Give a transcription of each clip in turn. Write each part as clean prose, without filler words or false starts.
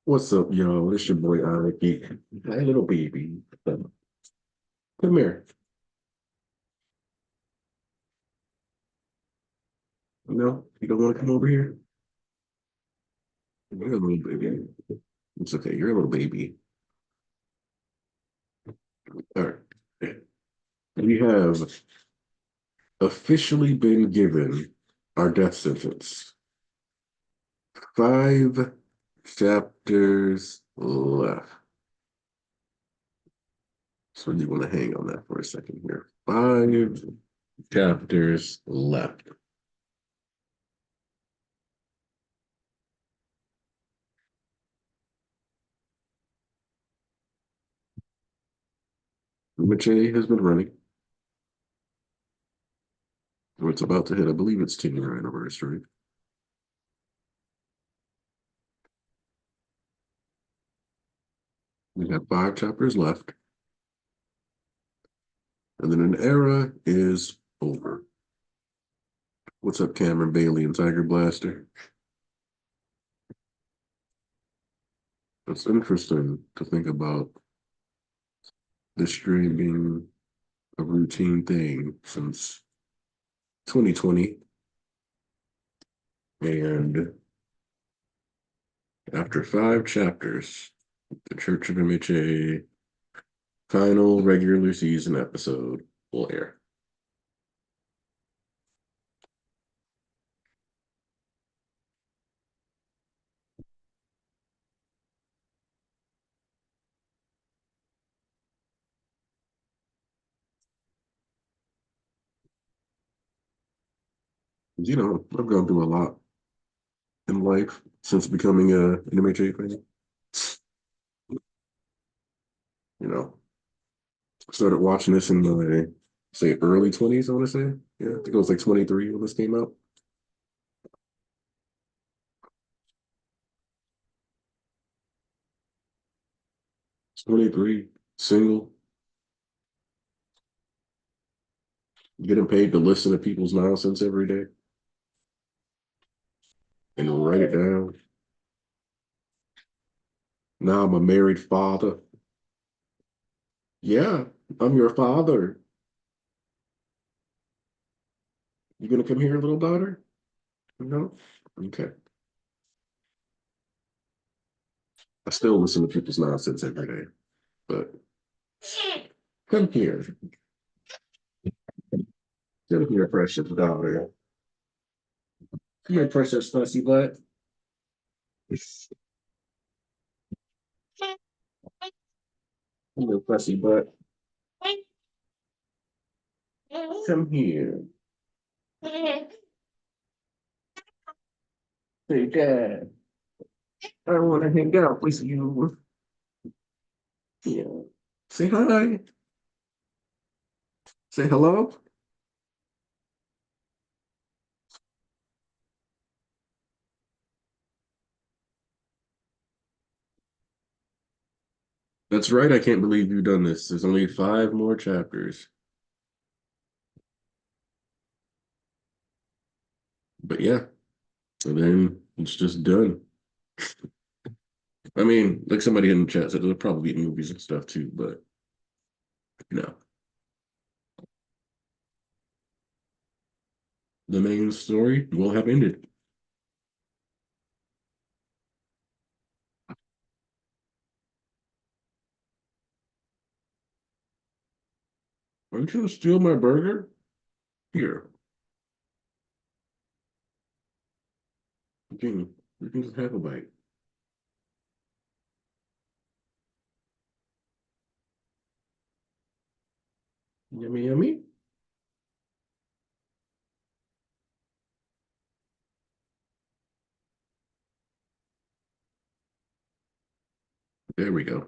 What's up, y'all? It's your boy Ike. Hey, little baby. Come here. No, you don't want to come over here? You're a little baby. It's okay. You're a little baby. All right. We have officially been given our death sentence. 5 chapters left. So you want to hang on that for a second here. 5 chapters left. MHA has been running. Or it's about to hit, I believe it's 10-year anniversary. We have 5 chapters left. And then an era is over. What's up, Cameron Bailey and Tiger Blaster? It's interesting to think about this stream being a routine thing since 2020. And after 5 chapters, the Church of MHA final regular season episode will air. I've gone through a lot in life since becoming an MHA fan. You know, started watching this in my say early 20s, I want to say. Yeah, I think it was like 23 when this came out. 23, single, getting paid to listen to people's nonsense every day and write it down. Now I'm a married father. Yeah, I'm your father. You gonna come here, little daughter? No? Okay. I still listen to people's nonsense every day, but come here. Come here, precious daughter. Come here, precious fussy butt. Come here, fussy butt. Come here. Hey, Dad. I want to hang out with you. Yeah. Say hi. Say hello. That's right. I can't believe you've done this. There's only 5 more chapters. But yeah, and then it's just done. I mean, like somebody in the chat said, there'll probably be movies and stuff too, but no. The main story will have ended. Aren't you gonna steal my burger? Here, you can just have a bite. Yummy, yummy. There we go.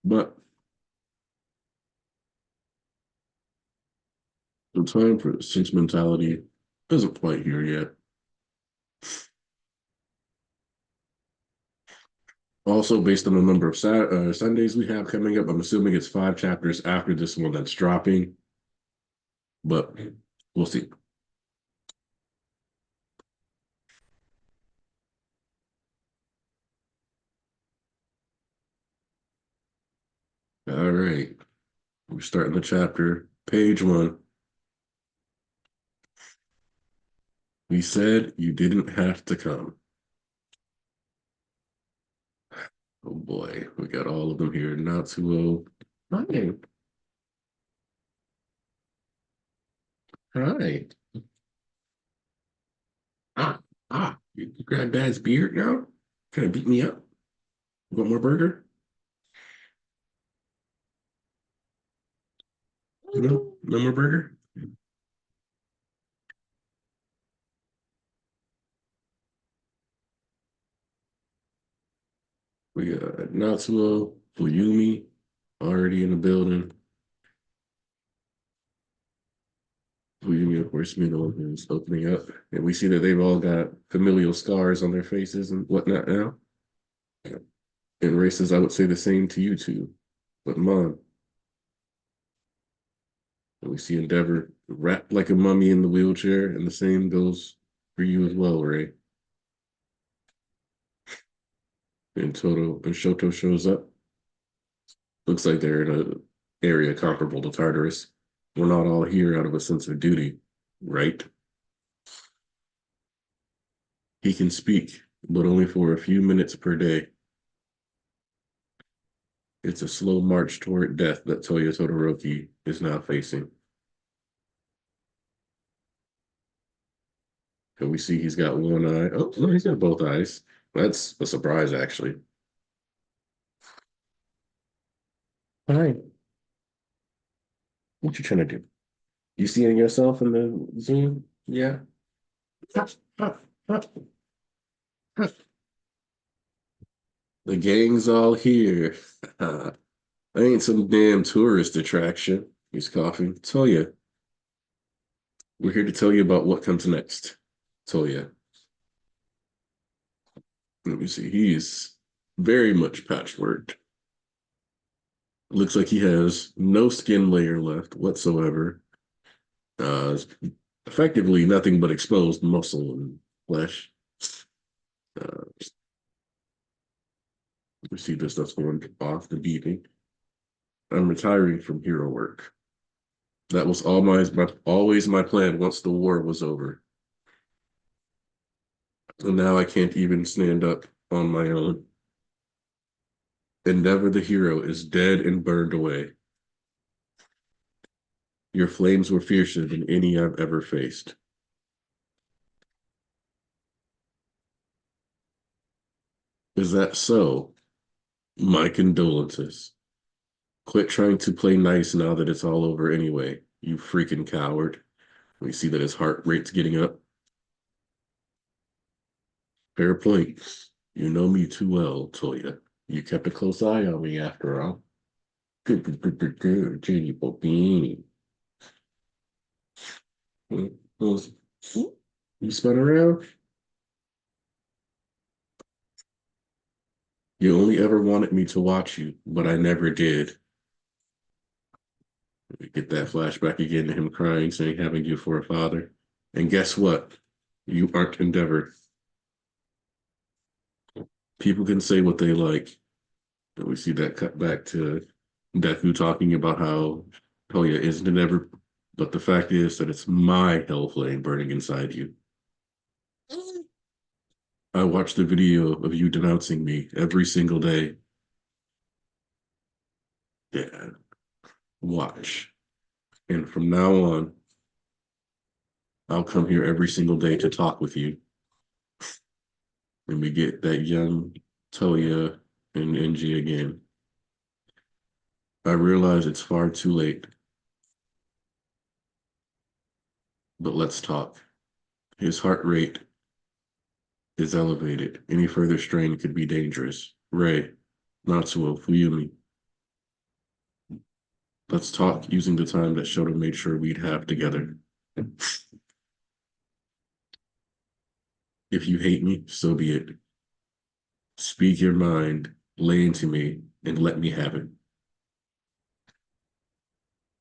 But the time for sentimentality isn't quite here yet. Also, based on the number of Sundays we have coming up, I'm assuming it's 5 chapters after this one that's dropping, but we'll see. All right, we're starting the chapter, page 1. We said you didn't have to come. Oh boy, we got all of them here. Natsuo. Hi. Hi. Ah, you grab Dad's beard now? Trying to beat me up? Want more burger? No, no more burger? We got Natsuo, Fuyumi, already in the building. Fuyumi, of course, being the one who's opening up. And we see that they've all got familial scars on their faces and whatnot now. And races, I would say the same to you two. But Mom, and we see Endeavor wrapped like a mummy in the wheelchair, and the same goes for you as well, Ray. And Toto and Shoto shows up. Looks like they're in an area comparable to Tartarus. We're not all here out of a sense of duty, right? He can speak, but only for a few minutes per day. It's a slow march toward death that Toya Todoroki is now facing. And we see he's got one eye. Oh, no, he's got both eyes. That's a surprise, actually. Hi. What you trying to do? You seeing yourself in the Zoom? Yeah. The gang's all here. I ain't some damn tourist attraction. He's coughing. Toya, we're here to tell you about what comes next. Toya, let me see. He's very much patchworked. Looks like he has no skin layer left whatsoever. Effectively nothing but exposed muscle and flesh. Uh, we see this stuff's going off the beeping. I'm retiring from hero work. That was always my plan once the war was over. And now I can't even stand up on my own. Endeavor the hero is dead and burned away. Your flames were fiercer than any I've ever faced. Is that so? My condolences. Quit trying to play nice now that it's all over anyway, you freaking coward. We see that his heart rate's getting up. Fair point. You know me too well, Toya. You kept a close eye on me after all. Good, Jenny Bobini. You spun around? You only ever wanted me to watch you, but I never did. We get that flashback again to him crying, saying, having you for a father. And guess what? You aren't Endeavor. People can say what they like. And we see that cut back to Deku talking about how Toya isn't Endeavor. But the fact is that it's my hell flame burning inside you. I watch the video of you denouncing me every single day. Yeah, watch. And from now on, I'll come here every single day to talk with you. And we get that young Toya and NG again. I realize it's far too late, but let's talk. His heart rate is elevated. Any further strain could be dangerous. Ray, Natsuo, Fuyumi. Let's talk using the time that Shoto made sure we'd have together. If you hate me, so be it. Speak your mind lay into me and let me have it.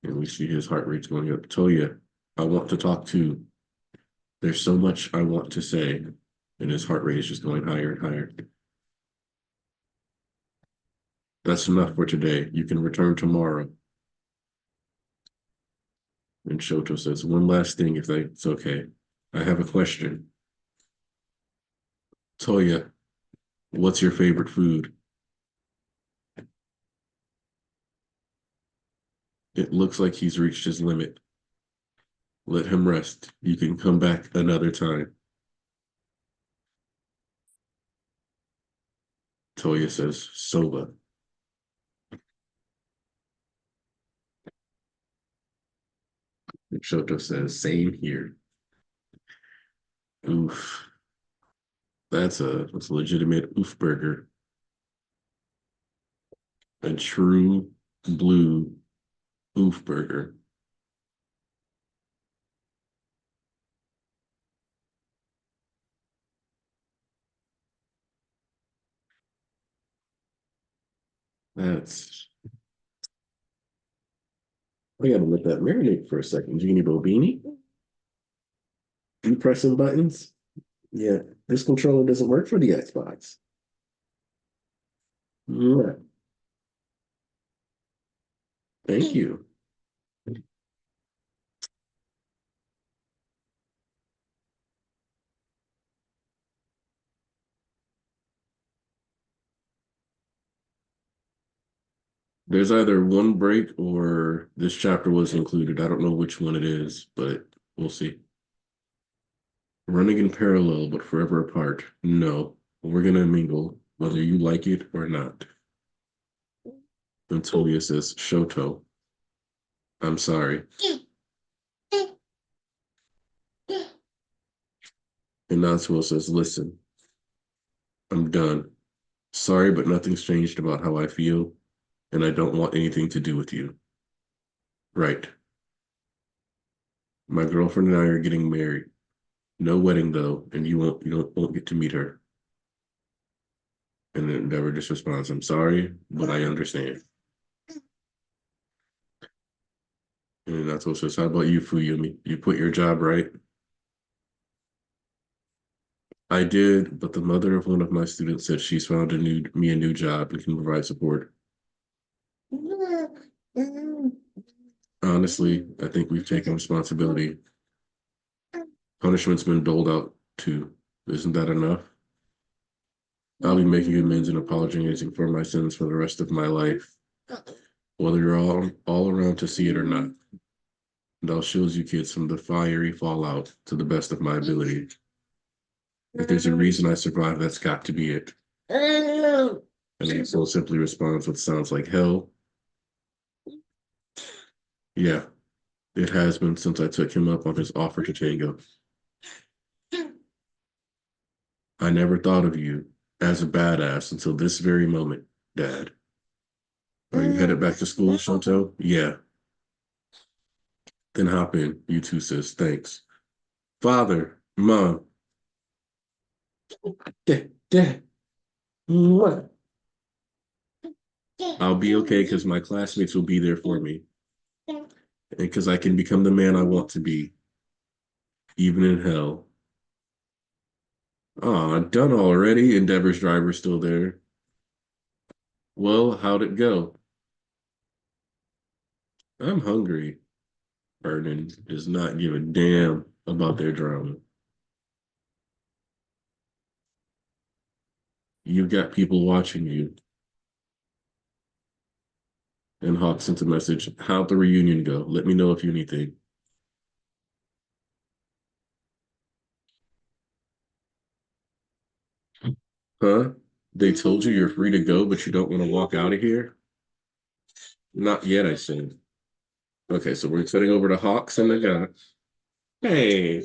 And we see his heart rate's going up. Toya, I want to talk to. There's so much I want to say. And his heart rate is just going higher and higher. That's enough for today. You can return tomorrow. And Shoto says, one last thing, if it's okay. I have a question. Toya, what's your favorite food? It looks like he's reached his limit. Let him rest. You can come back another time. Toya says, soba. And Shoto says, same here. Oof. That's a legitimate oof burger. A true blue oof burger. That's I gotta let that marinate for a second. Genie Bobini. You pressing buttons? Yeah, this controller doesn't work for the Xbox. Yeah, thank you. There's either one break or this chapter was included. I don't know which one it is, but we'll see. Running in parallel but forever apart. No, we're gonna mingle, whether you like it or not. Antonia says, Shoto, I'm sorry. And Natsuo says, listen, I'm done. Sorry, but nothing's changed about how I feel, and I don't want anything to do with you. Right. My girlfriend and I are getting married. No wedding though, and you won't get to meet her. And then Endeavor just responds, I'm sorry, but I understand. And Natsuo says, how about you, Fuyumi? You quit your job, right? I did, but the mother of one of my students said she's found a new job and can provide support. Honestly, I think we've taken responsibility. Punishment's been doled out too. Isn't that enough? I'll be making amends and apologizing for my sins for the rest of my life, whether you're all around to see it or not. And I'll shield you kids from the fiery fallout to the best of my ability. If there's a reason I survived, that's got to be it. And he so simply responds what sounds like hell. Yeah, it has been since I took him up on his offer to Tango. I never thought of you as a badass until this very moment, Dad. Are you headed back to school, Shoto? Yeah. Then hop in. You two says, thanks. Father, Mom. Dad. What? I'll be okay because my classmates will be there for me. And because I can become the man I want to be, even in hell. Aw, done already. Endeavor's driver's still there. Well, how'd it go? I'm hungry. Vernon does not give a damn about their drama. You've got people watching you. And Hawk sent a message. How'd the reunion go? Let me know if you need anything. Huh? They told you you're free to go, but you don't want to walk out of here? Not yet, I said. Okay, so we're heading over to Hawks and the guy. Hey,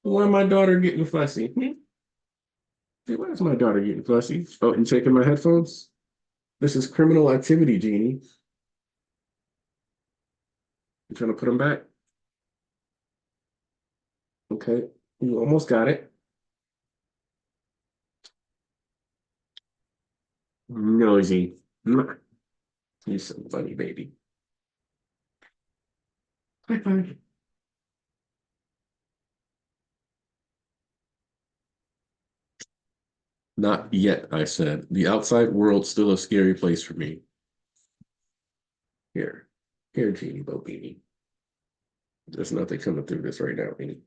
why my daughter getting fussy? Hey, why is my daughter getting fussy? Oh, you taking my headphones? This is criminal activity, Jeannie. You trying to put them back? Okay, you almost got it. Noisy. You're so funny, baby. High five. Not yet, I said. The outside world's still a scary place for me. Here. Here, Genie Bobini. There's nothing coming through this right now, Beanie.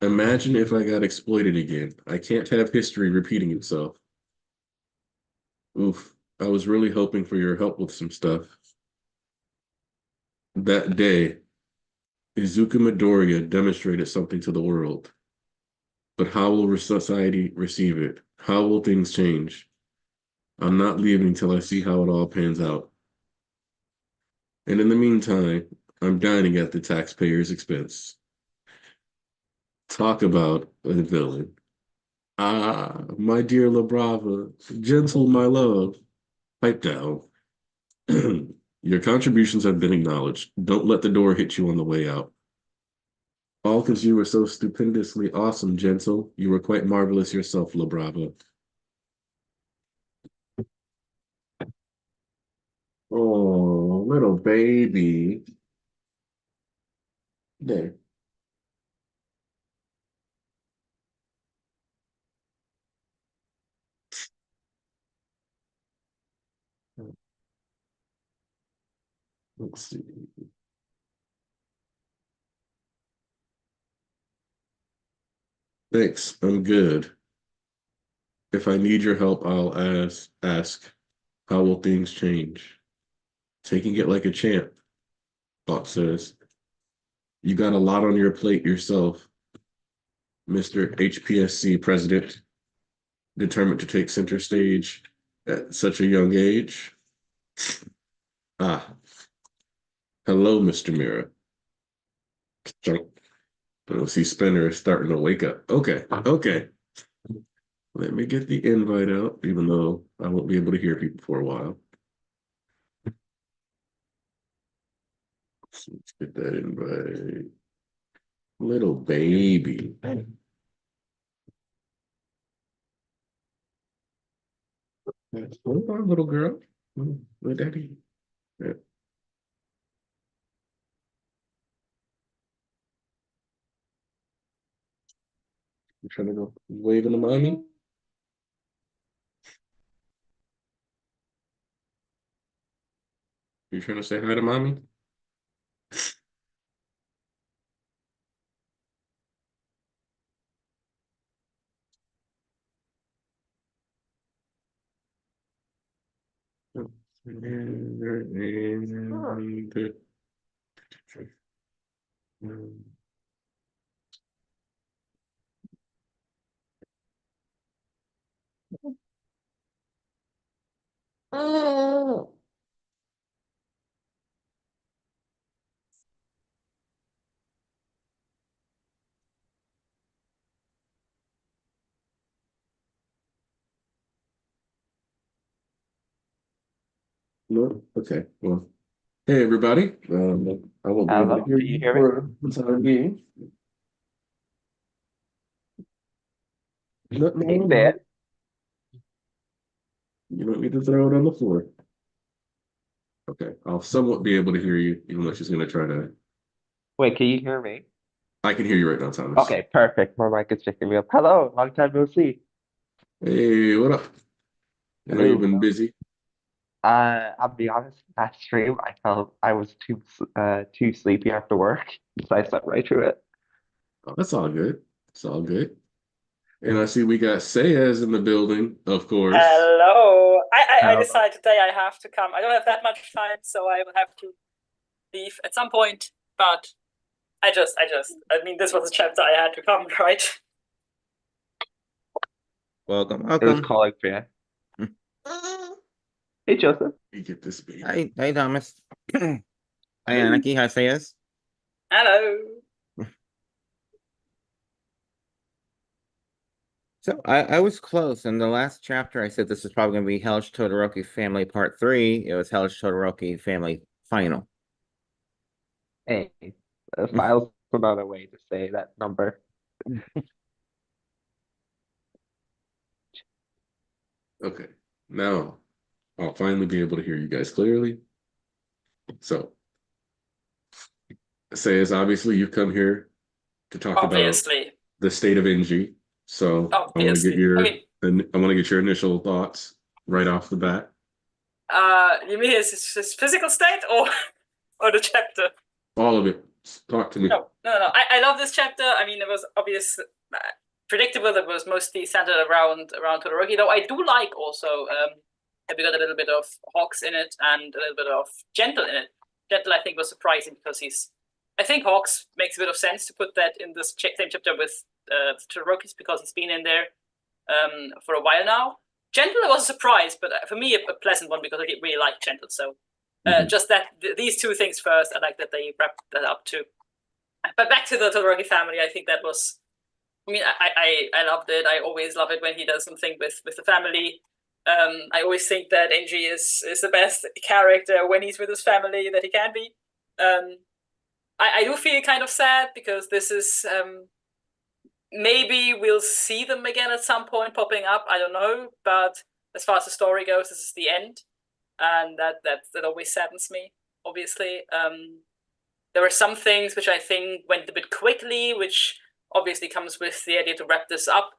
Imagine if I got exploited again. I can't have history repeating itself. Oof. I was really hoping for your help with some stuff. That day, Izuku Midoriya demonstrated something to the world. But how will society receive it? How will things change? I'm not leaving till I see how it all pans out. And in the meantime, I'm dining at the taxpayer's expense. Talk about a villain. Ah, my dear Labrava, gentle my love, pipe down. Your contributions have been acknowledged. Don't let the door hit you on the way out. All because you were so stupendously awesome, gentle. You were quite marvelous yourself, Labrava. Oh, little baby. There. Let's see. Thanks. I'm good. If I need your help, I'll ask. How will things change? Taking it like a champ, Thought says. You got a lot on your plate yourself, Mr. HPSC president, determined to take center stage at such a young age. Ah, hello, Mr. Mira. I see Spinner is starting to wake up. Okay, okay. Let me get the invite out, even though I won't be able to hear people for a while. Let's get that invite. Little baby. Hold on, little girl. Little daddy. Yeah. You trying to go waving to mommy? You trying to say hi to mommy? No? Okay. Well, hey everybody. I won't be able to Hello, hear can you you hear me? for the time being. Nothing Hey wrong with there. it. You don't need to throw it on the floor. Okay. I'll somewhat be able to hear you, even though she's gonna try to. Wait, can you hear me? I can hear you right now, Thomas. Okay, perfect. My mic is picking me up. Hello, long time no see. Hey, what up? I know you've Hello. been busy. I'll be honest, that stream, I felt I was too sleepy after work, so I slept right through it. Oh, that's all good. It's all good. And I see we got Sayez in the building, of course. Hello. I Hello. decided today I have to come. I don't have that much time, so I will have to leave at some point. But I mean, this was a chapter I had to come, right? Welcome, It was welcome. calling for you. Hey, Joseph. You get this baby. Hi, Thomas. Hi, Hello. Anarchy. Hi, Sayas. Hello. So I was close. In the last chapter, I said this is probably going to be Hellish Todoroki Family Part 3. It was Hellish Todoroki Family Final. Hey, file's another way to say that number. Okay, now I'll finally be able to hear you guys clearly. So, say as obviously you've come here to talk about Obviously. the state of NG. So I want to get Obviously. your I mean, I want to get your initial thoughts right off the bat. you mean his physical state or the chapter? All of it. Talk to me. No. I love this chapter. I mean, it was obvious, predictable. That was mostly centered around Todoroki. Though I do like also that we got a little bit of Hawks in it and a little bit of Gentle in it. Gentle, I think, was surprising because I think Hawks makes a bit of sense to put that in this same chapter with Todoroki's because he's been in there for a while now. Gentle was a surprise, but for me, a pleasant one because I really like Gentle. So just that these two things first, I like that they wrapped that up too. But back to the Todoroki family, I think that was. I mean, I loved it. I always love it when he does something with the family. I always think that Enji is the best character when he's with his family that he can be. I do feel kind of sad because this is maybe we'll see them again at some point popping up. I don't know, but as far as the story goes, this is the end, and that always saddens me. Obviously, there were some things which I think went a bit quickly, which obviously comes with the idea to wrap this up.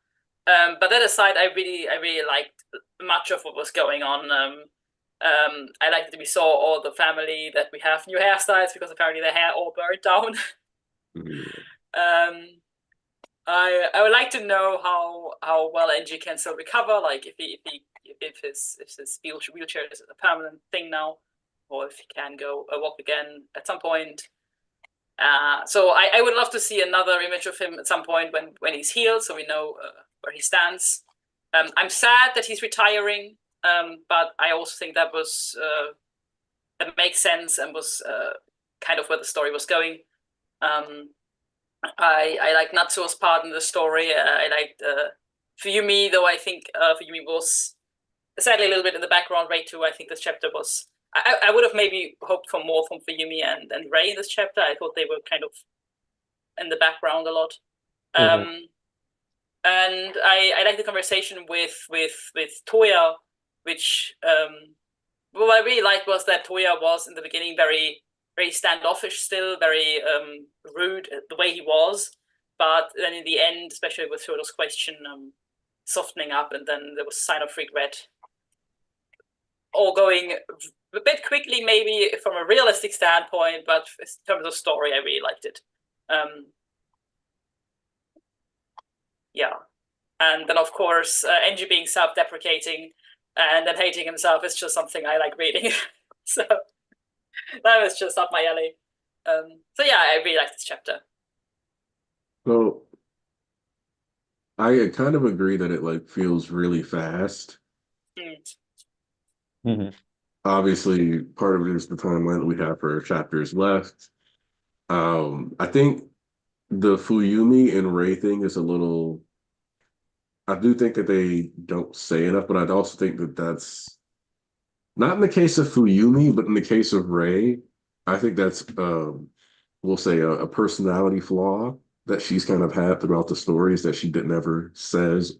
But that aside, I really liked much of what was going on. I liked that we saw all the family, that we have new hairstyles because apparently their hair all burned down. I would like to know how well Enji can still recover, like if his wheelchair is a permanent thing now, or if he can go walk again at some point. So I would love to see another image of him at some point when he's healed, so we know where he stands. I'm sad that he's retiring, but I also think that was that makes sense and was kind of where the story was going. I like Natsuo's part in the story. I liked Fuyumi, though I think Fuyumi was sadly a little bit in the background. Ray too. I think this chapter was. I would have maybe hoped for more from Fuyumi and Ray in this chapter. I thought they were kind of in the background a lot. And I like the conversation with Toya, which what I really liked was that Toya was in the beginning very standoffish still, very rude the way he was. But then in the end, especially with Shoto's question, softening up, and then there was a sign of regret. All going a bit quickly, maybe from a realistic standpoint, but in terms of story, I really liked it. Yeah. And then, of course, Enji being self-deprecating and then hating himself is just something I like reading. So that was just up my alley. So yeah, I really liked this chapter. So I kind of agree that it like feels really fast. Obviously, part of it is the timeline that we have for chapters left. I think the Fuyumi and Ray thing is a little. I do think that they don't say enough, but I'd also think that that's not in the case of Fuyumi, but in the case of Ray, I think that's we'll say a personality flaw that she's kind of had throughout the stories that she never says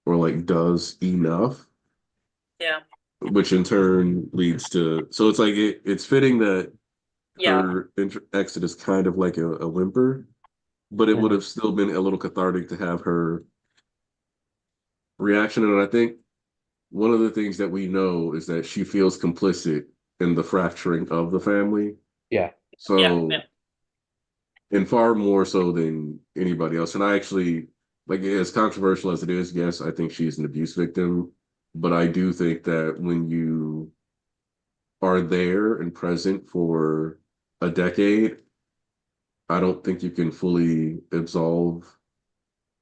or like does enough. Yeah. Which in turn leads to so it's like it's fitting that her exit is kind of like a whimper, but it would have still been a little cathartic to have her reaction. And I think one of the things that we know is that she feels complicit in the fracturing of the family. Yeah. So, and far more so than anybody else. And I actually, like, as controversial as it is, yes, I think she's an abuse victim. But I do think that when you are there and present for a decade, I don't think you can fully absolve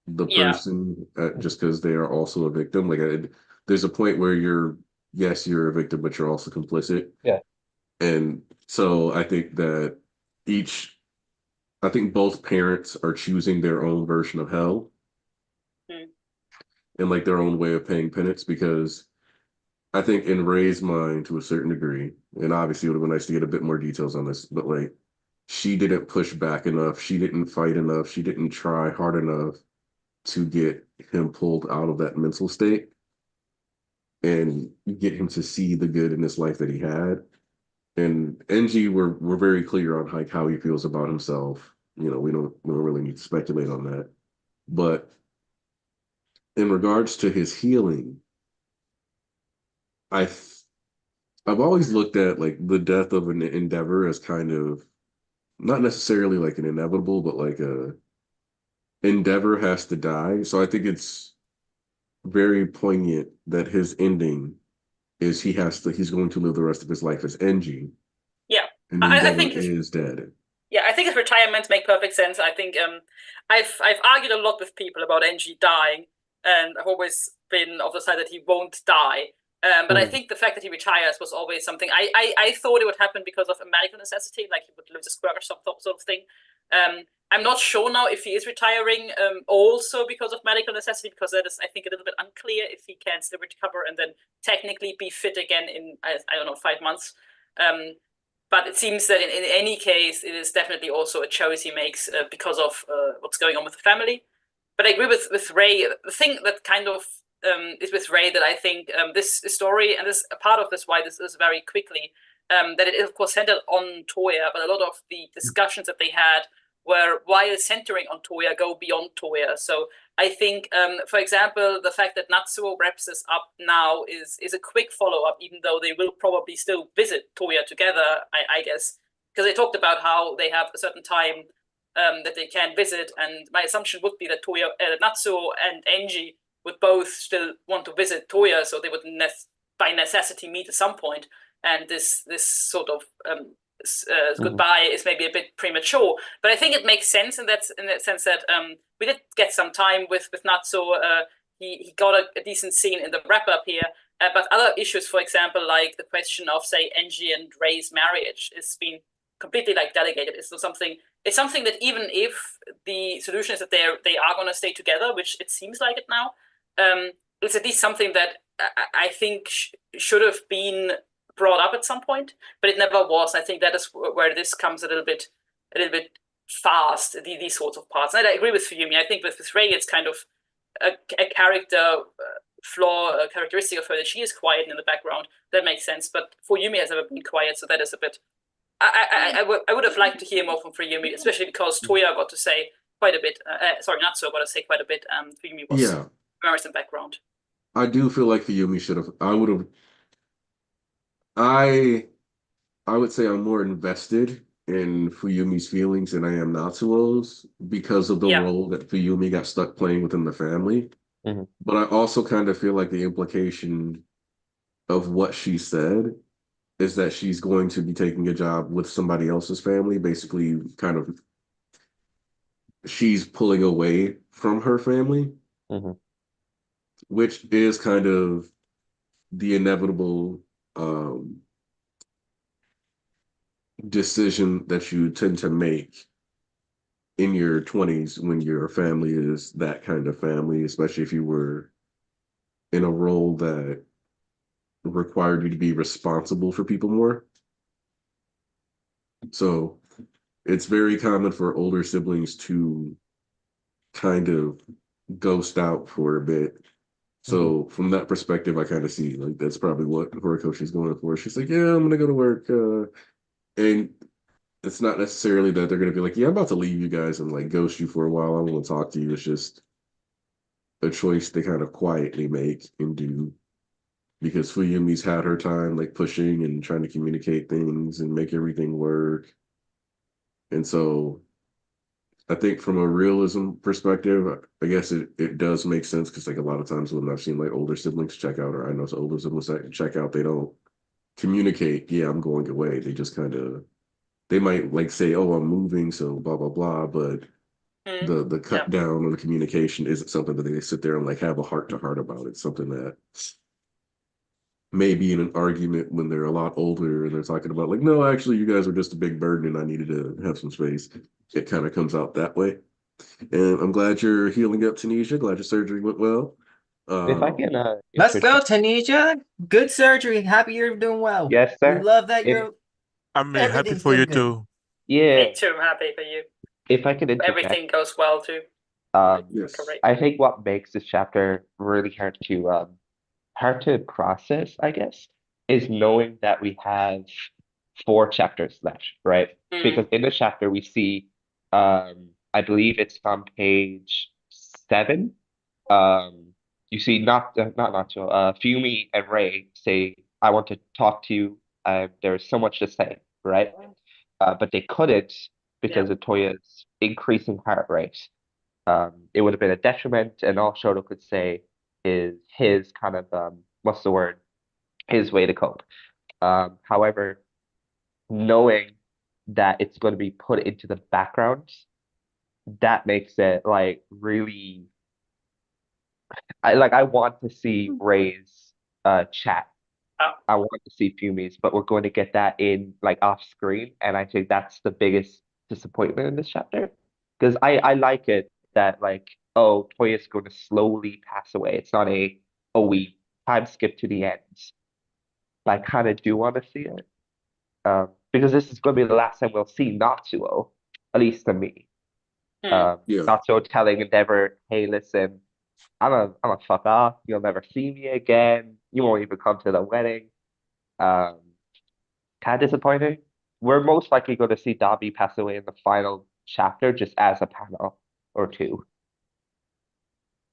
the person just because they are also a victim. Like, there's a point where you're a victim, but you're also complicit. Yeah. And so I think that I think both parents are choosing their own version of hell and like their own way of paying penance, because I think in Ray's mind, to a certain degree, and obviously it would have been nice to get a bit more details on this, but like she didn't push back enough. She didn't fight enough. She didn't try hard enough to get him pulled out of that mental state. and get him to see the good in this life that he had. And Enji, we're very clear on like how he feels about himself. You know, we don't really need to speculate on that. But in regards to his healing, I I've always looked at like the death of an endeavor as kind of not necessarily like an inevitable, but like a endeavor has to die. So I think it's very poignant that his ending is he's going to live the rest of his life as Enji, Yeah, and I Endeavor think is dead. yeah, I think his retirement make perfect sense. I think I've argued a lot with people about NG dying, and I've always been of the side that he won't die. But I think the fact that he retires was always something I thought it would happen because of a medical necessity, like he would lose his quirk or some sort of thing. I'm not sure now if he is retiring also because of medical necessity, because that is, I think, a little bit unclear if he can still recover and then technically be fit again in, I don't know, 5 months. But it seems that in any case, it is definitely also a choice he makes because of what's going on with the family. But I agree with Ray. The thing that kind of is with Ray that I think this story, and this a part of this why this is very quickly, that it is of course centered on Toya, but a lot of the discussions that they had were, while centering on Toya, go beyond Toya. So I think, for example, the fact that Natsuo wraps this up now is a quick follow-up, even though they will probably still visit Toya together, I guess, because they talked about how they have a certain time that they can visit, and my assumption would be that Natsuo and Enji would both still want to visit Toya, so they would by necessity meet at some point, and this sort of goodbye is maybe a bit premature, but I think it makes sense in that sense that we did get some time with Natsuo. He got a decent scene in the wrap up here, but other issues, for example, like the question of say Enji and Ray's marriage, is been completely like delegated. It's something that even if the solution is that they are going to stay together, which it seems like it now, it's at least something that I think should have been brought up at some point, but it never was. I think that is where this comes a little bit fast, these sorts of parts. And I agree with Fuyumi. I think with Ray, it's kind of a character flaw, a characteristic of her that she is quiet in the background. That makes sense. But Fuyumi has never been quiet, so that is a bit. I would have liked to hear more from Fuyumi, especially because Toya got to say quite a bit. Sorry, Natsuo got to say quite a bit. Fuyumi was very much in the background. I do feel like Fuyumi should have. I would say I'm more invested in Fuyumi's feelings than I am Natsuo's because of the role that Fuyumi got stuck playing within the family. But I also kind of feel like the implication of what she said is that she's going to be taking a job with somebody else's family, basically kind of she's pulling away from her family, which is kind of the inevitable decision that you tend to make in your 20s when your family is that kind of family, especially if you were in a role that required you to be responsible for people more. So it's very common for older siblings to kind of ghost out for a bit. So from that perspective, I kind of see like that's probably what Horikoshi's going for. She's like, yeah, I'm gonna go to work. And it's not necessarily that they're gonna be like, yeah, I'm about to leave you guys and like ghost you for a while. I don't want to talk to you. It's just a choice they kind of quietly make and do. Because Fuyumi's had her time like pushing and trying to communicate things and make everything work. And so I think from a realism perspective, I guess it does make sense because like a lot of times when I've seen like older siblings check out, or I know older siblings check out, they don't communicate, yeah, I'm going away. They just kind of, they might like say, oh, I'm moving, so blah, blah, blah. But the cut down on the communication isn't something that they sit there and like have a heart to heart about. It's something that maybe in an argument when they're a lot older and they're talking about like, no, actually you guys are just a big burden and I needed to have some space. It kind of comes out that way. And I'm glad you're healing up, Tanisha. Glad your surgery went well. If I can, Let's go, Tanisha. Good surgery. Happy you're doing well. Yes, sir. We love that you're. I'm happy Everything's for you doing good. too. Yeah. Me too. I'm happy for you. If I could interject, Everything goes well too. Yes. Correct. I think what makes this chapter really hard to hard to process, I guess, is knowing that we have 4 chapters left, right? Because in the chapter we see, I believe it's on page 7. You see Fumi and Ray say, "I want to talk to you. There's so much to say," right? But they couldn't because of Toya's increasing heart rate. It would have been a detriment, and all Shoto could say is his kind of what's the word? His way to cope. However, knowing that it's going to be put into the background, that makes it like really. I want to see Ray's chat. Oh. I want to see Fumi's, but we're going to get that in like off screen, and I think that's the biggest disappointment in this chapter. Because I like it that like, oh, Toya's going to slowly pass away. It's not we time skip to the end. But I kind of do want to see it. Because this is going to be the last time we'll see Natsuo, at least to me. Yeah. Natsuo telling Endeavor, "Hey, listen, I'm a fuck off. You'll never see me again. You won't even come to the wedding." Kind of disappointing. We're most likely going to see Dabi pass away in the final chapter, just as a panel or 2.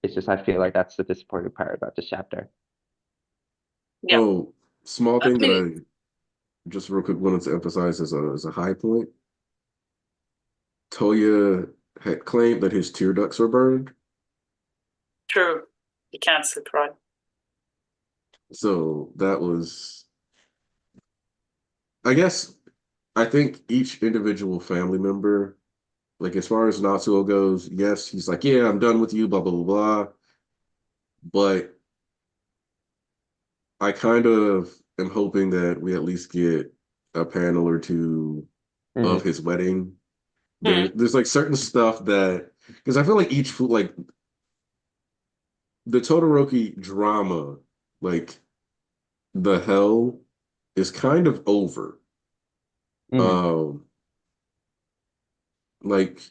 It's just I feel like that's the disappointing part about this chapter. Yeah. Oh, small thing that I just real quick wanted to emphasize as a high point. Toya had claimed that his tear ducts were burned. True. You can't sleep, right? So that was, I guess, I think each individual family member, like as far as Natsuo goes, yes, he's like, yeah, I'm done with you, blah, blah, blah, blah. But I kind of am hoping that we at least get a panel or 2 of his wedding. There's like certain stuff that, because I feel like like the Todoroki drama, like the hell is kind of over. Like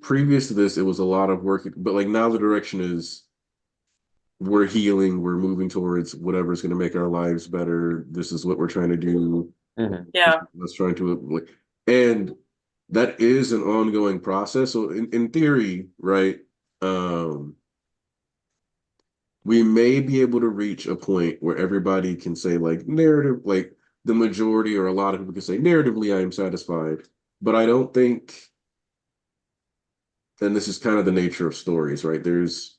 previous to this, it was a lot of work, but like now the direction is we're healing, we're moving towards whatever's going to make our lives better. This is what we're trying to do. Yeah. Let's try to, and that is an ongoing process. So in theory, right, we may be able to reach a point where everybody can say like narrative, like the majority or a lot of people can say narratively, I am satisfied. But I don't think, and this is kind of the nature of stories, right? There's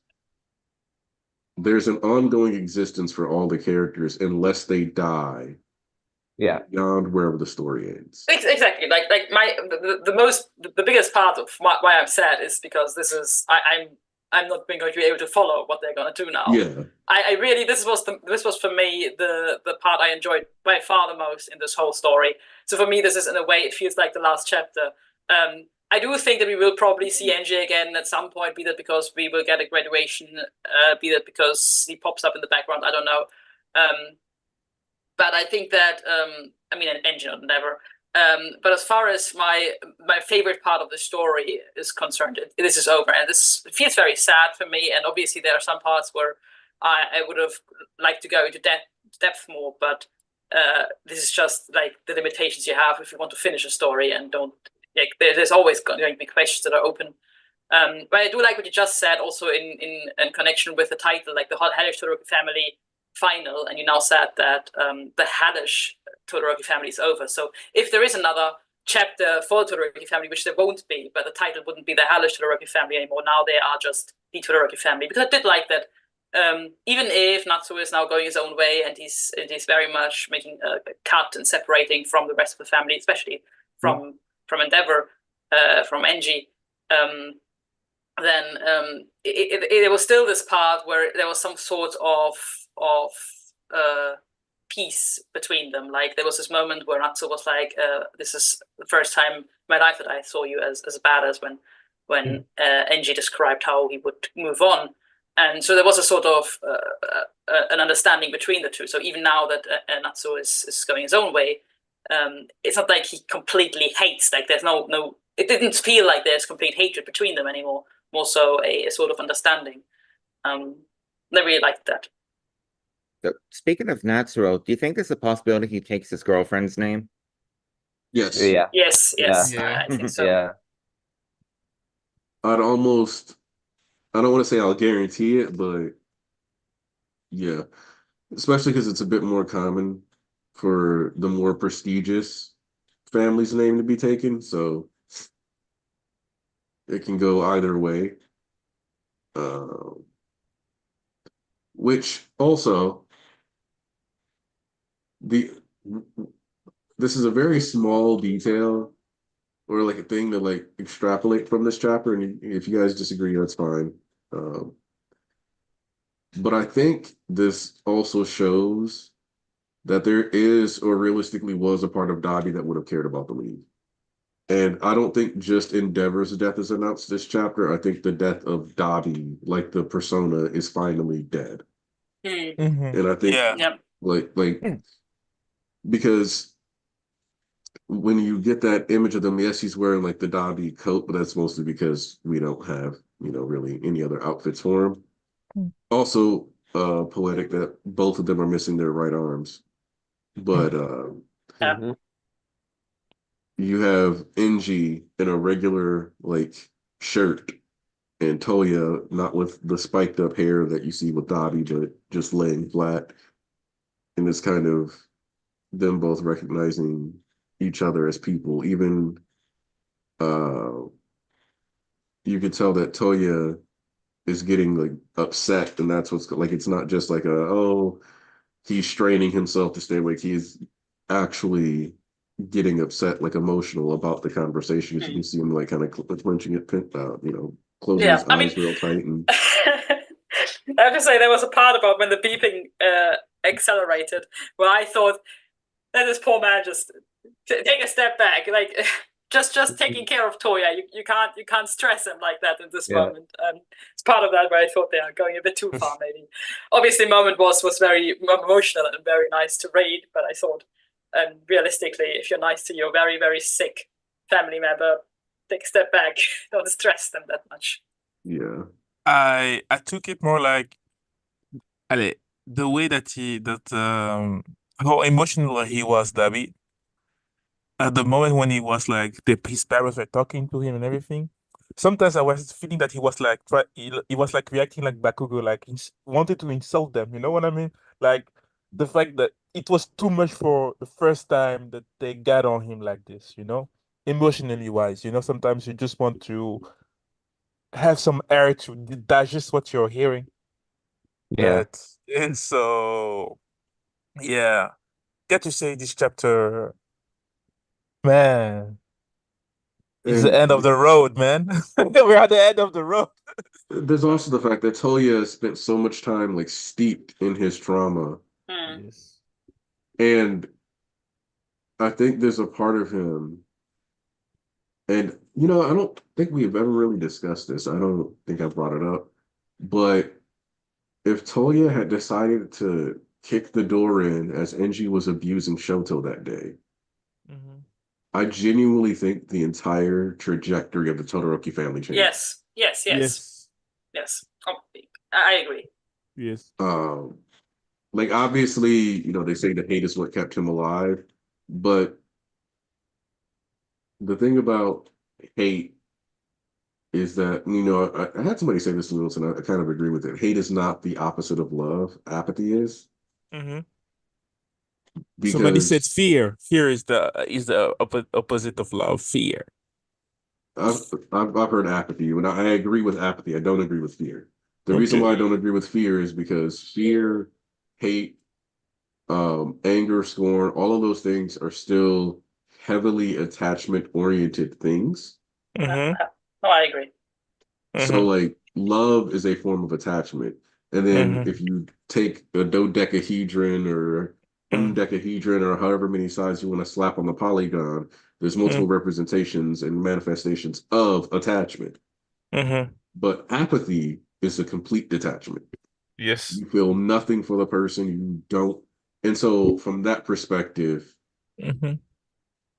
an ongoing existence for all the characters unless they die. Yeah. Beyond wherever the story ends. Exactly. Like the biggest part of why I'm sad is because this is I'm not going to be able to follow what they're going to do now. Yeah. I really this was for me the part I enjoyed by far the most in this whole story. So for me, this is in a way it feels like the last chapter. I do think that we will probably see NJ again at some point, be that because we will get a graduation, be that because he pops up in the background. I don't know. But I think that I mean an engine or never. But as far as my favorite part of the story is concerned, this is over, and this feels very sad for me. And obviously, there are some parts where I would have liked to go into depth more, but this is just like the limitations you have if you want to finish a story and don't like. There's always going to be questions that are open. But I do like what you just said, also in connection with the title, like the Hellish Todoroki family final, and you now said that the Hellish Todoroki family is over. So if there is another chapter for the Todoroki family, which there won't be, but the title wouldn't be the Hellish Todoroki family anymore. Now they are just the Todoroki family. Because I did like that. Even if Natsuo is now going his own way and he's very much making a cut and separating from the rest of the family, especially from Endeavor, from Enji, then it was still this part where there was some sort of peace between them. Like there was this moment where Natsuo was like, "This is the first time in my life that I saw you as bad as when Enji described how he would move on." And so there was a sort of an understanding between the two. So even now that Natsuo is going his own way, it's not like he completely hates. Like there's no. It didn't feel like there's complete hatred between them anymore. More so a sort of understanding. I really liked that. Speaking of Natsuro, do you think there's a possibility he takes his girlfriend's name? Yes. Yeah. Yes, yes, Yeah. I think so. Yeah. I don't want to say I'll guarantee it, but yeah. Especially because it's a bit more common for the more prestigious family's name to be taken. So it can go either way. Uh, which also the this is a very small detail or like a thing to like extrapolate from this chapter. And if you guys disagree, that's fine. Um, but I think this also shows that there is or realistically was a part of Dabi that would have cared about the league. And I don't think just Endeavor's death is announced this chapter. I think the death of Dabi, like the persona, is finally dead. And I think Yeah. Yeah. like Hmm. because when you get that image of them, yes, he's wearing like the Dabi coat, but that's mostly because we don't have, really any other outfits for him. Also, poetic that both of them are missing their right arms. But Yeah. Mhm. you have Enji in a regular like shirt and Toya not with the spiked up hair that you see with Dabi, but just laying flat. And it's kind of them both recognizing each other as people. Even uh you could tell that Toya is getting like upset, and that's what's like it's not just like he's straining himself to stay awake. He's actually getting upset, like emotional about the conversations. You can see him like kind of clenching it, closing Yeah, his I mean, eyes real tight. And I have to say there was a part about when the beeping accelerated where I thought that this poor man just take a step back, like just taking care of Toya. You can't stress him like that in this Yeah. moment. It's part of that where I thought they are going a bit too far, maybe. Obviously, moment was very emotional and very nice to read, but I thought, realistically, if you're nice to your very very sick family member, take a step back. Don't stress them that much. yeah, I took it more like allez, the way that how emotional he was, David. At the moment when he was like his parents were talking to him and everything. Sometimes I was feeling that he was like he was like reacting like Bakugo, like wanted to insult them. You know what I mean? Like the fact that it was too much for the first time that they got on him like this. Emotionally wise. Sometimes you just want to have some air to digest what you're hearing. Yeah. But and so yeah, get to say this chapter, man. It's the and end of the road, man. We're at the end of the road. there's also the fact that Toya spent so much time like steeped in his trauma, Yes. and I think there's a part of him. And I don't think we've ever really discussed this. I don't think I brought it up. But if Toya had decided to kick the door in as Enji was abusing Shoto that day, Mhm. I genuinely think the entire trajectory of the Todoroki family changed. Yes. Oh, I agree. Yes. Like obviously, they say the hate is what kept him alive, but the thing about hate is that, I had somebody say this once, and I kind of agree with it. Hate is not the opposite of love. Apathy is. Mhm. So many said Because fear. Fear is the opposite of love. Fear. I've heard apathy, and I agree with apathy. I don't agree with fear. The reason Okay. why I don't agree with fear is because fear, hate, anger, scorn, all of those things are still heavily attachment-oriented things. Mhm. No, I agree. So, Mhm. like, love is a form of attachment. And then Mhm. if you take a dodecahedron or Mhm. undecahedron or however many sides you want to slap on the polygon, there's multiple representations and manifestations of attachment. Mhm. But apathy is a complete detachment. Yes. You feel nothing for the person. You don't. And so, from that perspective, Mhm.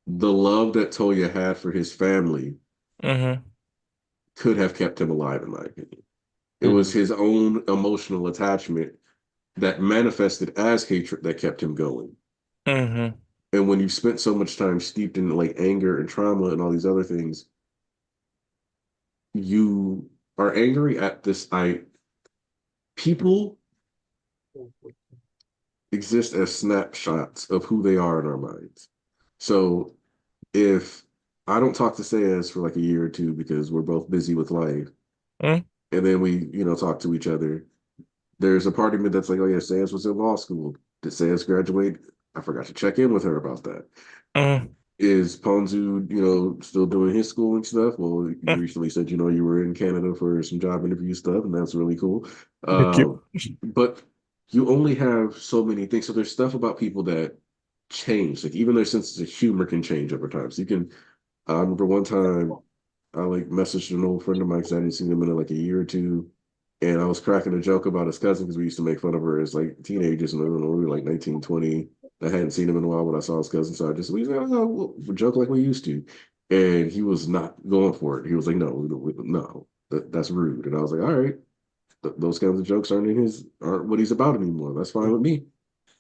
the love that Toya had for his family Mhm. could have kept him alive, in my opinion. It was his own emotional attachment that manifested as hatred that kept him going. Mm-hmm. And when you spent so much time steeped in like anger and trauma and all these other things, you are angry at this. People exist as snapshots of who they are in our minds. So if I don't talk to Sayas for like a year or two because we're both busy with life, Mm. and then we, talk to each other, there's a part of me that's like, oh yeah, Sayas was in law school. Did Sayas graduate? I forgot to check in with her about that. Mm. Is Ponzu, still doing his schooling stuff? Well, you Mm. recently said, you were in Canada for some job interview stuff, and that's really cool. Thank you. But you only have so many things. So there's stuff about people that change. Like even their senses of humor can change over time. So you can, I remember one time I like messaged an old friend of mine because I hadn't seen him in like a year or two. And I was cracking a joke about his cousin because we used to make fun of her as like teenagers. And I don't know, we were like 19, 20. I hadn't seen him in a while when I saw his cousin. So we was like, oh, we'll joke like we used to. And he was not going for it. He was like, no, that's rude. And I was like, all right, those kinds of jokes aren't what he's about anymore. That's fine with me.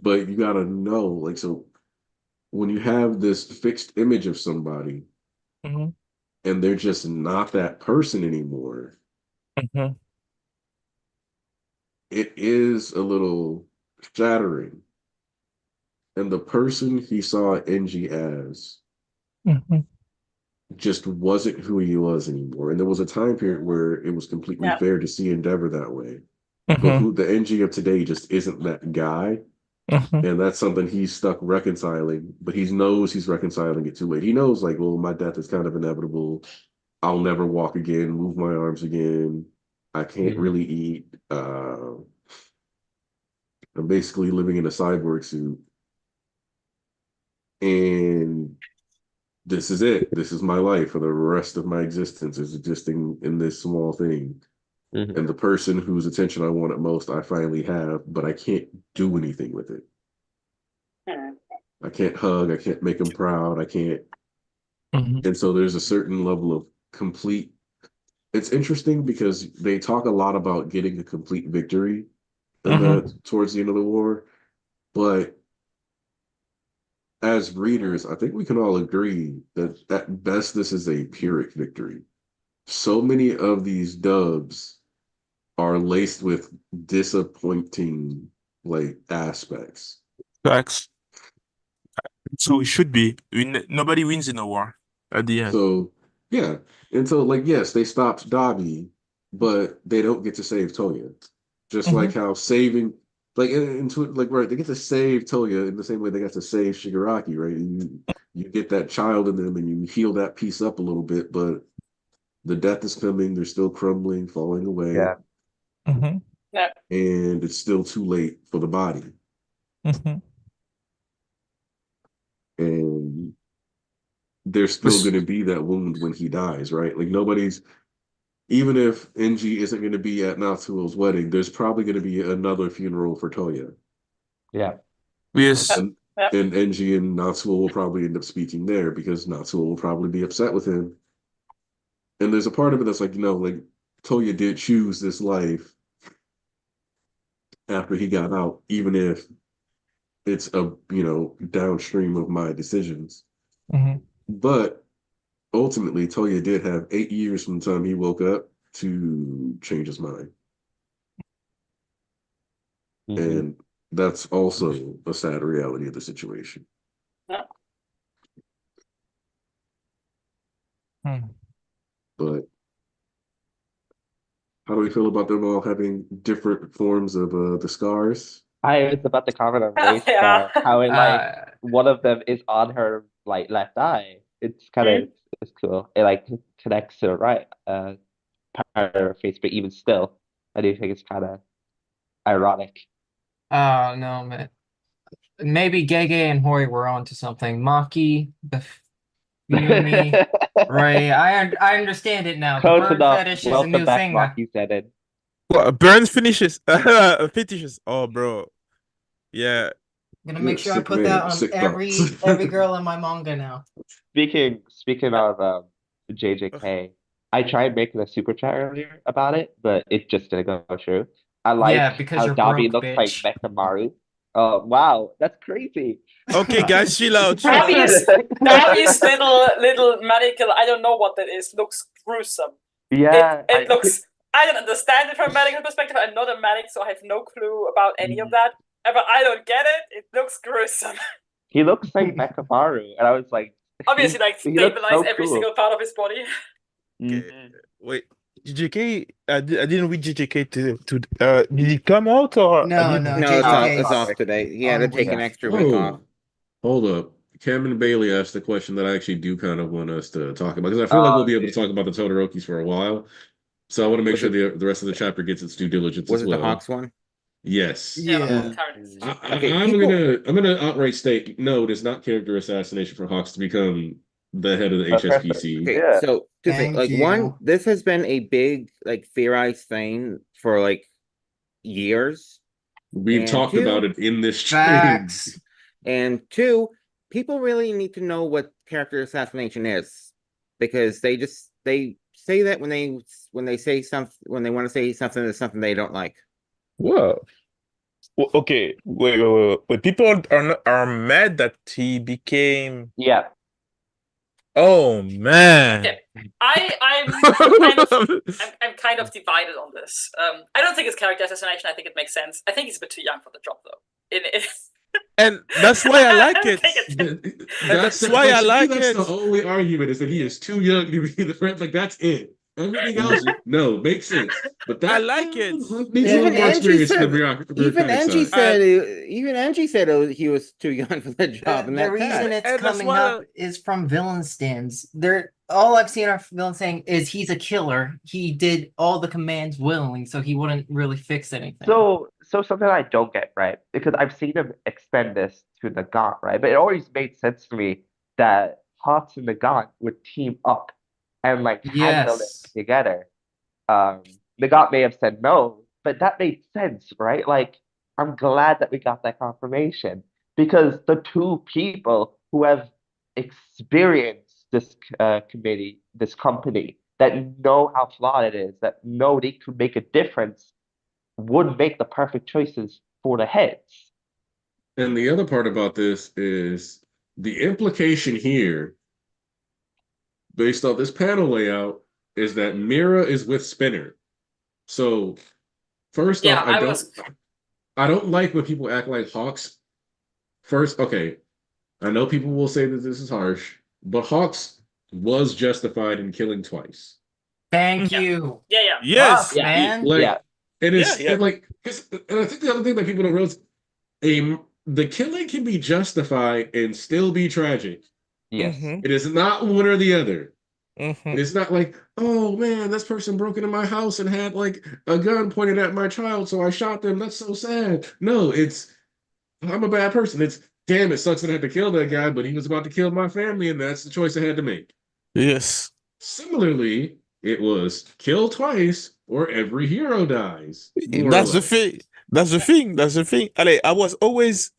But you got to know, like, so when you have this fixed image of somebody Mm-hmm. and they're just not that person anymore, Mm-hmm. it is a little shattering. And the person he saw NG as Mm-hmm. just wasn't who he was anymore. And there was a time period where it was completely Yeah. fair to see Endeavor that way. But Mm-hmm. who the NG of today just isn't that guy. Mm-hmm. And that's something he's stuck reconciling, but he knows he's reconciling it too late. He knows, like, well, my death is kind of inevitable. I'll never walk again, move my arms again. I can't really eat. I'm basically living in a cyborg suit. And this is it. This is my life for the rest of my existence, is existing in this small thing. Mhm. And the person whose attention I wanted most, I finally have, but I can't do anything with it. Hmm. I can't hug. I can't make him proud. I can't. Mm-hmm. And so there's a certain level of complete. It's interesting because they talk a lot about getting a complete victory in Mm-hmm. towards the end of the war, but as readers, I think we can all agree that at best this is a Pyrrhic victory. So many of these dubs are laced with disappointing like aspects. Facts. So it should be. Nobody wins in a war at the end. So yeah, and so like yes, they stopped Dabi, but they don't get to save Toya. Just like how saving like into like right, they get to save Toya in the same way they got to save Shigaraki, right? You get that child in them and you heal that piece up a little bit, but the death is coming, they're still crumbling, falling away, Yeah. Mm-hmm. Yeah. and it's still too late for the body. Mm-hmm. And there's still going to be that wound when he dies, right? Like nobody's, even if NG isn't going to be at Natsuo's wedding, there's probably going to be another funeral for Toya. Yeah. Yes. And, Yeah. and NG and Natsuo will probably end up speaking there because Natsuo will probably be upset with him. And there's a part of it that's like, like Toya did choose this life after he got out, even if it's downstream of my decisions. Mm-hmm. But ultimately, Toya did have 8 years from the time he woke up to change his mind. Mhm. And that's also a sad reality of the situation. Yeah. Mm. But how do we feel about them all having different forms of the scars? I was about to comment on Ray's Yeah. how it like Uh, one of them is on her like left eye. It's kind of it's cool. It like connects to the right part of her face, but even still, I do think it's kind of ironic. oh no, man. Maybe Gege and Hori were onto something. Maki, the Fumi, right? I understand it now. The Close bird enough. fetish is a Welcome new back, thing now. Maki said it. What, burns finishes, fetishes. Oh, bro. Yeah. I'm gonna make sure I Sick put man that with on sick every thoughts. girl in my manga now. Speaking of JJK, I tried making a super chat earlier about it, but it just didn't go through. I like Yeah, because how you're Dabi broke, looks like bitch. Mechamaru. Oh wow, that's crazy. Okay, guys, chill out, chill out. Davi's little medical, I don't know what that is, looks gruesome. Yeah, It looks, I don't understand it from a medical perspective. I'm not a medic, so I have no clue about any of that. But I don't get it. It looks gruesome. he looks like Mechamaru, and I was like, Obviously, like he looks stabilize so every cool. single part of his body. Mhm. Wait, GJK, I didn't read GJK did he come out or? No, didn't- no, No, it's JJK it's 's off today. He had to on take an leave. extra week off. Oh, hold up. Cameron Bailey asked a question that I actually do kind of want us to talk about because I feel like we'll be able to talk about the Todorokis for a while. So I want to make Was sure it- the rest of the chapter gets its due diligence Was as it the well. Hawks one? Yes. Yeah. Okay, I'm people- gonna outright state no, it is not character assassination for Hawks to become the head of the HSBC. Okay, Yeah. so two things. Thank Like you. one, this has been a big like theorized thing for like years. We've And talked two, about it in this stream. Facts. And two, people really need to know what character assassination is because they say that when they say something when they want to say something that's something they don't like. Whoa. Well, okay, wait. People are mad that he became. Yeah. Oh man. Yeah. I'm kind of divided on this. I don't think it's character assassination. I think it makes sense. I think he's a bit too young for the job, though. And that's why I like it. That's why I to me, like that's it. the only argument is that he is too young to be the friend. Like that's it. Everything else, no, makes sense. But that I like it. needs a little Even more Angie experience in the said, bureaucratic side. even Angie said he was too young for the job. The, and the that reason passed. it's And that's coming why up is from villain stands. All I've seen are villains saying is he's a killer. He did all the commands willingly, so he wouldn't really fix anything. So something I don't get, right? Because I've seen him extend this to Nagant, right? But it always made sense to me that Hawks and Nagant would team up and like handle it Yes. together. Nagant may have said no, but that made sense, right? Like, I'm glad that we got that confirmation because the two people who have experienced this this company, that know how flawed it is, that know they could make a difference, would make the perfect choices for the heads. And the other part about this is the implication here, based on this panel layout, is that Mira is with Spinner. So first Yeah, off, I don't like when people act like Hawks. First, okay, I know people will say that this is harsh, but Hawks was justified in killing twice. Thank Yeah. you. Yeah. Yes. Tough, man. Like, Yeah. and it's Yeah. and like, and I think the other thing that people don't realize, the killing can be justified and still be tragic. Yes. Mhm. It is not one or the other. Mhm. It is not like, oh man, this person broke into my house and had like a gun pointed at my child, so I shot them. That's so sad. No, it's I'm a bad person. It's damn, it sucks that I had to kill that guy, but he was about to kill my family, and that's the choice I had to make. Yes. Similarly, it was kill twice or every hero dies. more or That's the less. thing. That's the thing. That's the thing. I was always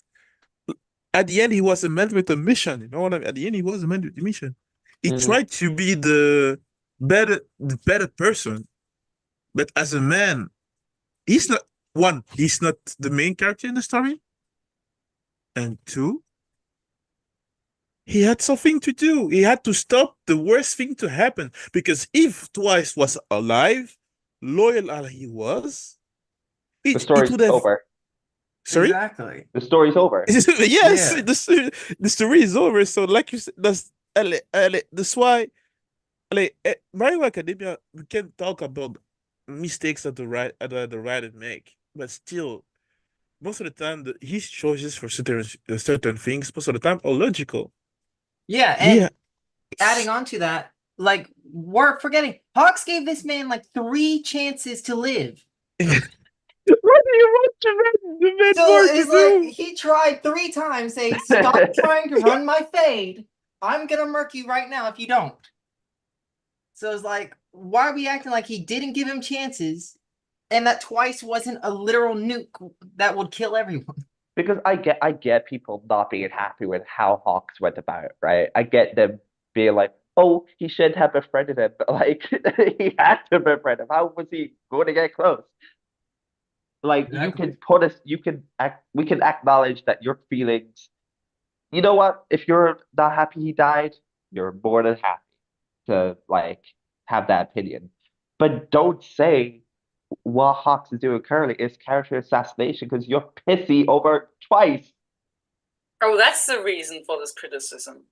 at the end. He was a man with a mission. You know what I mean? At the end, he was a man with a mission. He Mhm. tried to be the better person, but as a man, he's not one. He's not the main character in the story, and two, he had something to do. He had to stop the worst thing to happen because if Twice was alive, loyal as he was, The it story's would have. over. Sorry. Exactly. The story's over. Yes, Yeah. the story is over. So, like you said, that's why, Mario Academia, we can talk about mistakes that the writer make, but still, most of the time, his choices for certain things, most of the time, are logical. Yeah, and Yeah. adding on to that, like we're forgetting, Hawks gave this man like 3 chances to live. What do you want the man So more to it's do? like he tried 3 times, saying, "Stop trying to run my fade. I'm gonna murk you right now if you don't." So it's like, why are we acting like he didn't give him chances, and that Twice wasn't a literal nuke that would kill everyone? Because I get people not being happy with how Hawks went about it, right? I get them being like, oh, he should have befriended him, but like he had to befriend him. How was he going to get close? Like you Exactly. can put us, we can acknowledge that your feelings. You know what? If you're not happy he died, you're more than happy to like have that opinion. But don't say what Hawks is doing currently is character assassination because you're pissy over twice. Oh, that's the reason for this criticism.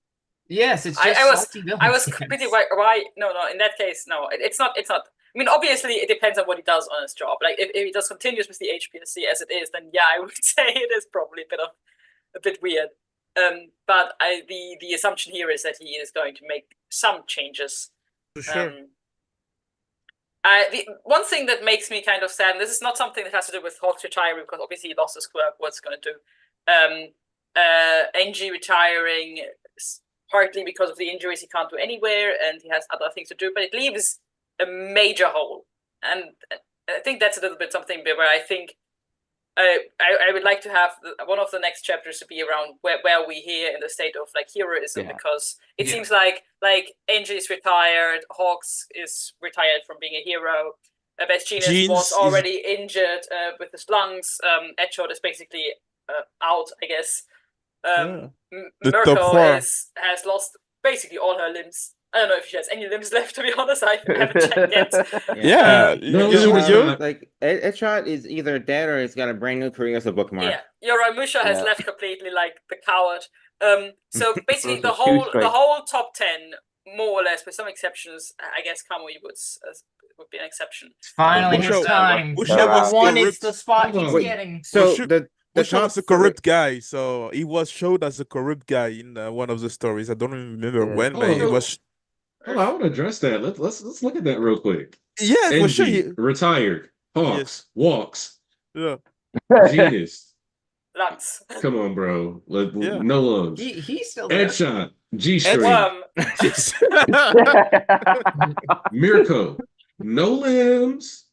Yes, it's just I was salty villains. I was pretty why no in that case no it's not I mean obviously it depends on what he does on his job. Like if he does continues with the HPSC as it is, then yeah, I would say it is probably a bit weird. But the assumption here is that he is going to make some changes. For sure. The one thing that makes me kind of sad, and this is not something that has to do with Hawks retiring, because obviously he lost his quirk, what's going to do? NG retiring partly because of the injuries he can't do anywhere, and he has other things to do, but it leaves a major hole. And I think that's a little bit something where I think I would like to have one of the next chapters to be around where we here in the state of like heroism, because it seems like Angel is retired, Hawks is retired from being a hero, Jeans was already injured with his lungs, Edshot is basically out, I guess. Myrtle has lost basically all her limbs. I don't know if she has any limbs left, to be honest. I haven't checked yet. Yeah, like Edshot is either dead or he's got a brand new career as a bookmark. Yeah, Yoramusha has left completely, like the coward. So basically, the whole top 10, more or less, with some exceptions. I guess Kamui would be an exception. Finally, his time. Number one is the spot he's getting. So the top was a corrupt guy, so he was showed as a corrupt guy in one of the stories. I don't remember when, but he was. Oh, I want to address that. Let's look at that real quick. Yeah, NG, for sure. Retired. Hawks walks. Yeah. Genius. Lungs. Come on, bro. No lungs. He's still there. Headshot. G string. Mirko. No limbs.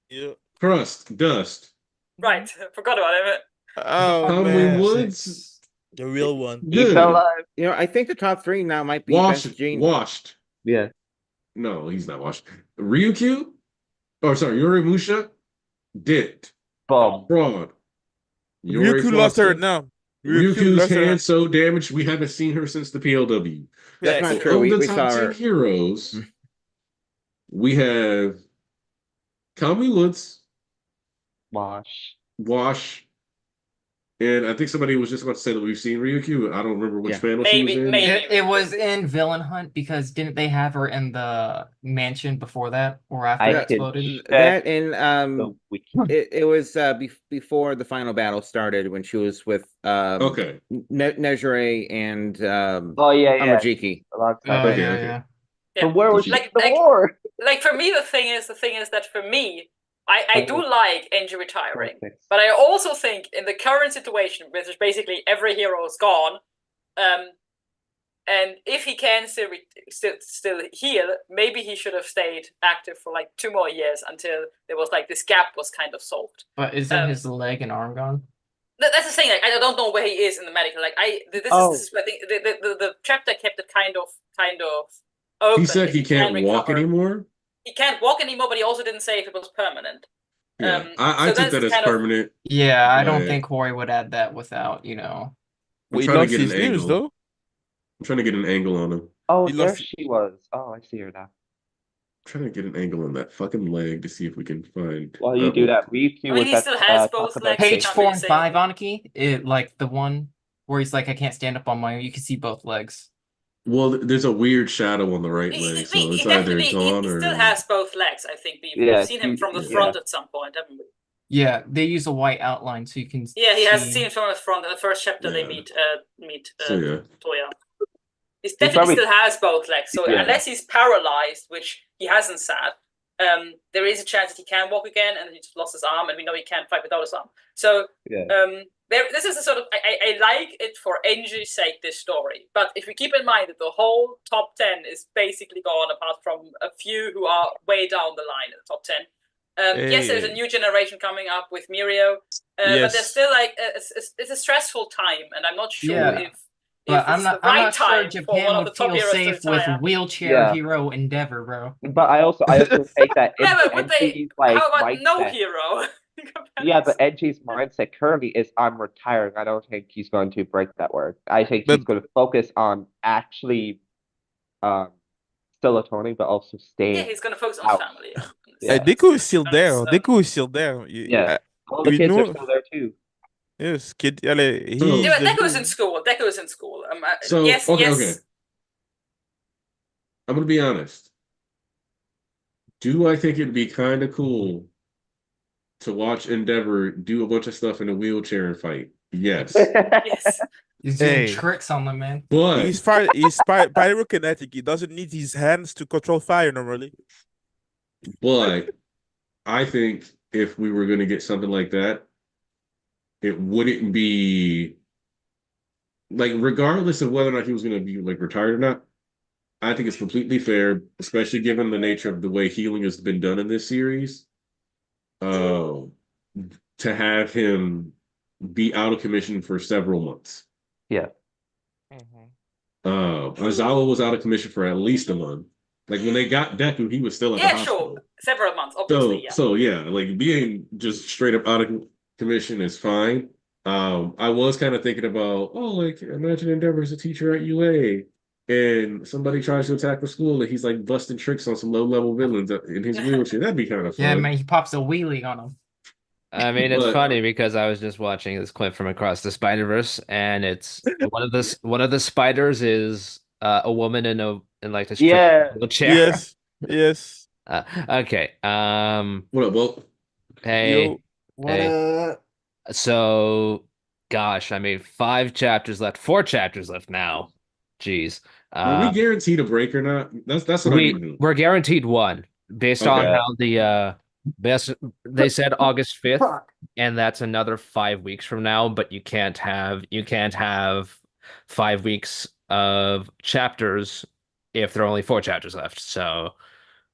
Yeah. Crust. Dust. Right. Forgot about him. Oh man. Woods. The real one. He's alive. You know, I think the top 3 now might be washed. Yeah. No, he's not washed. Ryukyu. Oh, sorry. Yoramusha. Dipped. Bomb. Fraud. Ryukyu lost her now. Ryukyu's hand so damaged we haven't seen her since the PLW. That's not true. We top saw 10 her. heroes. We have Kami Woods. Wash. And I think somebody was just about to say that we've seen Ryukyu. I don't remember which panel she was in. Maybe. It was in Villain Hunt, because didn't they have her in the mansion before that, or after it exploded? That and it was before the final battle started, when she was with Nejire and Amajiki. A long time. Okay. So where was the war? Like for me, the thing is that for me, I do like NG retiring, but I also think in the current situation, which is basically every hero is gone, and if he can still heal, maybe he should have stayed active for like 2 more years until there was like this gap was kind of solved. But isn't his leg and arm gone? That's the thing. Like I don't know where he is in the medical. Like this is I think the chapter kept it kind of open. He said he can't walk anymore. He can't walk anymore, but he also didn't say if it was permanent. Yeah, I took that as permanent. Yeah, I don't think Corey would add that without, you know. I'm trying to get an angle. Though. I'm trying to get an angle on him. Oh, there she was. Oh, I see her now. I'm trying to get an angle on that fucking leg to see if we can find. While you do that, he still has both legs. Page 4 and 5, Aniki, like the one where he's like, I can't stand up on my own. You can see both legs. Well, there's a weird shadow on the right leg, so it's either gone or... He still has both legs, I think. We've seen him from the front at some point, haven't we? Yeah, they use a white outline so you can Yeah, he has seen from the front. In the first chapter, they meet Toya. He definitely still has both legs, so unless he's paralyzed, which he hasn't said, there is a chance that he can walk again, and he just lost his arm, and we know he can't fight without his arm. So, this is a sort of I like it for NG's sake, this story. But if we keep in mind that the whole top 10 is basically gone, apart from a few who are way down the line in the top 10. Yes, there's a new generation coming up with Mirio, but there's still like it's a stressful time, and I'm not sure if I'm not sure Japan would feel safe with wheelchair hero Endeavor, bro. But I also take that. But how about no hero? Yeah, but Edgy's mindset currently is I'm retiring. I don't think he's going to break that word. I think he's But- going to focus on actually still atoning, but also Yeah, staying he's gonna focus on his out. family. Yeah. Deku is still And there. his, Deku is still there. Yeah. All the we kids are know- still there too. Yes, kid. Allez, So- he's Yeah, the Deku is new- in school. Deku is in school. So, yes, okay, yes. okay. I'm gonna be honest. Do I think it'd be kind of cool to watch Endeavor do a bunch of stuff in a wheelchair and fight? Yes. Yes. He's doing Hey. tricks on them, man. But He's pyrokinetic. He doesn't need his hands to control fire normally. But I think if we were going to get something like that, it wouldn't be like, regardless of whether or not he was going to be like retired or not. I think it's completely fair, especially given the nature of the way healing has been done in this series, to have him be out of commission for several months. Yeah. Aizawa was out of commission for at least a month. Like when they got Deku, he was still at the Yeah, hospital. sure. Several months, obviously. So yeah, like being just straight up out of commission is fine. I was kind of thinking about, like imagine Endeavor is a teacher at UA, and somebody tries to attack the school, and he's like busting tricks on some low level villains in his wheelchair. That'd be kind of fun. Yeah, man, he pops a wheelie on him. I mean, it's But- funny because I was just watching this clip from Across the Spider-Verse, and it's one of the spiders is a woman in like this Yeah. wheelchair. Yes. Okay. What up, Walt? Hey. Yo. Hey. So, gosh, I mean, 5 chapters left, 4 chapters left now. Jeez. Are we guaranteed a break or not? That's what I need to know. We're guaranteed one based on Okay. how the best they said August 5th, Fuck. and that's another 5 weeks from now, but you can't have 5 weeks of chapters if there are only 4 chapters left. So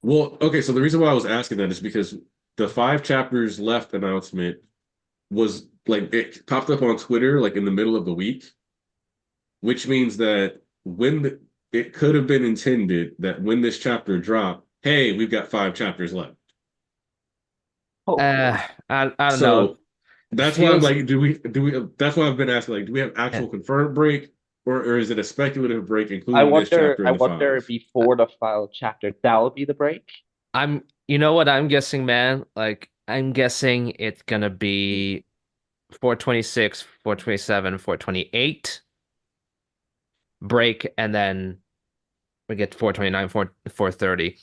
Well, okay, so the reason why I was asking that is because the 5 chapters left announcement was like it popped up on Twitter like in the middle of the week, which means that it could have been intended that when this chapter dropped, hey, we've got 5 chapters left. I don't know. So that's why I'm Feels- like, do we? That's why I've been asking, like, do we have actual confirmed break, or is it a speculative break, including this chapter? I in the wonder 5? before the final chapter, that'll be the break. You know what I'm guessing, man? Like I'm guessing it's gonna be 426, 427, 428 break, and then we get to 429, 430.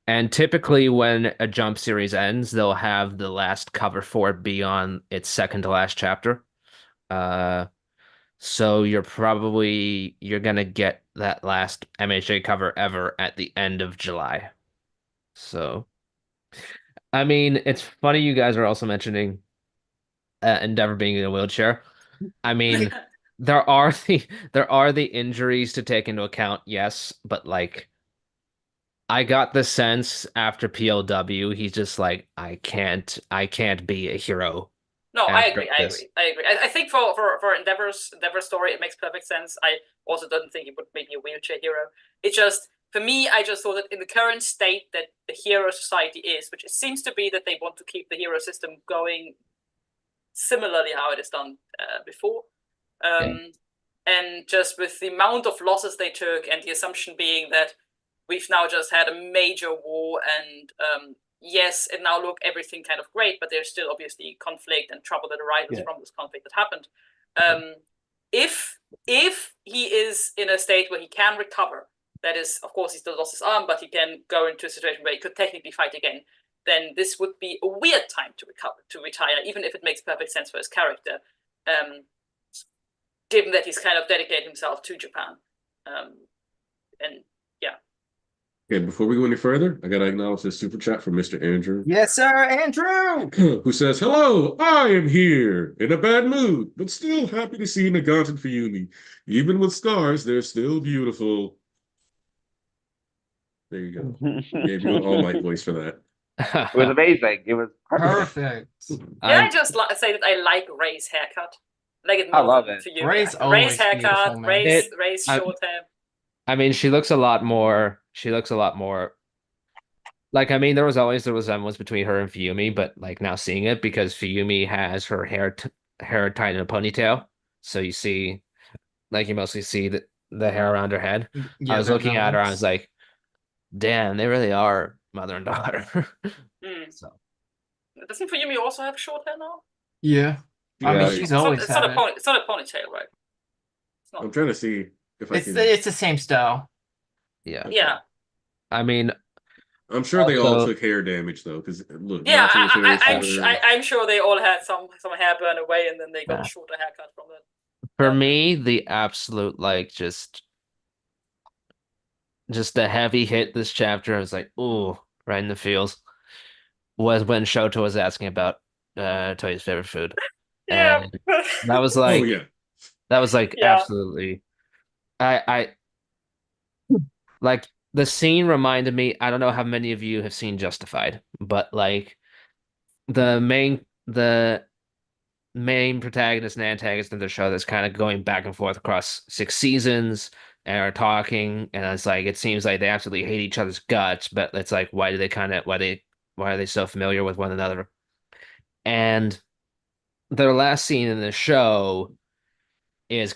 And typically when a Jump series ends, they'll have the last cover for it be on its second to last chapter. So you're gonna get that last MHA cover ever at the end of July. So I mean, it's funny you guys are also mentioning Endeavor being in a wheelchair. I mean, there are the injuries to take into account, yes, but like I got the sense after PLW, he's just like, I can't be a hero. No, I after agree. I this. agree. I agree. I think for Endeavor's story, it makes perfect sense. I also don't think he would make a wheelchair hero. It's just for me, I just thought that in the current state that the hero society is, which it seems to be that they want to keep the hero system going similarly how it is done before. And just with the amount of losses they took, and the assumption being that we've now just had a major war, and yes, it now look everything kind of great, but there's still obviously conflict and trouble that arises from this conflict that happened. If he is in a state where he can recover, that is, of course, he still lost his arm, but he can go into a situation where he could technically fight again, then this would be a weird time to retire, even if it makes perfect sense for his character, given that he's kind of dedicated himself to Japan. And yeah. Okay, before we go any further, I gotta acknowledge this super chat from Mr. Andrew, Yes, sir, Andrew. who says, "Hello, I am here in a bad mood, but still happy to see Nagant and Fuyumi. Even with scars, they're still beautiful." There you go. Gave you an All Might voice for that. It was amazing. It was Perfect. Can I just say that I like Ray's haircut? Like it I more love than it. for you. Ray's Ray's always haircut, beautiful, man. Ray's I- short hair. I mean, she looks a lot more Like, I mean, there was always the resemblance between her and Fuyumi, but like now seeing it because Fuyumi has her hair tied in a ponytail, so you see, like, you mostly see the hair around her head. I Yeah, was the looking at her, I was resemblance. like, damn, they really are mother and daughter. Hmm. So Doesn't Fuyumi also have short hair now? Yeah. I mean, Yeah, she's It's not, always it's not had a it. pony. It's not a ponytail, right? It's I'm not. trying to see if I It's can. it's the same style. yeah, Yeah. I mean, I'm sure they all also, took hair damage though, because look, Yeah, Natsu's hair is I'm sure they all had some hair burn away, and then they got Yeah. a shorter haircut from that. for Yeah. me, the absolute like just the heavy hit this chapter, I was like, ooh, right in the feels, was when Shoto was asking about Toya's favorite food. Yeah. And that was Oh like yeah. Yeah. absolutely I like the scene reminded me, I don't know how many of you have seen Justified, but like the main protagonist and antagonist of the show that's kind of going back and forth across 6 seasons and are talking, and it's like it seems like they absolutely hate each other's guts, but it's like why are they so familiar with one another? And their last scene in the show is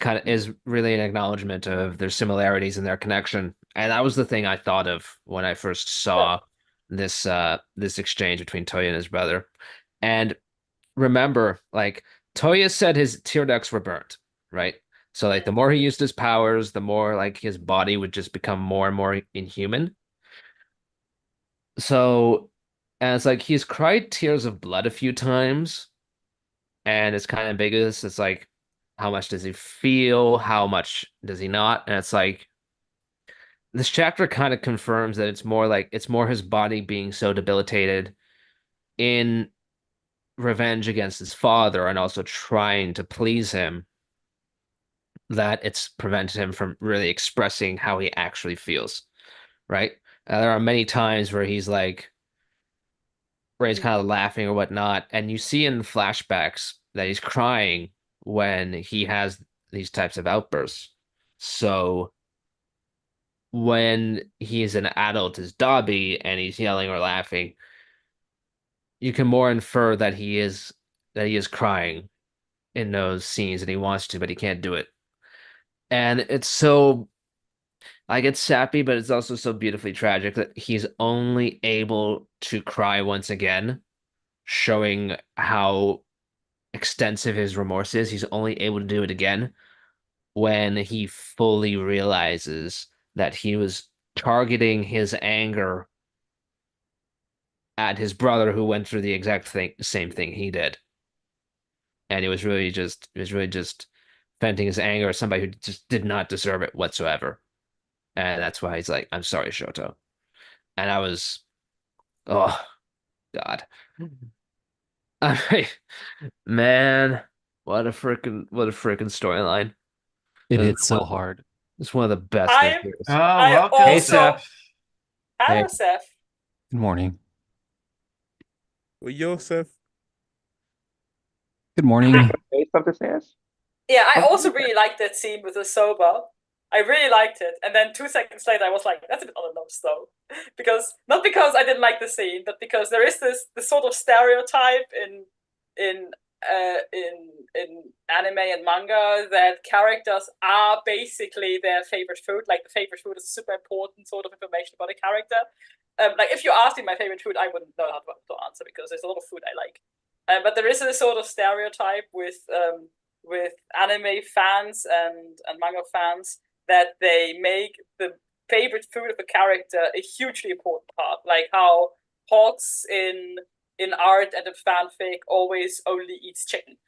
really an acknowledgement of their similarities and their connection. And that was the thing I thought of when I first saw this exchange between Toya and his brother. And remember, like Toya said his tear ducts were burnt, right? So like the more he used his powers, the more like his body would just become more and more inhuman. So and it's like he's cried tears of blood a few times, and it's kind of ambiguous. It's like how much does he feel? How much does he not? And it's like this chapter kind of confirms that it's more his body being so debilitated in revenge against his father and also trying to please him that it's prevented him from really expressing how he actually feels, right? There are many times where he's kind of laughing or whatnot, and you see in flashbacks that he's crying when he has these types of outbursts. So when he's an adult as Dabi and he's yelling or laughing, you can more infer that he is crying in those scenes and he wants to, but he can't do it. And it's so like it's sappy, but it's also so beautifully tragic that he's only able to cry once again, showing how extensive his remorse is. He's only able to do it again when he fully realizes that he was targeting his anger at his brother who went through the same thing he did. And it was really just venting his anger at somebody who just did not deserve it whatsoever. And that's why he's like, I'm sorry, Shoto. And I was, oh God. I mean, man, what a freaking storyline. It It was hits so hard. It's one of the best I- things. Oh, I welcome, also- Seth. Hello, Hey. Seth. Good morning. Well, Joseph. Good morning. Say something, Sans? Yeah, I also really liked that scene with the soba. I really liked it, and then 2 seconds later, I was like, "That's a bit on the nose, though," because not because I didn't like the scene, but because there is this sort of stereotype in anime and manga that characters are basically their favorite food. Like the favorite food is super important sort of information about a character. Like if you asked me my favorite food, I wouldn't know how to answer because there's a lot of food I like. But there is a sort of stereotype with anime fans and manga fans that they make the favorite food of a character a hugely important part. Like how Hawks in art and in fanfic always only eats chicken.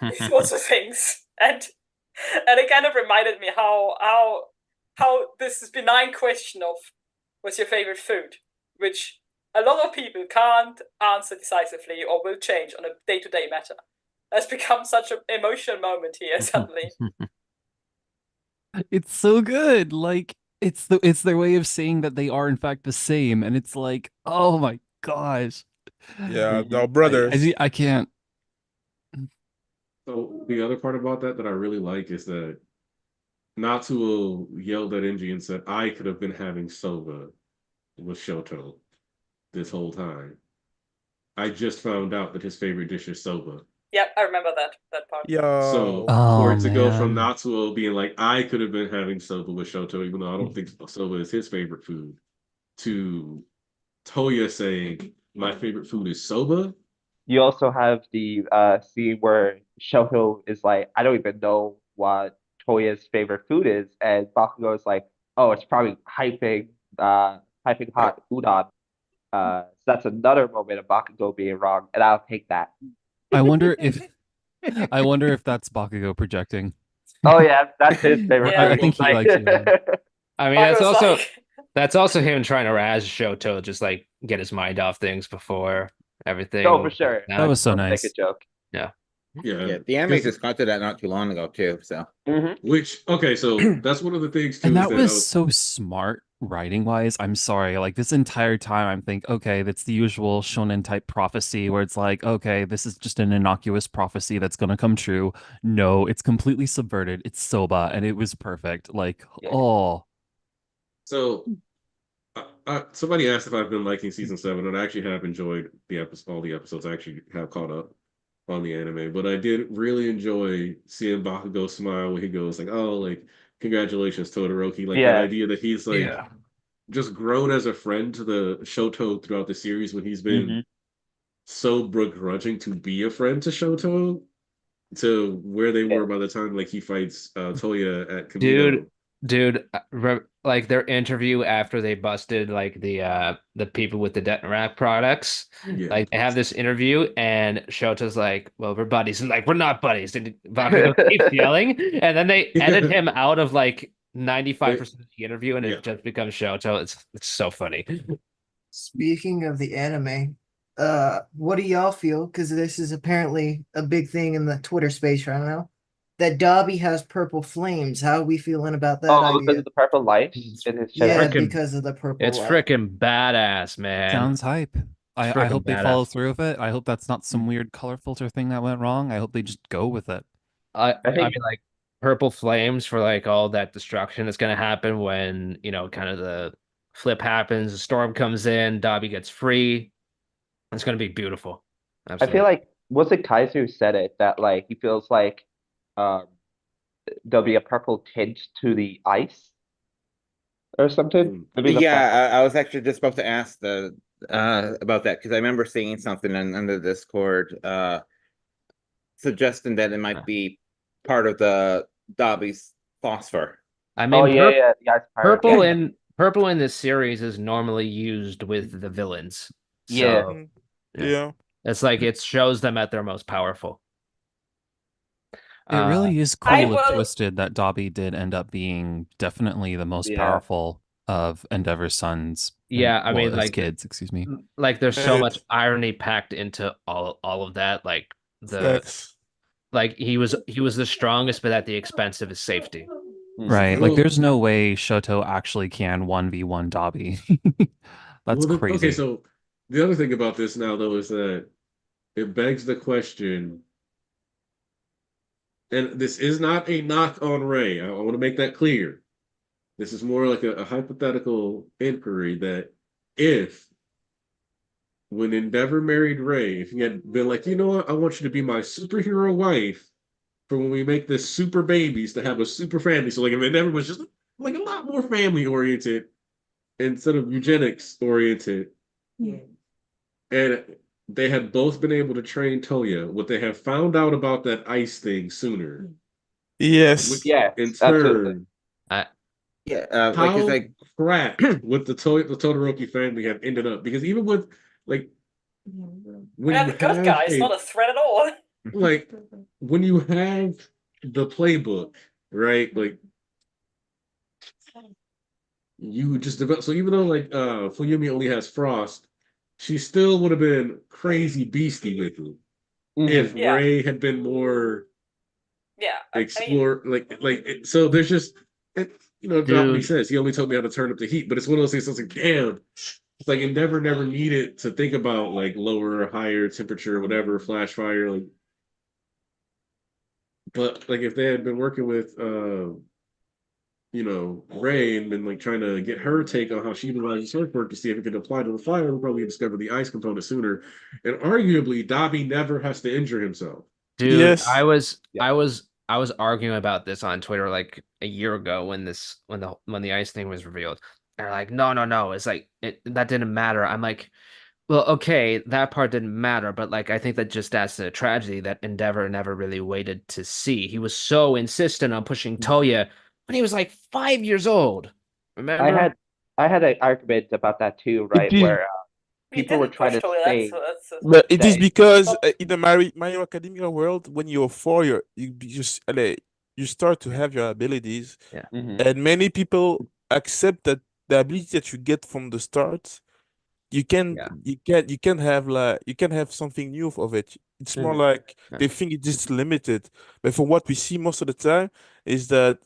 These sorts of things. And it kind of reminded me how this benign question of what's your favorite food, which a lot of people can't answer decisively or will change on a day-to-day matter, has become such an emotional moment here suddenly. It's so good. Like it's their way of saying that they are in fact the same, and it's like, oh my gosh. Yeah, they're brothers. I can't. So the other part about that I really like is that Natsuo yelled at Enji and said, "I could have been having soba with Shoto." this whole time. I just found out that his favorite dish is soba. Yep, I remember that part. So Oh, for it to go from man. Natsuo being like, I could have been having soba with Shoto, even though I don't think soba is his favorite food, to Toya saying, my favorite food is soba. You also have the scene where Shoto is like, I don't even know what Toya's favorite food is, and Bakugo is like, oh, it's probably hyping hot udon. So that's another moment of Bakugo being wrong, and I'll take that. I wonder if that's Bakugo projecting. Oh yeah, that's his favorite Yeah. food. I think he Like- likes udon. I mean, Bakugo's that's also him trying to razz Shoto, just like get his mind off things before everything. No, for sure. That was so Don't nice. Make a joke. Yeah. Yeah, the anime just got to that not too long ago too. So Which, okay, so that's one of the things too. And is that was so smart writing wise. I'm sorry. Like this entire time I'm thinking, okay, that's the usual shonen type prophecy where it's like, okay, this is just an innocuous prophecy that's gonna come true. No, it's completely subverted. It's soba, and it was perfect. Like, Yeah. oh, So, somebody asked if I've been liking season 7, and I actually have enjoyed all the episodes. I actually have caught up on the anime, but I did really enjoy seeing Bakugo smile when he goes like, "Oh, like congratulations, Todoroki!" Like Yeah. that idea that he's like just grown as a friend to the Shoto throughout the series when he's been so begrudging to be a friend to Shoto, to where they were by the time like he fights Toya at Kamino. Dude, like their interview after they busted like the people with the Detnarak products. Yeah. Like they have this interview and Shota's like, well, we're buddies. And like, we're not buddies. And Bakugo keeps yelling. And then they edit him out of like 95% of the interview and it just becomes Shoto. It's so funny. Speaking of the anime, what do y'all feel? Because this is apparently a big thing in the Twitter space right now. That Dabi has purple flames. How are we feeling about that Oh, because idea? of the purple lights in his chest. Yeah, frickin- because of the purple. It's light. freaking badass, man. sounds hype. I freaking hope they follow badass. through with it. I hope that's not some weird color filter thing that went wrong. I hope they just go with it. I think- mean, like purple flames for like all that destruction that's gonna happen when kind of the flip happens, the storm comes in, Dabi gets free. It's gonna be beautiful. I feel like was it Kaiser who said it that like he feels like there'll be a purple tint to the ice or something. Maybe yeah, I was actually just about to ask about that because I remember seeing something in the Discord suggesting that it might be part of the Dabi's phosphor. I mean, the ice pirate. purple in this series is normally used with the villains. Yeah. So, Yeah. it's like it shows them at their most powerful. It really is cool I and will- twisted that Dabi did end up being definitely the most Yeah. powerful of Endeavor's sons. Yeah, I mean, as like kids, excuse me. like there's so And much irony packed into all of that. Like Facts. like he was the strongest, but at the expense of his safety. Right. Well- Like there's no way Shoto actually can 1v1 Dabi. That's crazy. Okay, so the other thing about this now, though, is that it begs the question, and this is not a knock on Ray. I want to make that clear. This is more like a hypothetical inquiry that if, when Endeavor married Ray, if he had been like, you know what, I want you to be my superhero wife for when we make this super babies to have a super family. So like if Endeavor was just like a lot more family oriented instead of eugenics oriented, and they had both been able to train Toya, would they have found out about that ice thing sooner? Yes. Yeah, In absolutely. turn, Yeah, how like crap would the Todoroki family have ended up? Because even with like when Yeah, you the good have guy is not a threat at all. like when you have the playbook, right? Like you just develop. So even though like Fuyumi only has frost, she still would have been crazy beastie with him if Yeah. Ray had been more Yeah, I mean, explore so there's just that's what he Dude. says. He only told me how to turn up the heat, but it's one of those things that's like, damn. It's like Endeavor never needed to think about like lower or higher temperature, whatever, flash fire, like. But like if they had been working with Ray and been like trying to get her take on how she utilizes her quirk to see if it could apply to the fire, we'll probably discover the ice component sooner. And arguably, Dabi never has to injure himself. Dude, Yes. I was Yeah. I was arguing about this on Twitter like a year ago when the ice thing was revealed. And they're like, no, it's like that didn't matter. I'm like, well, okay, that part didn't matter, but like I think that just adds to the tragedy that Endeavor never really waited to see. He was so insistent on pushing Toya when he was like 5 years old. Remember? I had an argument about that too, right? is- Where He people were didn't trying push to Toya. say But it is that because in the My Hero Academia world, when you're 4, you just you start to have your abilities, Yeah. and many people accept that the ability that you get from the start, you can Yeah. you can have something new of it. It's more like Yeah. they think it's just limited. But from what we see most of the time is that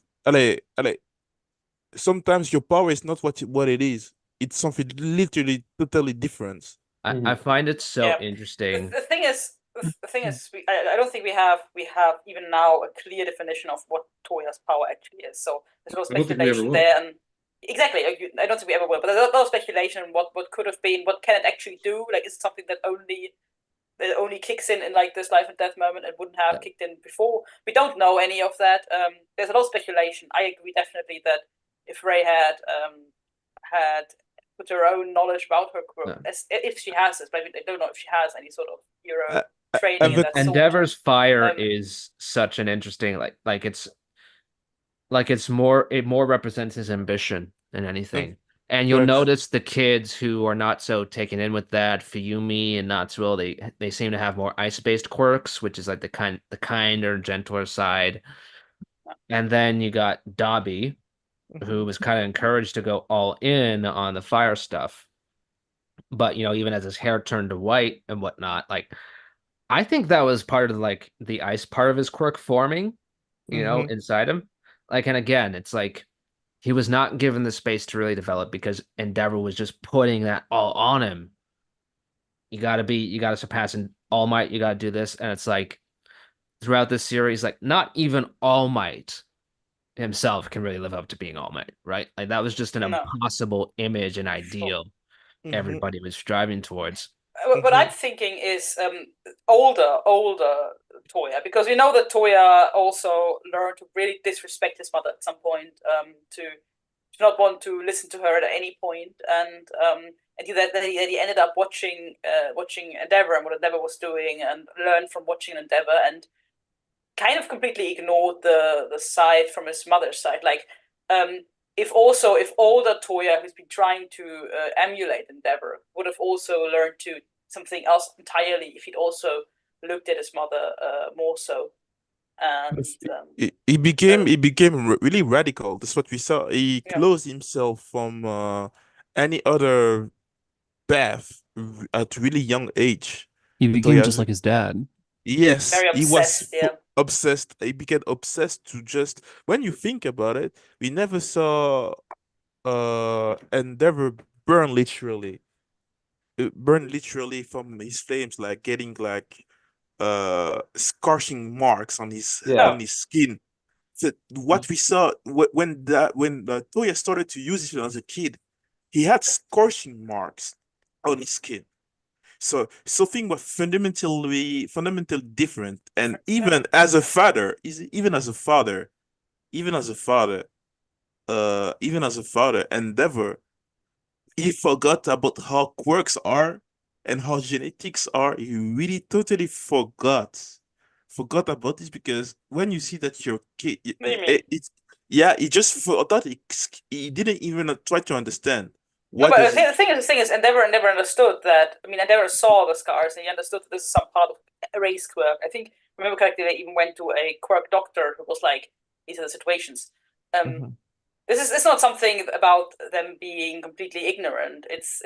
sometimes your power is not what it is. It's something literally totally different. I find it so Yeah. interesting. The thing is, I don't think we have even now a clear definition of what Toya's power actually is. So there's a lot of I don't think we ever speculation will. there, and exactly, I don't think we ever will. But there's a lot of speculation on what could have been, what can it actually do? Like, is it something that only kicks in like this life and death moment and wouldn't have kicked in before? We don't know any of that. There's a lot of speculation. I agree definitely that if Ray had put her own knowledge about her quirk, if she has this, but I don't know if she has any sort of hero training in that sort. Endeavor's fire is such an interesting it more represents his ambition than anything. And you'll notice the kids who are not so taken in with that, Fuyumi and Natsuo, they seem to have more ice-based quirks, which is like the kinder, gentler side. And then you got Dabi, who was kind of encouraged to go all in on the fire stuff. But even as his hair turned to white and whatnot, like I think that was part of like the ice part of his quirk forming, inside him. Like, and again, it's like he was not given the space to really develop because Endeavor was just putting that all on him. You gotta surpass All Might, you gotta do this. And it's like throughout this series, like not even All Might himself can really live up to being All Might, right? Like that was just an impossible image and ideal everybody was striving towards. What I'm thinking is older Toya, because we know that Toya also learned to really disrespect his mother at some point, to not want to listen to her at any point, and he ended up watching Endeavor and what Endeavor was doing, and learned from watching Endeavor, and kind of completely ignored the side from his mother's side. Like, if older Toya, who's been trying to emulate Endeavor, would have also learned to something else entirely if he'd also looked at his mother more so. And he became really radical. That's what we saw. He closed himself from any other path at really young age. He became just like his dad. Yes, very he was obsessed, obsessed. He became obsessed to just, when you think about it, we never saw Endeavor burn literally. Burn literally from his flames, like getting like scorching marks on his skin. So what we saw when Toya started to use it as a kid, he had scorching marks on his skin. So something was fundamentally different. And even as a father, Endeavor, he forgot about how quirks are and how genetics are. He really totally forgot about this, because when you see that your kid, he just forgot. He didn't even try to understand. But the thing is, Endeavor never understood that. I mean, Endeavor saw the scars and he understood that this is some part of Ray's quirk. I think, remember correctly, they even went to a quirk doctor who was like, these are the situations. It's not something about them being completely ignorant. It's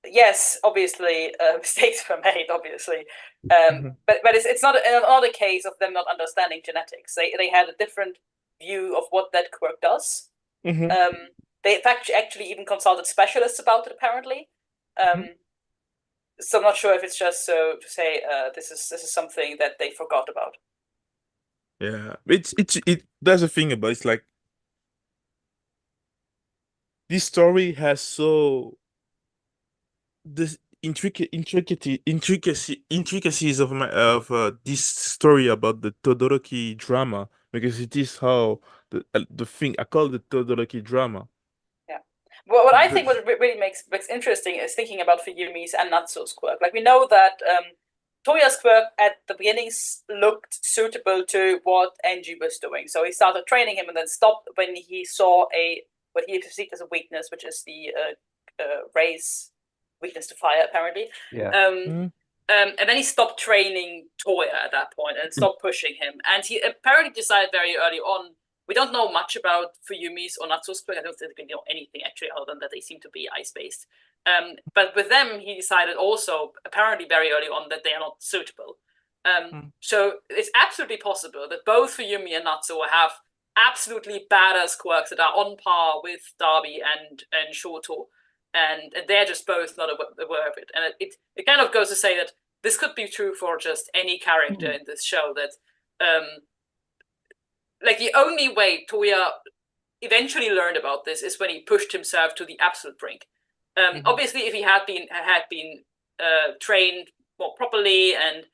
yes, obviously mistakes were made, obviously, but it's not a case of them not understanding genetics. They had a different view of what that quirk does. They actually even consulted specialists about it, apparently. So I'm not sure if it's just so to say this is something that they forgot about. Yeah, it's there's a thing about it's like this story has so this intricacies of this story about the Todoroki drama, because it is how the thing I call the Todoroki drama. Well, what I The- think what really makes interesting is thinking about Fuyumi's and Natsu's quirk. Like we know that Toya's quirk at the beginnings looked suitable to what Enji was doing, so he started training him and then stopped when he saw what he perceived as a weakness, which is the Ray's weakness to fire, apparently. Yeah. And then he stopped training Toya at that point and stopped pushing him. And he apparently decided very early on. We don't know much about Fuyumi's or Natsu's quirk. I don't think we know anything actually, other than that they seem to be ice-based. But with them, he decided also, apparently very early on, that they are not suitable. So it's absolutely possible that both Fuyumi and Natsu have absolutely badass quirks that are on par with Dabi and Shoto. And they're just both not aware of it. And it kind of goes to say that this could be true for just any character in this show, that like the only way Toya eventually learned about this is when he pushed himself to the absolute brink. Obviously, if he had been trained more properly and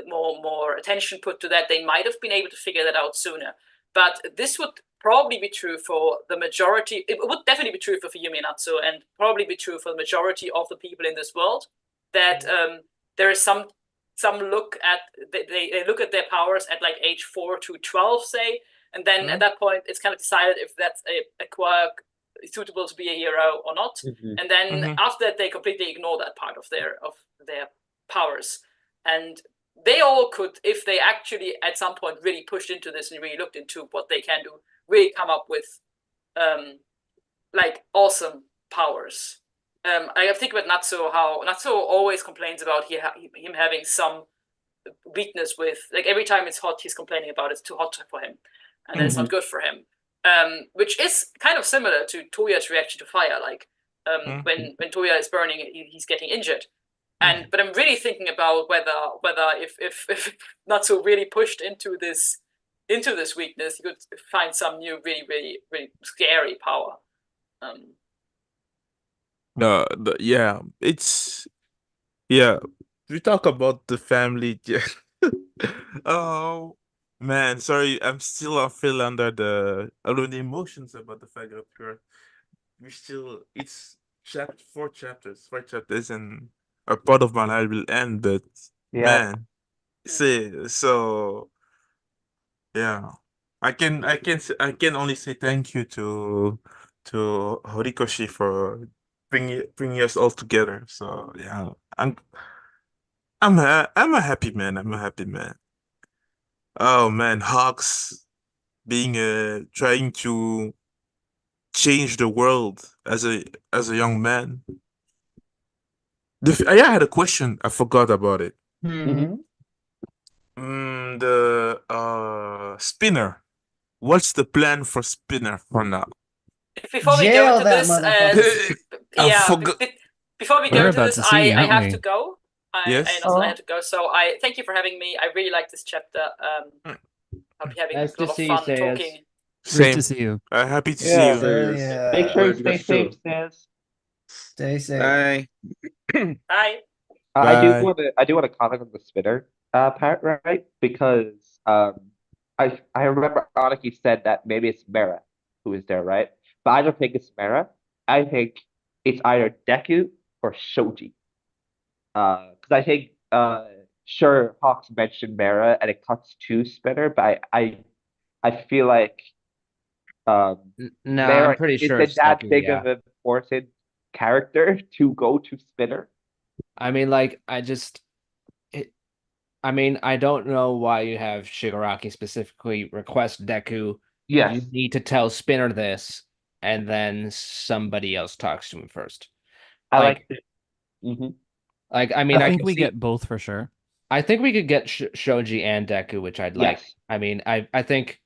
more attention put to that, they might have been able to figure that out sooner. But this would probably be true for the majority. It would definitely be true for Fuyumi and Natsu, and probably be true for the majority of the people in this world, that there is some look at they look at their powers at like age 4 to 12, say, and then at that point it's kind of decided if that's a quirk suitable to be a hero or not. And then after that they completely ignore that part of their powers. And they all could, if they actually at some point really pushed into this and really looked into what they can do, really come up with like awesome powers. I think about Natsu, how Natsu always complains about him having some weakness with, like, every time it's hot, he's complaining about it's too hot for him, and it's not good for him. Which is kind of similar to Toya's reaction to fire. Like when Toya is burning, he's getting injured. But I'm really thinking about whether if Natsu really pushed into this weakness, he could find some new, really, really, really scary power. We talk about the family. Oh man, sorry, I'm still feel under the emotions about the fact that it's four chapters, and a part of my life will end. But man, so yeah, I can only say thank you to Horikoshi for bringing us all together. So yeah, I'm a happy man. I'm a happy man. Oh man, Hawks being trying to change the world as a young man. I had a question. I forgot about it. The Spinner. What's the plan for Spinner for now? Before we go Jail into that this, I forgot. before we We're go into about this, to see, I aren't have we? to go. Yes. I understand I have to go. So I thank you for having me. I really like this chapter. I'll be having Nice a to lot of see you, fun Sayas. talking. Great Same. to see you. Happy to Yeah. see you. Yeah. Make sure you Glad stay you got safe, Stairs. Stay safe. Bye. Bye. I Bye. do want to comment on the spinner part, right? Because I remember Aniki said that maybe it's Mera who is there, right? But I don't think it's Mera. I think it's either Deku or Shoji. Because I think sure, Hawks mentioned Mera and it cuts to Spinner, but I feel like No, Mera I'm pretty sure isn't it's that Deku, big yeah. of an important character to go to Spinner. I mean, like, I don't know why you have Shigaraki specifically request Deku. Yes. You need to tell Spinner this, and then somebody else talks to him first. I Like- like it. Like, I mean, I I think can we see- get both for sure. I think we could get Shoji and Deku, which I'd like. Yes. I mean, I think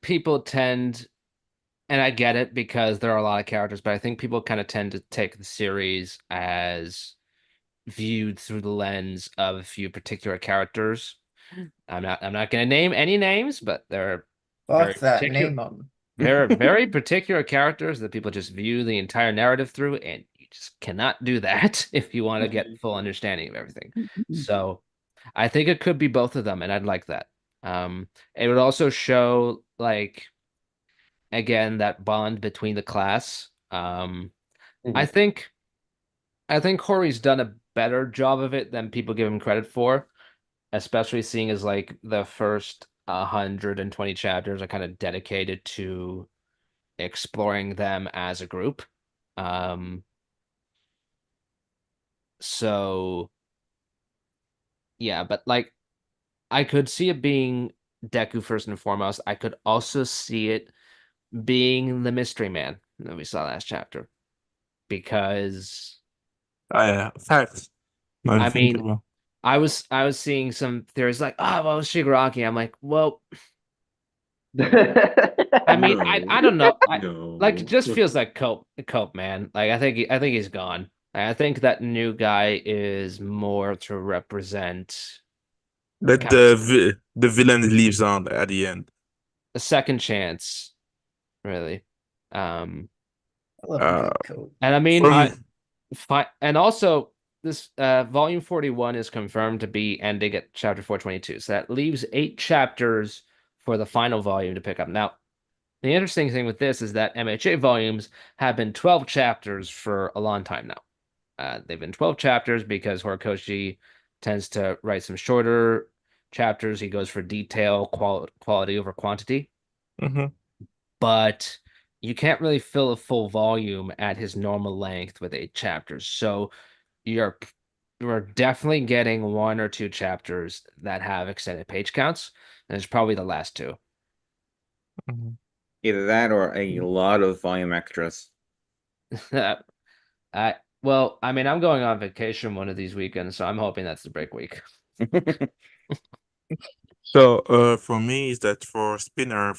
people tend, and I get it because there are a lot of characters, but I think people kind of tend to take the series as viewed through the lens of a few particular characters. I'm not going to name any names, but they're very Fuck that. particular- Name them. There are very particular characters that people just view the entire narrative through, and you just cannot do that if you want to get full understanding of everything. So I think it could be both of them, and I'd like that. It would also show, like, again, that bond between the class. I think Hori's done a better job of it than people give him credit for, especially seeing as like the first 120 chapters are kind of dedicated to exploring them as a group. So yeah, but like I could see it being Deku first and foremost. I could also see it being the mystery man that we saw last chapter. Because Facts. I mean, I was seeing some theories like, oh, well, Shigaraki. I'm like, well, I mean, I don't know. Like it just feels like Cope, man. Like I think he's gone. I think that new guy is more to represent that the villain leaves on at the end. a second chance, really. I love a good coat. And I mean, For me- and also this volume 41 is confirmed to be ending at chapter 422. So that leaves 8 chapters for the final volume to pick up. Now, the interesting thing with this is that MHA volumes have been 12 chapters for a long time now. They've been 12 chapters because Horikoshi tends to write some shorter chapters. He goes for detail, quality over quantity. But you can't really fill a full volume at his normal length with 8 chapters. So you're definitely getting 1 or 2 chapters that have extended page counts, and it's probably the last 2. Either that or a lot of volume extras. Well, I mean, I'm going on vacation one of these weekends, so I'm hoping that's the break week. So for me is that for Spinner,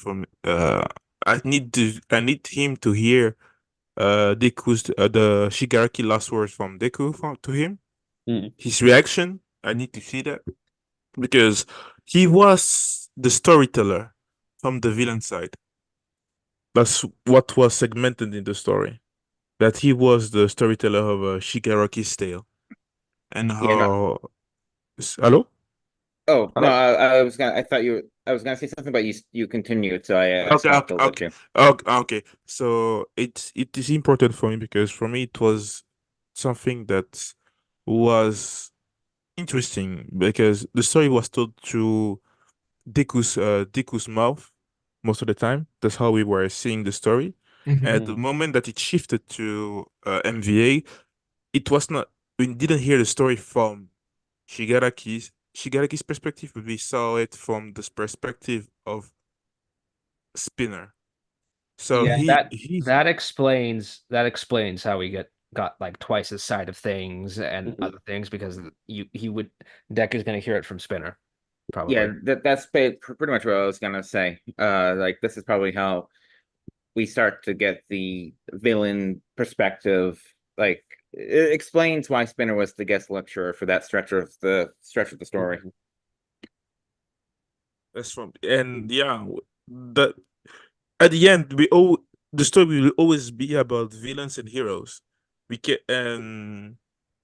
I need him to hear Deku's the Shigaraki last words from Deku to him. His reaction, I need to see that, because he was the storyteller from the villain side. That's what was segmented in the story, that he was the storyteller of Shigaraki's tale, and how. Hello? Oh no, Hello? I was gonna say something, but you continued, so I stopped to let you. Okay. So it is important for me, because for me it was something that was interesting, because the story was told through Deku's mouth most of the time. That's how we were seeing the story. At the moment that it shifted to MVA, it was not. We didn't hear the story from Shigaraki's perspective, but we saw it from the perspective of Spinner. So that explains how we got like twice his side of things and other things, because Deck is going to hear it from Spinner, probably. Yeah, that's pretty much what I was gonna say. Like this is probably how we start to get the villain perspective. Like it explains why Spinner was the guest lecturer for that stretch of the story. That's from, and yeah, that at the end the story will always be about villains and heroes. We can and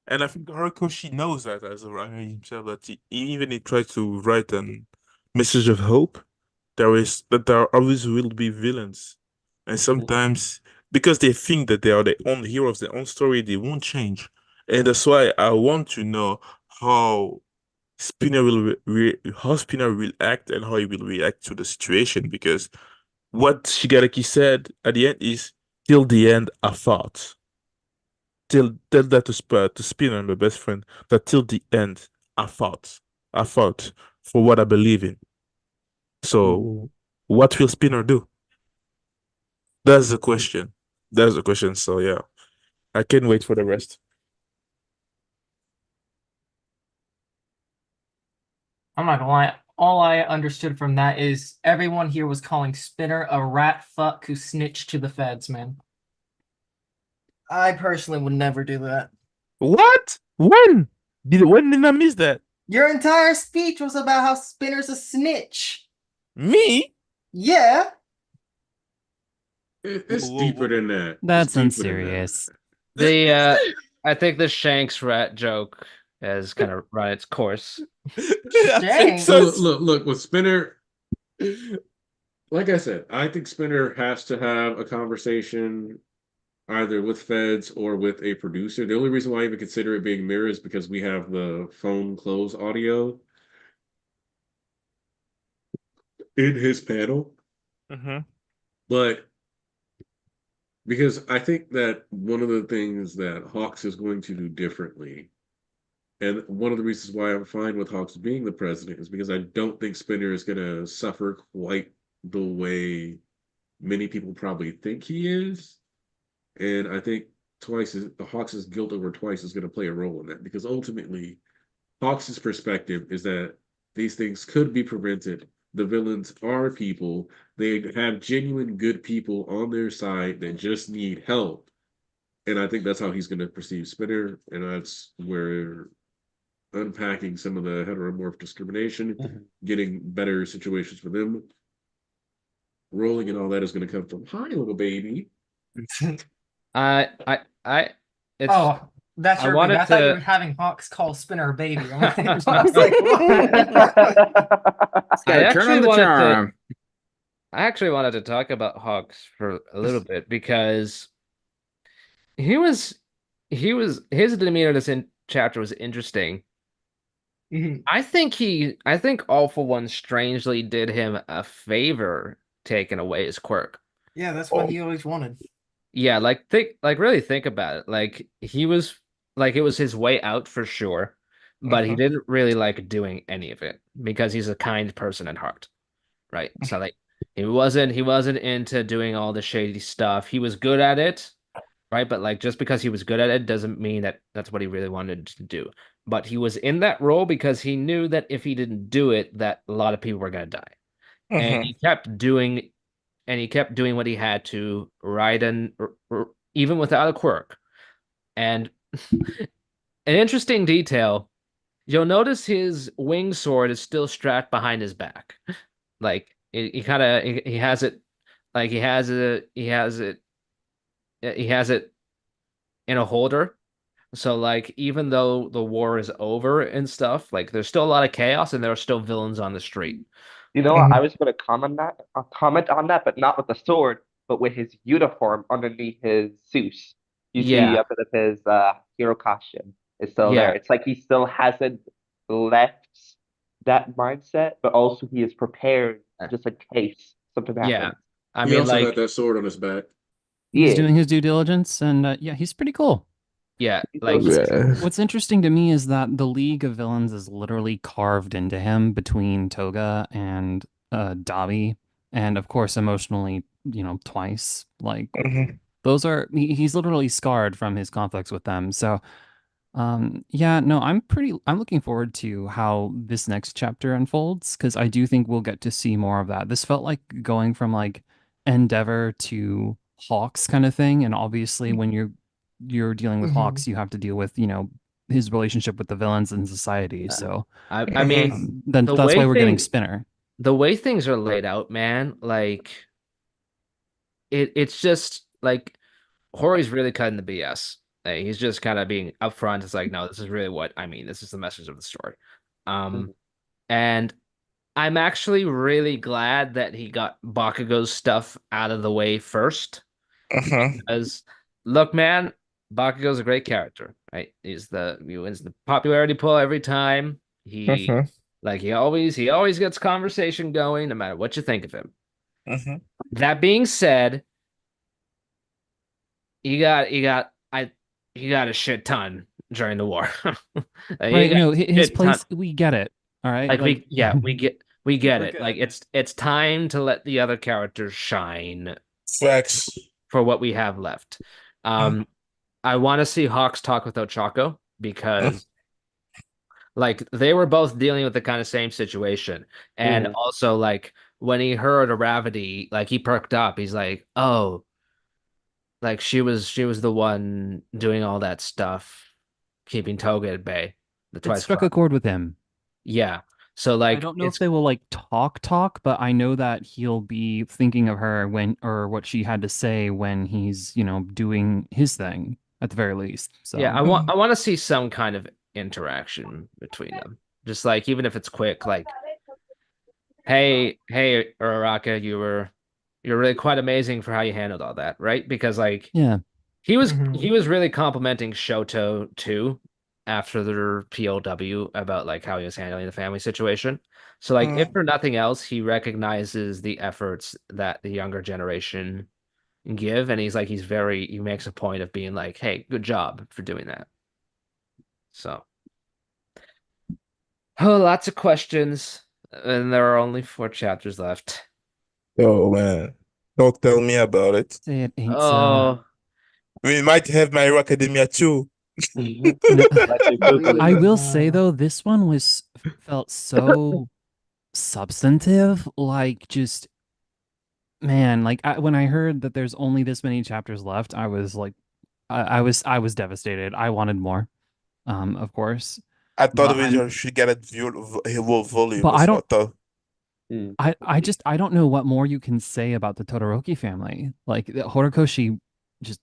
I think Horikoshi knows that as a writer himself, that he tried to write a message of hope. There always will be villains, and sometimes because they think that they are their own heroes, their own story, they won't change, and that's why I want to know how Spinner will act, and how he will react to the situation, because what Shigaraki said at the end is, till the end I fought. Tell that to Spinner, my best friend, that till the end I fought. I fought for what I believe in. So what will Spinner do? That's the question. So yeah, I can't wait for the rest. I'm not gonna lie. All I understood from that is everyone here was calling Spinner a rat fuck who snitched to the feds, man. I personally would never do that. What? When did I miss that? Your entire speech was about how Spinner's a snitch. Me? Yeah. It's Whoa, deeper whoa. than that. It's That's deeper than unserious. The I think the Shanks rat joke has kind of run its course. I think Dang. So so. look with Spinner. Like I said, I think Spinner has to have a conversation either with feds or with a producer. The only reason why I even consider it being mirror is because we have the phone close audio in his panel. Mhm. But because I think that one of the things that Hawks is going to do differently, and one of the reasons why I'm fine with Hawks being the president is because I don't think Spinner is going to suffer quite the way many people probably think he is. And I think Hawks' guilt over twice is going to play a role in that because ultimately, Hawks' perspective is that these things could be prevented. The villains are people. They have genuine good people on their side that just need help. And I think that's how he's going to perceive Spinner. And that's where unpacking some of the heteromorph discrimination, getting better situations for them, rolling and all that is going to come from hi, little baby. I it's Oh, that's I your baby. wanted I thought you to were having Hawks call Spinner a baby. I was like, what? It's I gotta turn on actually the wanted to charm. I actually wanted to talk about Hawks for a little bit because he was his demeanor in this chapter was interesting. Mhm. I think All for One strangely did him a favor taking away his quirk. Yeah, that's what he always wanted. Yeah, really think about it. Like he was like it was his way out for sure, but he didn't really like doing any of it because he's a kind person at heart, right? So like he wasn't into doing all the shady stuff. He was good at it, right? But like just because he was good at it doesn't mean that that's what he really wanted to do. But he was in that role because he knew that if he didn't do it, that a lot of people were gonna die. And he kept doing what he had to ride and even without a quirk. And an interesting detail, you'll notice his wing sword is still strapped behind his back. Like he kind of he has it like he has it in a holder. So like even though the war is over and stuff, like there's still a lot of chaos and there are still villains on the street. You know what? I was going to comment on that, but not with the sword, but with his uniform underneath his suit. You see Yeah, a bit of his hero costume is still there. yeah, It's like he still hasn't left that mindset, but also he is prepared just in case something yeah. happens. I He mean, also had like, that sword on his back. He's Yeah. doing his due diligence, and yeah, he's pretty cool. yeah, He like, does. What's interesting to me is that the League of Villains is literally carved into him between Toga and Dabi, and of course, emotionally, twice. Like those are he's literally scarred from his conflicts with them. So, yeah, no, I'm looking forward to how this next chapter unfolds because I do think we'll get to see more of that. This felt like going from like Endeavor to Hawks kind of thing, and obviously when you're dealing with Mhm. Hawks, you have to deal with, his relationship with the villains in society. So I mean, then the that's why way we're getting thing Spinner. the way things are laid out, man, like it's just like Hori's really cutting the BS. He's just kind of being upfront. It's like, no, this is really what I mean. This is the message of the story. Um, and I'm actually really glad that he got Bakugo's stuff out of the way first. Because look, man, Bakugo's a great character, right? He wins the popularity poll every time. He always gets conversation going, no matter what you think of him. That being said, he got a shit ton during the war. He Right? got No, a his shit ton. place, we get it. All right. Like Like we get We're it. Like good. it's time to let the other characters shine Facts. for what we have left. Um, I want to see Hawks talk with Ochako because like they were both dealing with the kind of same situation, and also like when he heard Aravity, like he perked up. He's like, oh, like she was the one doing all that stuff, keeping Toga at bay. The it Twice struck a Club. chord with him. Yeah. So I like don't know it's if they will like talk, but I know that he'll be thinking of her when, or what she had to say when he's, doing his thing at the very least. yeah, So I want to see some kind of interaction between them. Just like even if it's quick, like, hey, Uraraka, you're really quite amazing for how you handled all that, right? Because like yeah, he Mhm. was really complimenting Shoto too after the POW about like how he was handling the family situation. So like if for nothing else, he recognizes the efforts that the younger generation give, and he makes a point of being like, hey, good job for doing that. So lots of questions, and there are only 4 chapters left. Oh man, don't tell me about it. say it ain't so. Oh, We might have My Hero Academia too. No, Let you Google I it. will say though, this one felt so substantive, like just man, like when I heard that there's only this many chapters left, I was like, I was devastated. I wanted more, of course, I thought but we should get a whole volume. but I That's don't, what I thought. I don't know what more you can say about the Todoroki family. Like Horikoshi just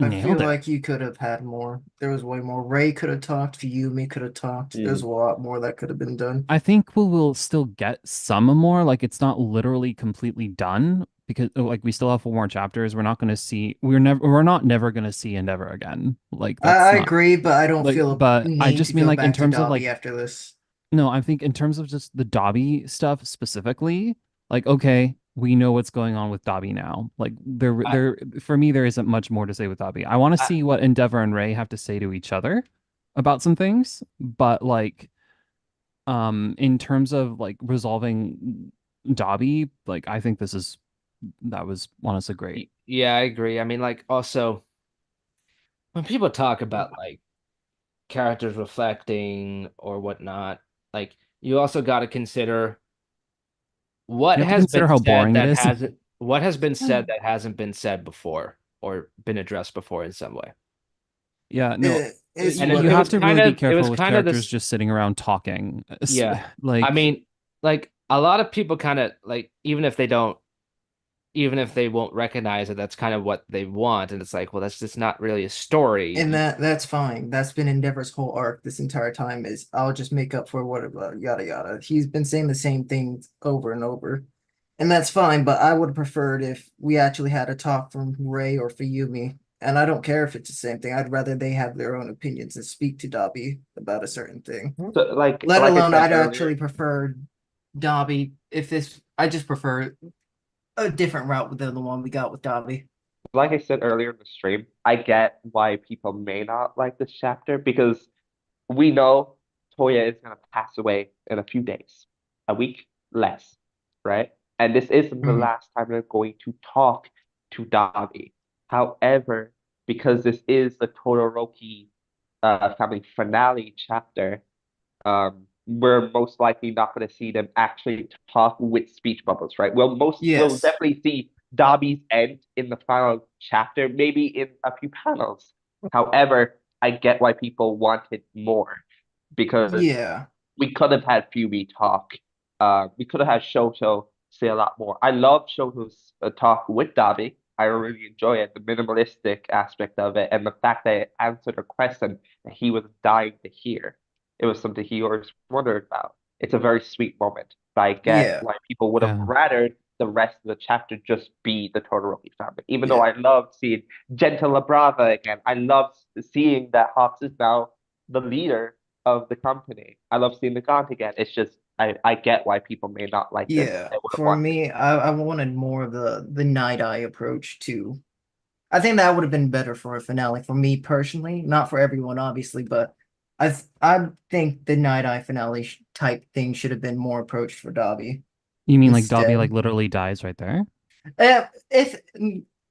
I feel nailed it. like you could have had more. There was way more. Ray could have talked. Yumi could have talked. There's a lot more that could have been done. I think we will still get some more. Like it's not literally completely done because like we still have 4 more chapters. We're not going to see. We're not never going to see Endeavor again. Like that's I not agree, but I don't like. feel a But I need just to mean go like in back to terms of Dobby like after this. no. I think in terms of just the Dobby stuff specifically. Like okay, we know what's going on with Dobby now. Like there for me there isn't much more to say with Dobby. I want to see what Endeavor and Ray have to say to each other about some things, but like in terms of like resolving Dobby, like I think that was honestly great. yeah, I agree. I mean, like also when people talk about like characters reflecting or whatnot, like you also got to consider what You have to has been consider how said boring it that is. hasn't what has been said that hasn't been said before or been addressed before in some way. Yeah, no, It's And you what it have was to kind really be of careful with kind of characters this just sitting around talking. yeah. I Like mean, like a lot of people kind of like even if they won't recognize it, that's kind of what they want, and it's like, well, that's just not really a story. and that's fine. That's been Endeavor's whole arc this entire time is I'll just make up for whatever yada yada. He's been saying the same things over and over. And that's fine, but I would have preferred if we actually had a talk from Ray or Fuyumi. And I don't care if it's the same thing. I'd rather they have their own opinions and speak to Dobby about a certain thing. So, like Let I alone said I'd earlier, actually prefer Dobby if this I just prefer a different route than the one we got with Dobby. like I said earlier in the stream, I get why people may not like this chapter because we know Toya is gonna pass away in a few days, a week less, right? And this isn't the last time they're going to talk to Dabi. However, because this is the Todoroki family finale chapter, we're most likely not going to see them actually talk with speech bubbles, right? We'll Yes. definitely see Dobby's end in the final chapter, maybe in a few panels. However, I get why people wanted more because Yeah. we could have had Fury talk. We could have had Shoto say a lot more. I love Shoto's talk with Dabi. I really enjoy it, the minimalistic aspect of it, and the fact that it answered a question that he was dying to hear. It was something he always wondered about. It's a very sweet moment, but I get Yeah. why people would have yeah. rather the rest of the chapter just be the Todoroki family. Even though Yeah. I loved seeing Gentle Labrava again, I loved seeing that Hops is now the leader of the company. I love seeing the Gaunt again. It's just I get why people may not like this. Yeah. They would have For wanted. me, I wanted more of the Night Eye approach too. I think that would have been better for a finale for me personally, not for everyone, obviously, but I think the Night Eye finale type thing should have been more approached for Dobby You mean like Dobby like instead. literally dies right there? If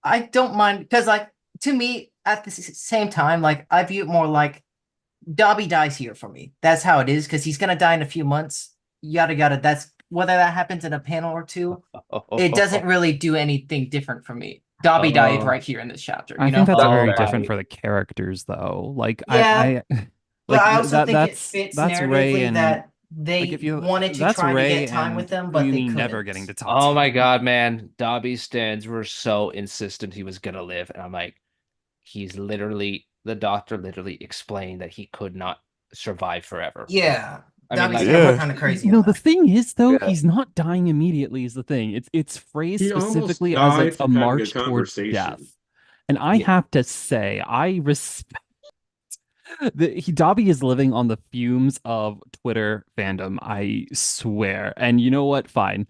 I don't mind, because like to me at the same time, like I view it more like Dobby dies here for me. That's how it is because he's gonna die in a few months. Yada yada. That's whether that happens in a panel or two. It doesn't really do anything different for me. Dobby died right here in this chapter. I You think know. that's That's very fair. different for the characters though. Like Yeah, I but like I also think it that's fits Ray narratively and that they Like if you wanted to that's try to Ray get time with and them, but they Yumi never getting couldn't. to talk Oh to my him. god, man. Dabi's stands were so insistent he was gonna live. And I'm like, the doctor literally explained that he could not survive forever. Yeah, I mean, Dabi's like, scans were Yeah. kind of crazy. No, on the that. thing is though, Yeah. he's not dying immediately is the thing. It's phrased He almost specifically as died like a from having a march towards conversation. death. And I Yeah. have to say, I respect Dabi is living on the fumes of Twitter fandom, I swear. And you know what? Fine.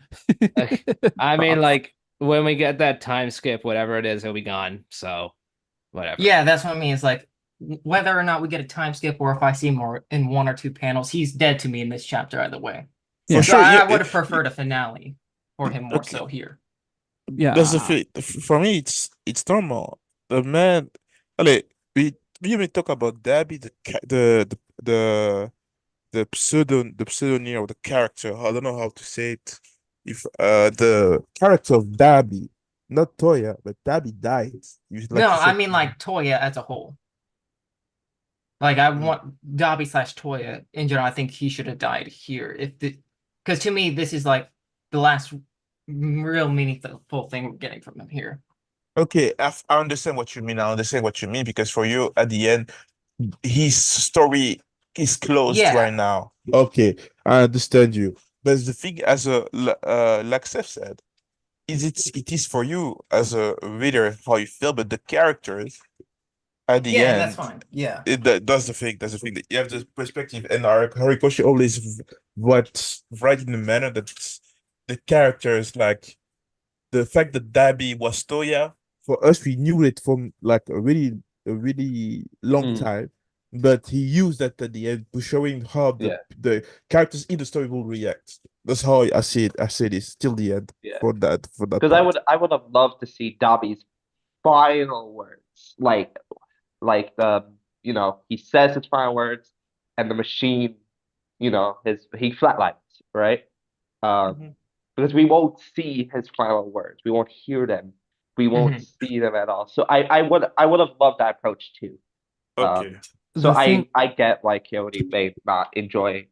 I mean, Props. like, when we get that time skip, whatever it is, he'll be gone. So, whatever. Yeah, that's what I mean. It's like whether or not we get a time skip or if I see more in one or two panels, he's dead to me in this chapter either way. Yeah. For So sure, I yeah. would have preferred a finale for him more Okay. so here. Yeah. That's the thing. For me, it's normal. The man, allez, we may talk about Dabby, the pseudonym of the character. I don't know how to say it. If the character of Dabby, not Toya, but Dabby died. Like No, you I said, mean like Toya as a whole. Like I Mm. want Dabi / Toya in general. I think he should have died here. Because to me, this is like the last real meaningful thing we're getting from him here. Okay, I understand what you mean. I understand what you mean because for you, at the end, his story is closed Yeah. right now. Okay, I understand you. But the thing, like Seth said, it is for you as a reader how you feel, but the characters at the Yeah, and that's end, fine. Yeah. that's the thing. That's the thing that you have the perspective, and our Horikoshi always what right in the manner that the characters like the fact that Dabi was Toya, for us, we knew it from like a really long Mm. time, but he used that at the end to showing how Yeah. the characters in the story will react. That's how I see it. I say this till the end Yeah. for that Because part. I would have loved to see Dobby's final words, like you know, he says his final words, and the machine, you know, he flatlines, right? Mhm. Because we won't see his final words, we won't hear them, we won't Mhm. see them at all. So I would have loved that approach too. Okay. So The thing- I get why Coyote may not enjoy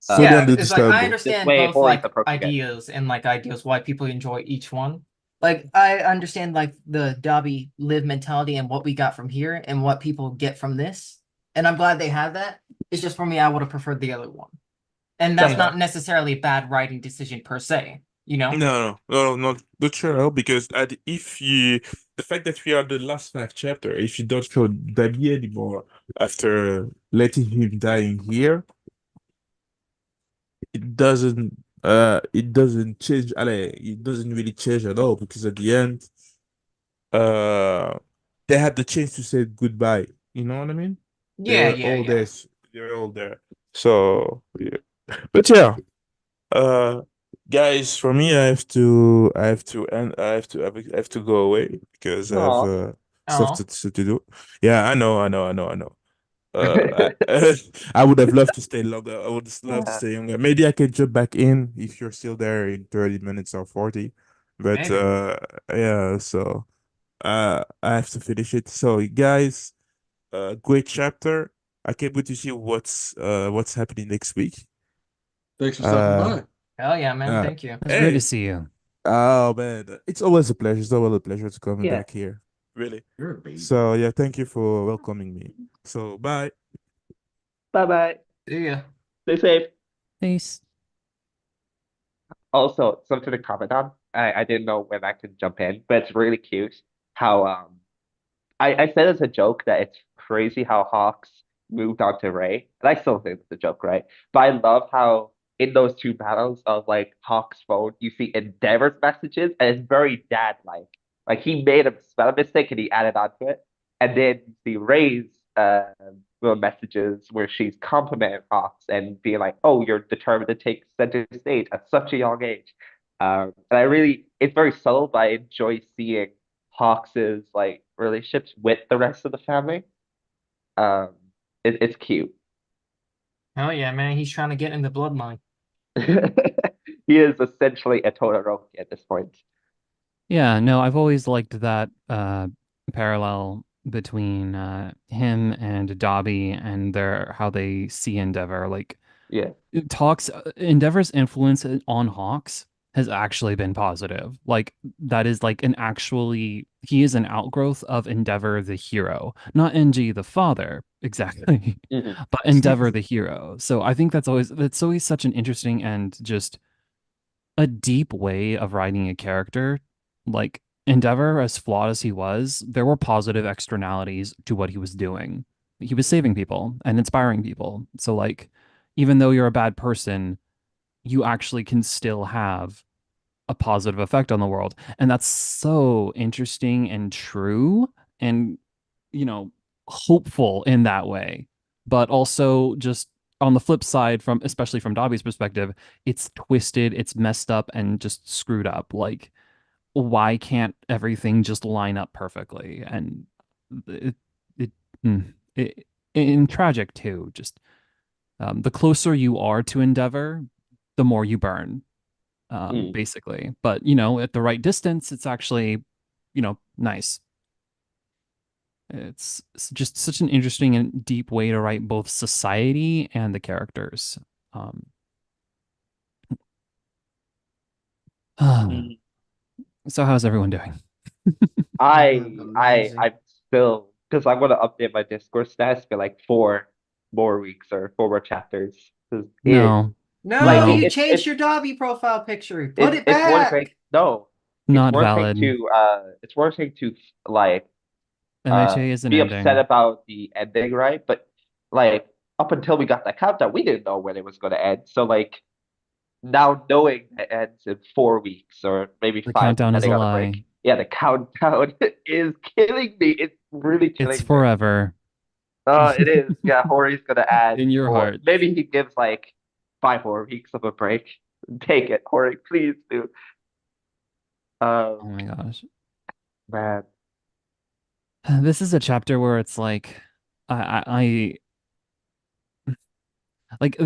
Fully Yeah, it's like I understandable. understand way both Hori's like approaching it. ideas and like ideas why people enjoy each one. Like I understand like the Dabi live mentality and what we got from here and what people get from this. And I'm glad they have that. It's just for me, I would have preferred the other one. And that's Yeah. not necessarily a bad writing decision per se, you know? No, not sure because if you the fact that we are the last 5 chapter, if you don't feel Dabi anymore after letting him die in here, it doesn't change. It doesn't really change at all because at the end, uh, they had the chance to say goodbye. You know what I mean? They Yeah, were yeah, all yeah. there. They were all there. So yeah, but yeah. Uh, guys, for me, I have to go away because I have Aw. stuff Oh, to do. Yeah, I know. I would have loved to stay longer. I would love to Yeah. stay younger. Maybe I can jump back in if you're still there in 30 minutes or 40. But maybe. yeah, so I have to finish it. So guys, great chapter. I can't wait to see what's happening next week. Thanks for stopping Uh, by. Hell yeah, man. uh, Thank you. It's great hey. to see you. Oh man, it's always a pleasure. It's always a pleasure to come Yeah. back here. Really. You're a baby. So yeah, thank you for welcoming me. So bye. Bye-bye. See ya. Stay safe. Peace. Also, something to comment on. I didn't know when I could jump in, but it's really cute how I said as a joke that it's crazy how Hawks moved on to Ray, and I still think it's a joke, right? But I love how in those two battles of like Hawk's phone, you see Endeavor's messages, and it's very dad-like. Like he made a spell mistake and he added onto it, and then you see Ray's little messages where she's complimenting Hawks and being like, "Oh, you're determined to take center stage at such a young age." And it's very subtle, but I enjoy seeing Hawks's like relationships with the rest of the family. Um, it's cute. Hell yeah, man. He's trying to get in the bloodline. He is essentially a Todoroki at this point. Yeah, no, I've always liked that parallel between him and Dabi and their how they see Endeavor. Like Yeah. Endeavor's influence on Hawks has actually been positive. Like that is like he is an outgrowth of Endeavor the hero, not NG the father exactly, Mhm. but Endeavor the hero. So I think that's always such an interesting and just a deep way of writing a character. Like Endeavor, as flawed as he was, there were positive externalities to what he was doing. He was saving people and inspiring people. So like, even though you're a bad person, you actually can still have a positive effect on the world. And that's so interesting and true and, hopeful in that way. But also just on the flip side, especially from Dobby's perspective, it's twisted, it's messed up and just screwed up. Like, why can't everything just line up perfectly? And it, it, it and tragic too. Just the closer you are to Endeavor, the more you burn, Mm. basically. But at the right distance, it's actually, nice. It's just such an interesting and deep way to write both society and the characters. Um, Mm. so how's everyone doing? I'm still, because I want to update my Discord stats for like 4 more weeks or 4 more chapters. 'Cause No, like No, no, you it's changed your Dobby profile picture. Put it it's one thing. back. No, not valid. it's one thing to like MHA isn't be upset ending. about the ending, right? But like up until we got that countdown, we didn't know when it was going to end. So like now knowing it ends in 4 weeks or maybe The 5, countdown is a depending on the lie. break. Yeah, the countdown is killing me. It's really It's killing me. forever It is. Yeah, Hori's gonna add in your more. heart. Maybe he gives like 5 more weeks of a break. Take it, Hori, please do. Oh my gosh. Man. This is a chapter where it's like I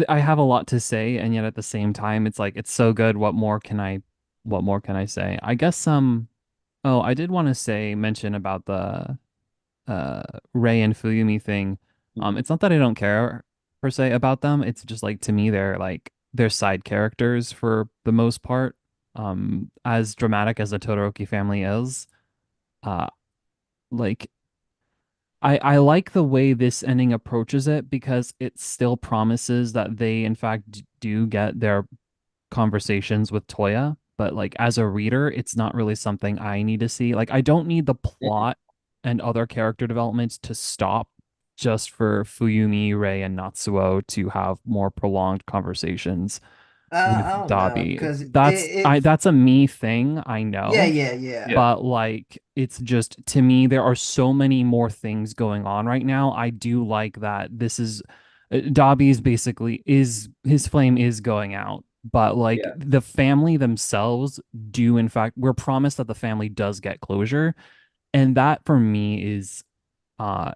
have a lot to say, and yet at the same time it's like it's so good. What more can I say? I guess oh, I did want to mention about the uh Rei and Fuyumi thing. Mhm. It's not that I don't care per se about them. It's just like to me they're side characters for the most part. As dramatic as the Todoroki family is, uh like I like the way this ending approaches it because it still promises that they in fact do get their conversations with Toya, but like as a reader, it's not really something I need to see. Like I don't need the Mhm. plot and other character developments to stop just for Fuyumi, Rei, and Natsuo to have more prolonged conversations I with don't know, Dabi. because That's that's a me thing, I yeah, know. yeah, yeah. Yeah. But like it's just to me there are so many more things going on right now. I do like that this is Dobby's basically is his flame is going out, but like Yeah. the family themselves do in fact we're promised that the family does get closure, and that for me is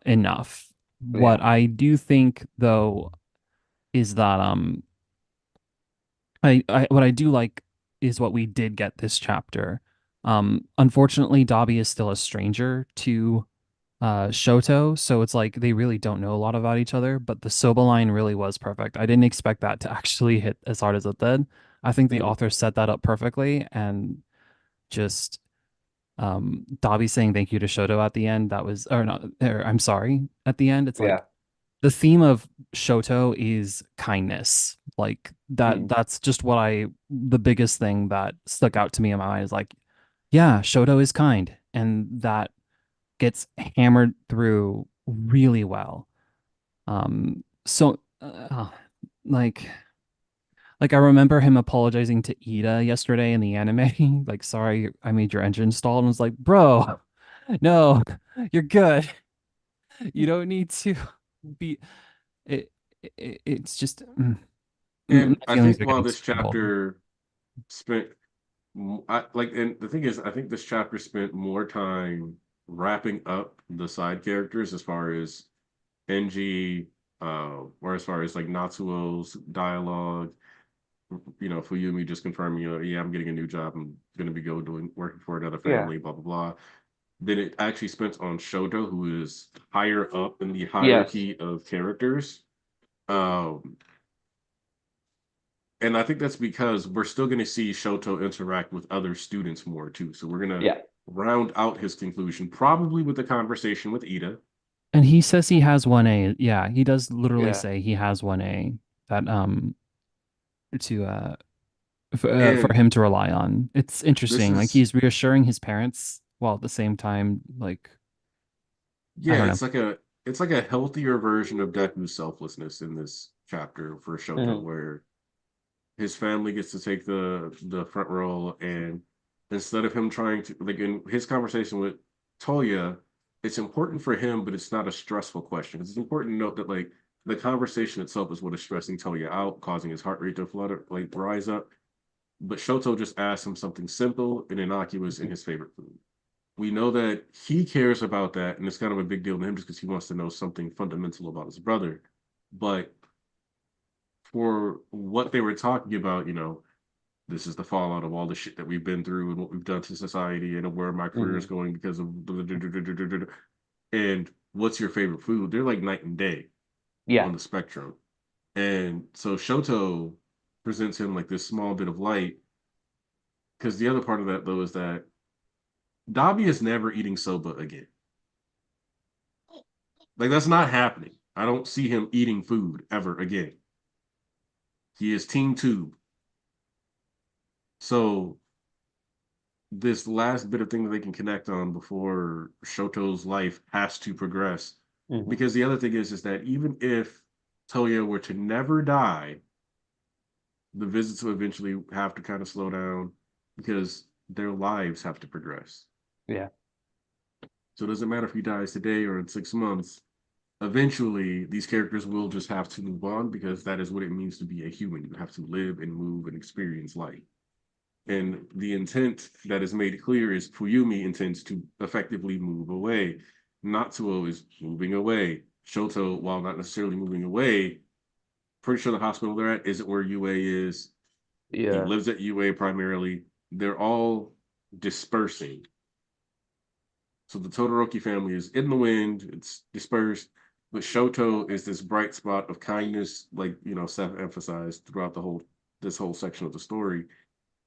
enough. Yeah. What I do think though is that I what I do like is what we did get this chapter. Unfortunately, Dabi is still a stranger to Shoto, so it's like they really don't know a lot about each other, but the Soba line really was perfect. I didn't expect that to actually hit as hard as it did. I think the Mhm. author set that up perfectly and just Dabi saying thank you to Shoto at the end, that was or not or I'm sorry at the end. It's Yeah. like the theme of Shoto is kindness. Like Mhm. that's just the biggest thing that stuck out to me in my mind is like, yeah, Shoto is kind. And that gets hammered through really well. So like I remember him apologizing to Ida yesterday in the anime, like, sorry, I made your engine stall. And I was like, bro, no, you're good. You don't need to be it, it's just my And I feelings think are while getting this strangled. chapter spent, and the thing is, I think this chapter spent more time wrapping up the side characters as far as NG, or as far as like Natsuo's dialogue, Fuyumi just confirming, yeah, I'm getting a new job. I'm going to be working for another Yeah. family, blah, blah, blah. Then it actually spent on Shoto, who is higher up in the Yes. hierarchy of characters. Um, And I think that's because we're still going to see Shoto interact with other students more too. So we're going to Yeah. round out his conclusion, probably with a conversation with Ida. And he says he has 1A. Yeah, he does literally Yeah. say he has 1A that to for And him to rely on. It's this interesting. Like is, he's reassuring his parents while at the same time, like I yeah, don't know. it's like a healthier version of Deku's selflessness in this chapter for Shoto, Mhm. where his family gets to take the front role, and instead of him trying to, like in his conversation with Toya, it's important for him, but it's not a stressful question. It's important to note that like the conversation itself is what is stressing Toya out, causing his heart rate to flutter, like rise up. But Shoto just asks him something simple and innocuous in his favorite food. We know that he cares about that, and it's kind of a big deal to him just because he wants to know something fundamental about his brother. But for what they were talking about, this is the fallout of all the shit that we've been through and what we've done to society and where my career is going because of and what's your favorite food? They're like night and day Yeah. on the spectrum. And so Shoto presents him like this small bit of light. Because the other part of that though is that Dabi is never eating soba again. Like that's not happening. I don't see him eating food ever again. He is Team Tube. So this last bit of thing that they can connect on before Shoto's life has to progress. Mhm. Because the other thing is that even if Toya were to never die, the visits will eventually have to kind of slow down because their lives have to progress. Yeah. So it doesn't matter if he dies today or in 6 months. Eventually, these characters will just have to move on because that is what it means to be a human. You have to live and move and experience life. And the intent that is made clear is Fuyumi intends to effectively move away. Natsuo is moving away. Shoto, while not necessarily moving away, pretty sure the hospital they're at isn't where UA is. He Yeah. lives at UA primarily. They're all dispersing. So the Todoroki family is in the wind, it's dispersed, but Shoto is this bright spot of kindness, like, Seth emphasized throughout this whole section of the story.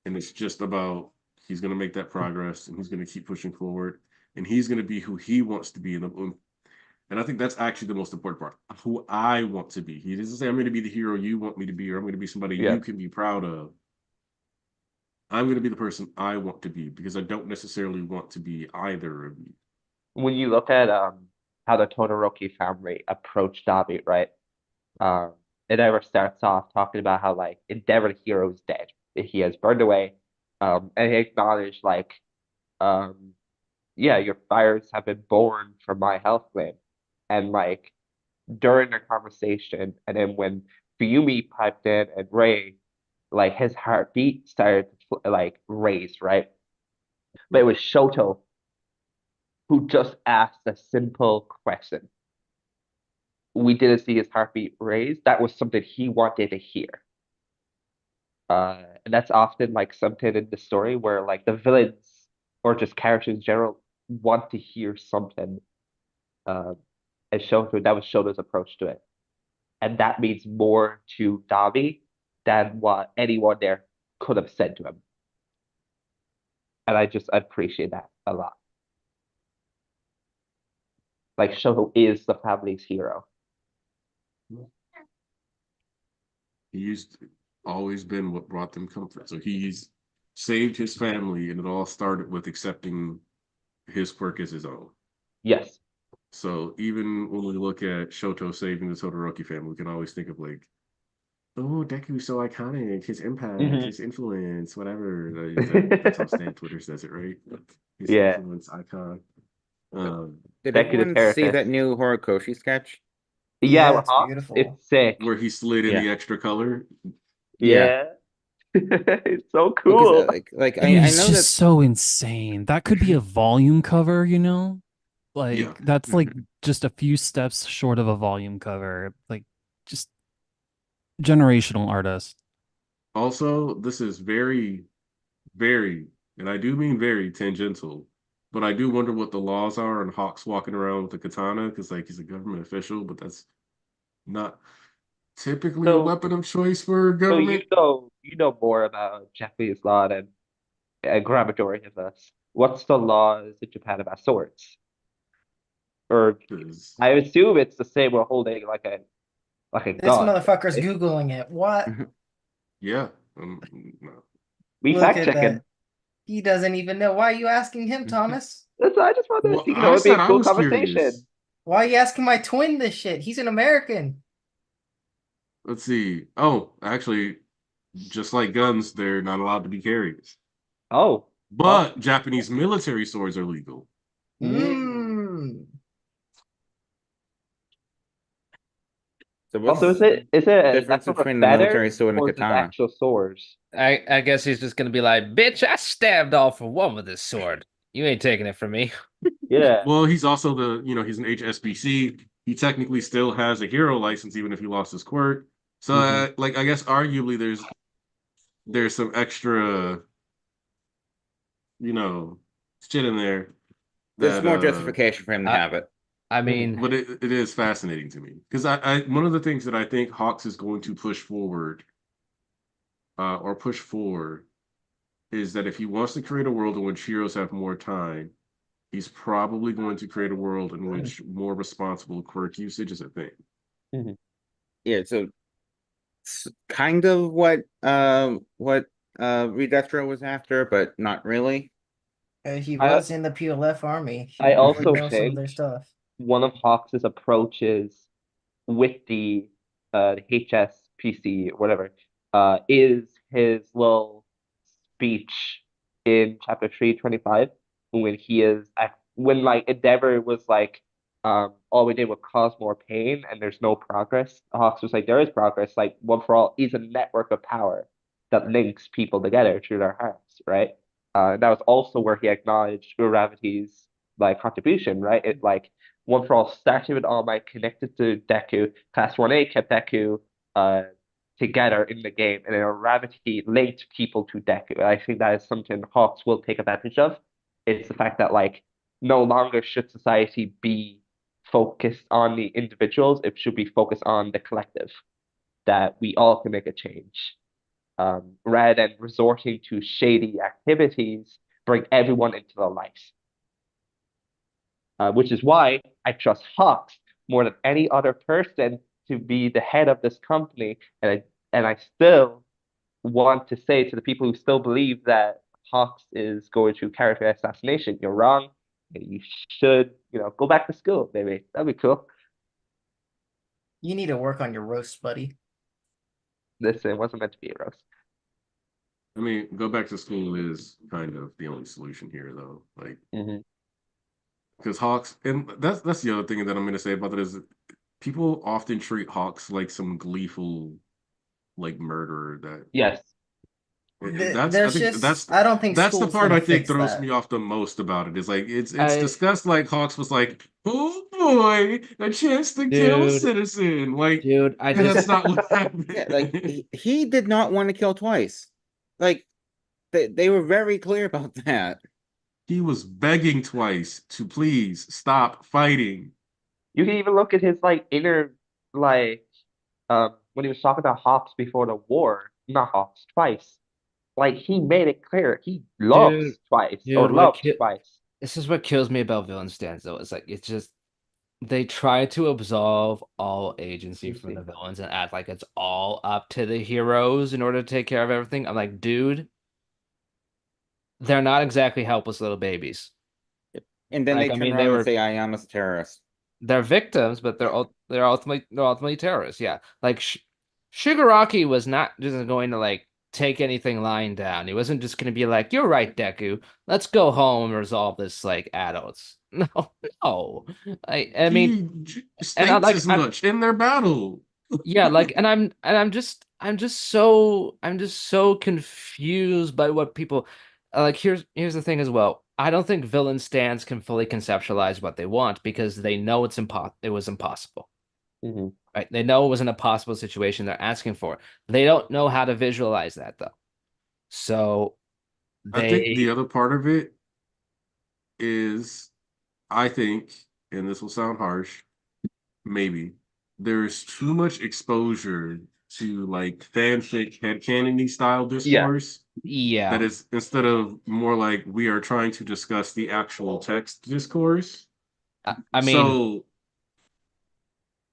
And it's just about he's going to make that progress and he's going to keep pushing forward and he's going to be who he wants to be in the. And I think that's actually the most important part, who I want to be. He doesn't say I'm going to be the hero you want me to be, or I'm going to be somebody Yeah. you can be proud of. I'm going to be the person I want to be because I don't necessarily want to be either of you. When you look at how the Todoroki family approached Dabi, right? Endeavor starts off talking about how like Endeavor the hero is dead. He has burned away. And he acknowledged like, yeah, your fires have been born from my health plan. And like during the conversation, and then when Fuyumi piped in and Ray, like his heartbeat started to like raise, right? But it was Shoto who just asked a simple question. We didn't see his heartbeat raise. That was something he wanted to hear. And that's often like something in the story where like the villains or just characters in general want to hear something. And that was Shoto's approach to it. And that means more to Dabi than what anyone there could have said to him. And I appreciate that a lot. Like Shoto is the family's hero. He's always been what brought them comfort. So he's saved his family, and it all started with accepting his quirk as his own. Yes. So even when we look at Shoto saving the Todoroki family, we can always think of like, oh, Deku's so iconic, his impact, his influence, whatever. That's how Stan Twitter says it, right? His Yeah. influence icon. Did Deku the everyone see that therapist. new Horikoshi sketch? Yeah, it's huh? beautiful. It's sick. Where he slid in Yeah. the extra color. Yeah. It's so Because cool. like It I is know just that so insane. That could be a volume cover, you know? Like Yeah. that's like just a few steps short of a volume cover. Like just generational artist. Also, this is very, very, and I do mean very tangential, but I do wonder what the laws are on Hawks walking around with a katana because, like, he's a government official, but that's not. typically a So, weapon of choice for so you government. know more about Japanese law than a grand majority of us. What's the laws in Japan about swords? Or 'Cause- I assume it's the same. We're holding like a This gun. motherfucker's Right? Googling it. What? yeah. No. We Look fact at checking. that. He doesn't even know. Why are you asking him, Thomas? I just wanted to Well, see, I it'd be said a I cool was conversation. curious. Why are you asking my twin this shit? He's an American. Let's see. Oh, actually, just like guns, they're not allowed to be carried. Oh, But Japanese military swords are legal. Hmm. So also, what's is it the that difference sort of between the military feather, sword and a or is it katana? actual swords? I guess he's just gonna be like, bitch, I stabbed all for one with this sword. You ain't taking it from me. Yeah. Well, he's also he's an HSBC. He technically still has a hero license, even if he lost his quirk. So, I guess arguably there's some extra, shit in there There's that more justification for him to I- have it. I mean, but it is fascinating to me because I one of the things that I think Hawks is going to push forward, or push forward, is that if he wants to create a world in which heroes have more time, he's probably going to create a world in which more responsible quirk usage is a thing. Yeah, so it's kind of what Redestro was after, but not really. He I- was in the PLF army. He I probably also knows some of think their stuff. one of Hawks's approaches with the HSPC, whatever, is his little speech in chapter 325 when he is when like Endeavor was like, all we did was cause more pain and there's no progress. Hawks was like, there is progress, like One for All is a network of power that links people together through their hearts, right? That was also where he acknowledged Uravity's like contribution, right? It like One for All started with All Might connected to Deku. Class 1A kept Deku together in the game, and then Ravity linked people to Deku. I think that is something Hawks will take advantage of. It's the fact that like no longer should society be focused on the individuals, it should be focused on the collective, that we all can make a change. Rather than resorting to shady activities, bring everyone into the light. Which is why I trust Hawks more than any other person to be the head of this company, and I still want to say to the people who still believe that Hawks is going through character assassination, you're wrong. You should, go back to school, maybe. That'd be cool. You need to work on your roast, buddy. Listen, wasn't meant to be a roast. I mean, go back to school is kind of the only solution here, though. Like, because Hawks, and that's the other thing that I'm going to say about it is people often treat Hawks like some gleeful, like murderer. Yes. I don't think that's the school's part gonna I think fix throws that. me off the most about it. Is like it's I- discussed like Hawks was like, oh boy, a chance to kill a Dude. citizen. Like, dude, I and that's just not what happened. Yeah, like he did not want to kill twice. Like they were very clear about that. He was begging twice to please stop fighting. You can even look at his like inner like when he was talking about Hawks before the war, not Hawks, twice. Like he made it clear he loves twice or dude, loved twice. this is what kills me about villain stands though. It's like it's just they try to absolve all agency from the villains and act like it's all up to the heroes in order to take care of everything. I'm like, dude, they're not exactly helpless little babies. And then Like, they I turn mean, around they and were- say Ayama's a terrorist. They're victims, but they're ultimately terrorists. Yeah, like Shigaraki was not just going to like take anything lying down. He wasn't just going to be like, "You're right, Deku. Let's go home and resolve this like adults." No, no. I mean, He and I'm states like, as much in their battle. yeah, like, and I'm just so confused by what people like. Here's the thing as well. I don't think villain stands can fully conceptualize what they want because they know it was impossible. Right? They know it was an impossible situation they're asking for. They don't know how to visualize that though. So I think the other part of it is, I think, and this will sound harsh, maybe, there's too much exposure to like fanfic headcanon style discourse that Yeah. is, instead of more like we are trying to discuss the actual text discourse. I mean, So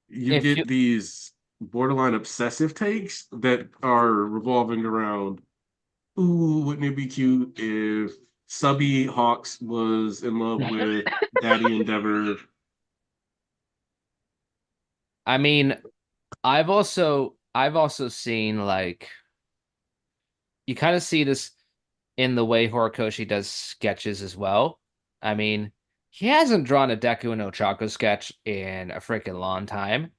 you if you get these borderline obsessive takes that are revolving around, ooh, wouldn't it be cute if Subby Hawks was in love with Dabi and Endeavor? I mean, I've also seen like you kind of see this in the way Horikoshi does sketches as well. I mean, he hasn't drawn a Deku no Chako sketch in a freaking long time,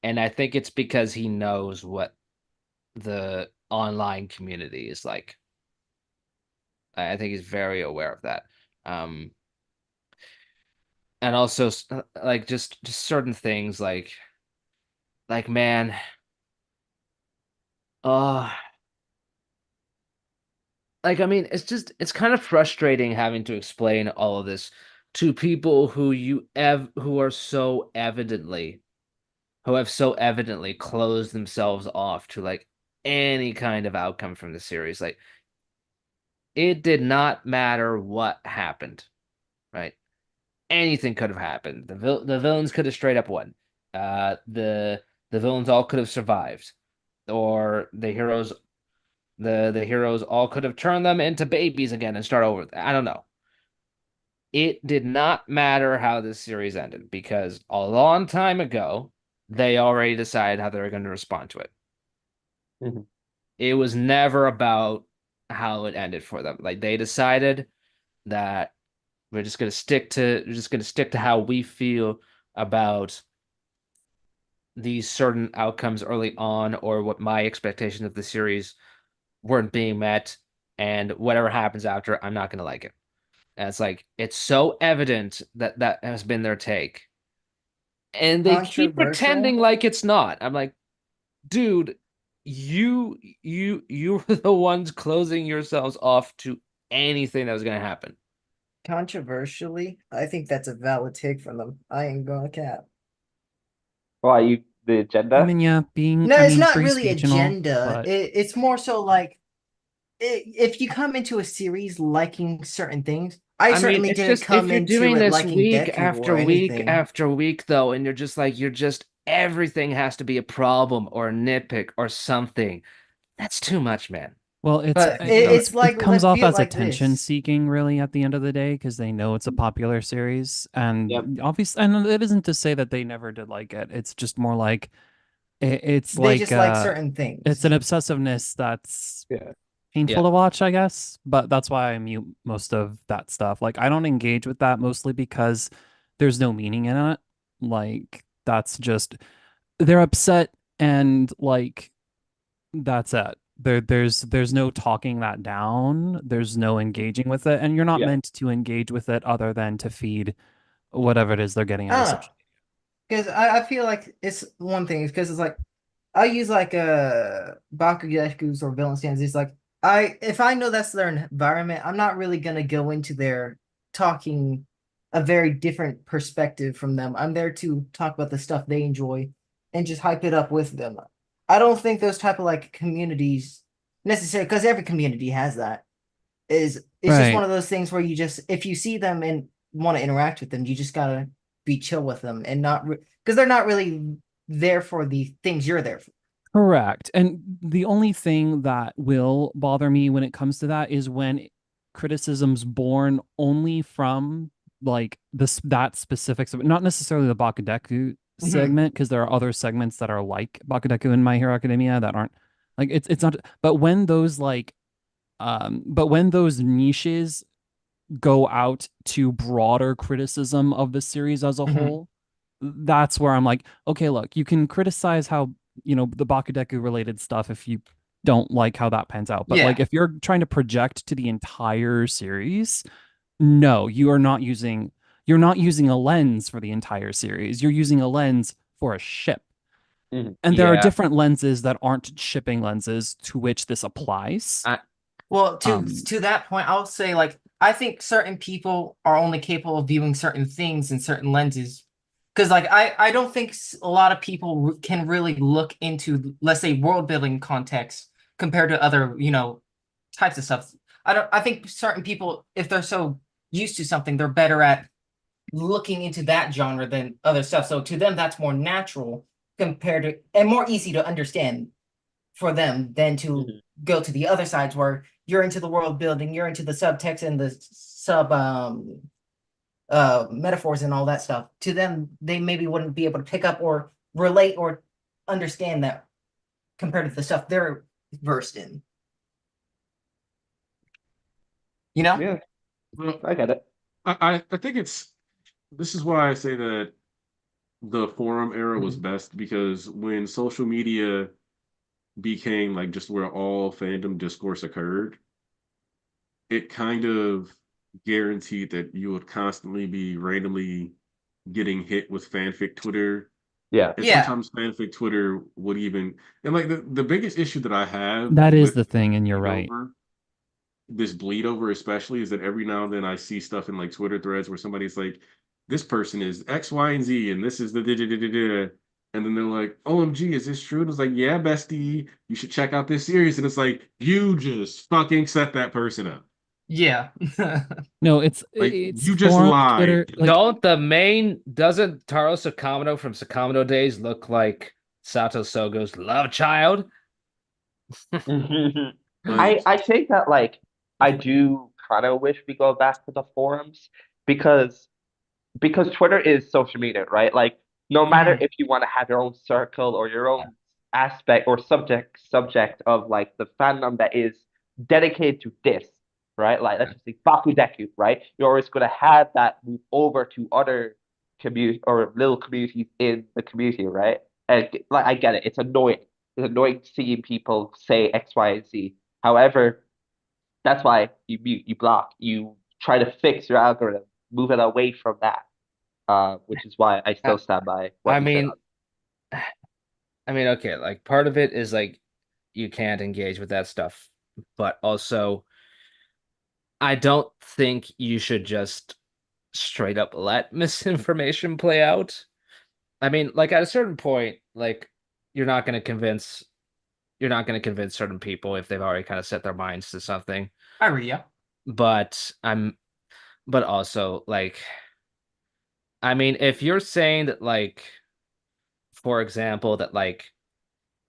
and I think it's because he knows what the online community is like. I think he's very aware of that. Um, and also like just certain things like man, uh like I mean it's kind of frustrating having to explain all of this to people who are so evidently who have so evidently closed themselves off to like any kind of outcome from the series. Like it did not matter what happened, right? Anything could have happened. The villains could have straight up won. The villains all could have survived, or the heroes all could have turned them into babies again and start over. I don't know. It did not matter how this series ended because a long time ago they already decided how they were going to respond to it. Mhm. It was never about how it ended for them. Like they decided that we're just gonna stick to how we feel about these certain outcomes early on, or what my expectations of the series weren't being met, and whatever happens after, I'm not gonna like it. And it's like it's so evident that that has been their take, and they keep pretending Controversial. like it's not. I'm like, dude, you were the ones closing yourselves off to anything that was gonna happen. Controversially, I think that's a valid take from them. I ain't gonna cap. Why you the I agenda? mean, yeah, No, it's not free really speech and all, agenda. but It's more so like if you come into a series liking certain things, I I mean, certainly it's didn't just if come you're into doing it this liking week Deku or after week anything. after week, though, and you're just everything has to be a problem or a nitpick or something. That's too much, man. well, But That's too much. it's like it comes let's off view it as like attention this. seeking, really, at the end of the day, because they know it's a popular series, Yep. and obviously, and it isn't to say that they never did like it. It's just more like it's They like just like certain things. it's an obsessiveness that's Yeah. painful Yeah. to watch, I guess. But that's why I mute most of that stuff. Like I don't engage with that mostly because there's no meaning in it. Like that's just they're upset and like that's it. There's no talking that down. There's no engaging with it, and you're not Yeah. meant to engage with it other than to feed whatever it is they're getting out of I don't know. social. Because I feel like it's one thing, because it's like I use like Bakugeku's or villain stands. It's like if I know that's their environment, I'm not really gonna go into their talking a very different perspective from them. I'm there to talk about the stuff they enjoy and just hype it up with them. I don't think those type of like communities necessarily, because every community has that. It's just one Right. of those things where you just if you see them and want to interact with them, you just gotta be chill with them and not because they're not really there for the things you're there for. Correct. And the only thing that will bother me when it comes to that is when criticism's born only from like this that specific not necessarily the Bakudeku segment, because there are other segments that are like Bakudeku in My Hero Academia that aren't like it's not, but when those but when those niches go out to broader criticism of the series as a whole, that's where I'm like, okay, look, you can criticize how, the Bakudeku related stuff if you don't like how that pans out. But like Yeah. if you're trying to project to the entire series, no, you're not using a lens for the entire series. You're using a lens for a ship. Mhm. And there are Yeah. different lenses that aren't shipping lenses to which this applies. Well, to Um, to that point, I'll say like I think certain people are only capable of viewing certain things in certain lenses Because like I don't think a lot of people can really look into, let's say, world building context compared to other, types of stuff. I think certain people, if they're so used to something, they're better at looking into that genre than other stuff. So to them, that's more natural compared to, and more easy to understand for them than to Mhm. go to the other sides where you're into the world building, you're into the subtext and the sub metaphors and all that stuff. To them, they maybe wouldn't be able to pick up or relate or understand that compared to the stuff they're versed in. Yeah, Well, I get it. I think this is why I say that the forum era was Mhm. best, because when social media became like just where all fandom discourse occurred, it kind of guaranteed that you would constantly be randomly getting hit with fanfic Twitter. Yeah. And Yeah. sometimes fanfic Twitter would even, and like the biggest issue that I have That is with the thing, and you're right. this bleed over especially, is that every now and then I see stuff in like Twitter threads where somebody's like, this person is X, Y, and Z, and this is the da da da da da. And then they're like, OMG, is this true? And it's like, yeah, bestie, you should check out this series. And it's like, you just fucking set that person up. Yeah. No, it's Like, it's you just forum lied. Twitter. Like, Doesn't Taro Sakamoto from Sakamoto days look like Sato Sogo's love child? I think that like I do kind of wish we go back to the forums because Twitter is social media, right? Like no matter if you want to have your own circle or your own aspect or subject of like the fandom that is dedicated to this, right? Like let's just say Bakudeku, right? You're always gonna have that move over to other community or little communities in the community, right? And like I get it, it's annoying. It's annoying seeing people say X, Y, and Z. However, that's why you mute, you block, you try to fix your algorithm, move it away from that. Which is why I still stand by what I you said. mean, okay, like part of it is like you can't engage with that stuff, but also I don't think you should just straight up let misinformation play out. I mean, like at a certain point, like you're not going to convince certain people if they've already kind of set their minds to something. I read you. But also like I mean, if you're saying that like for example that like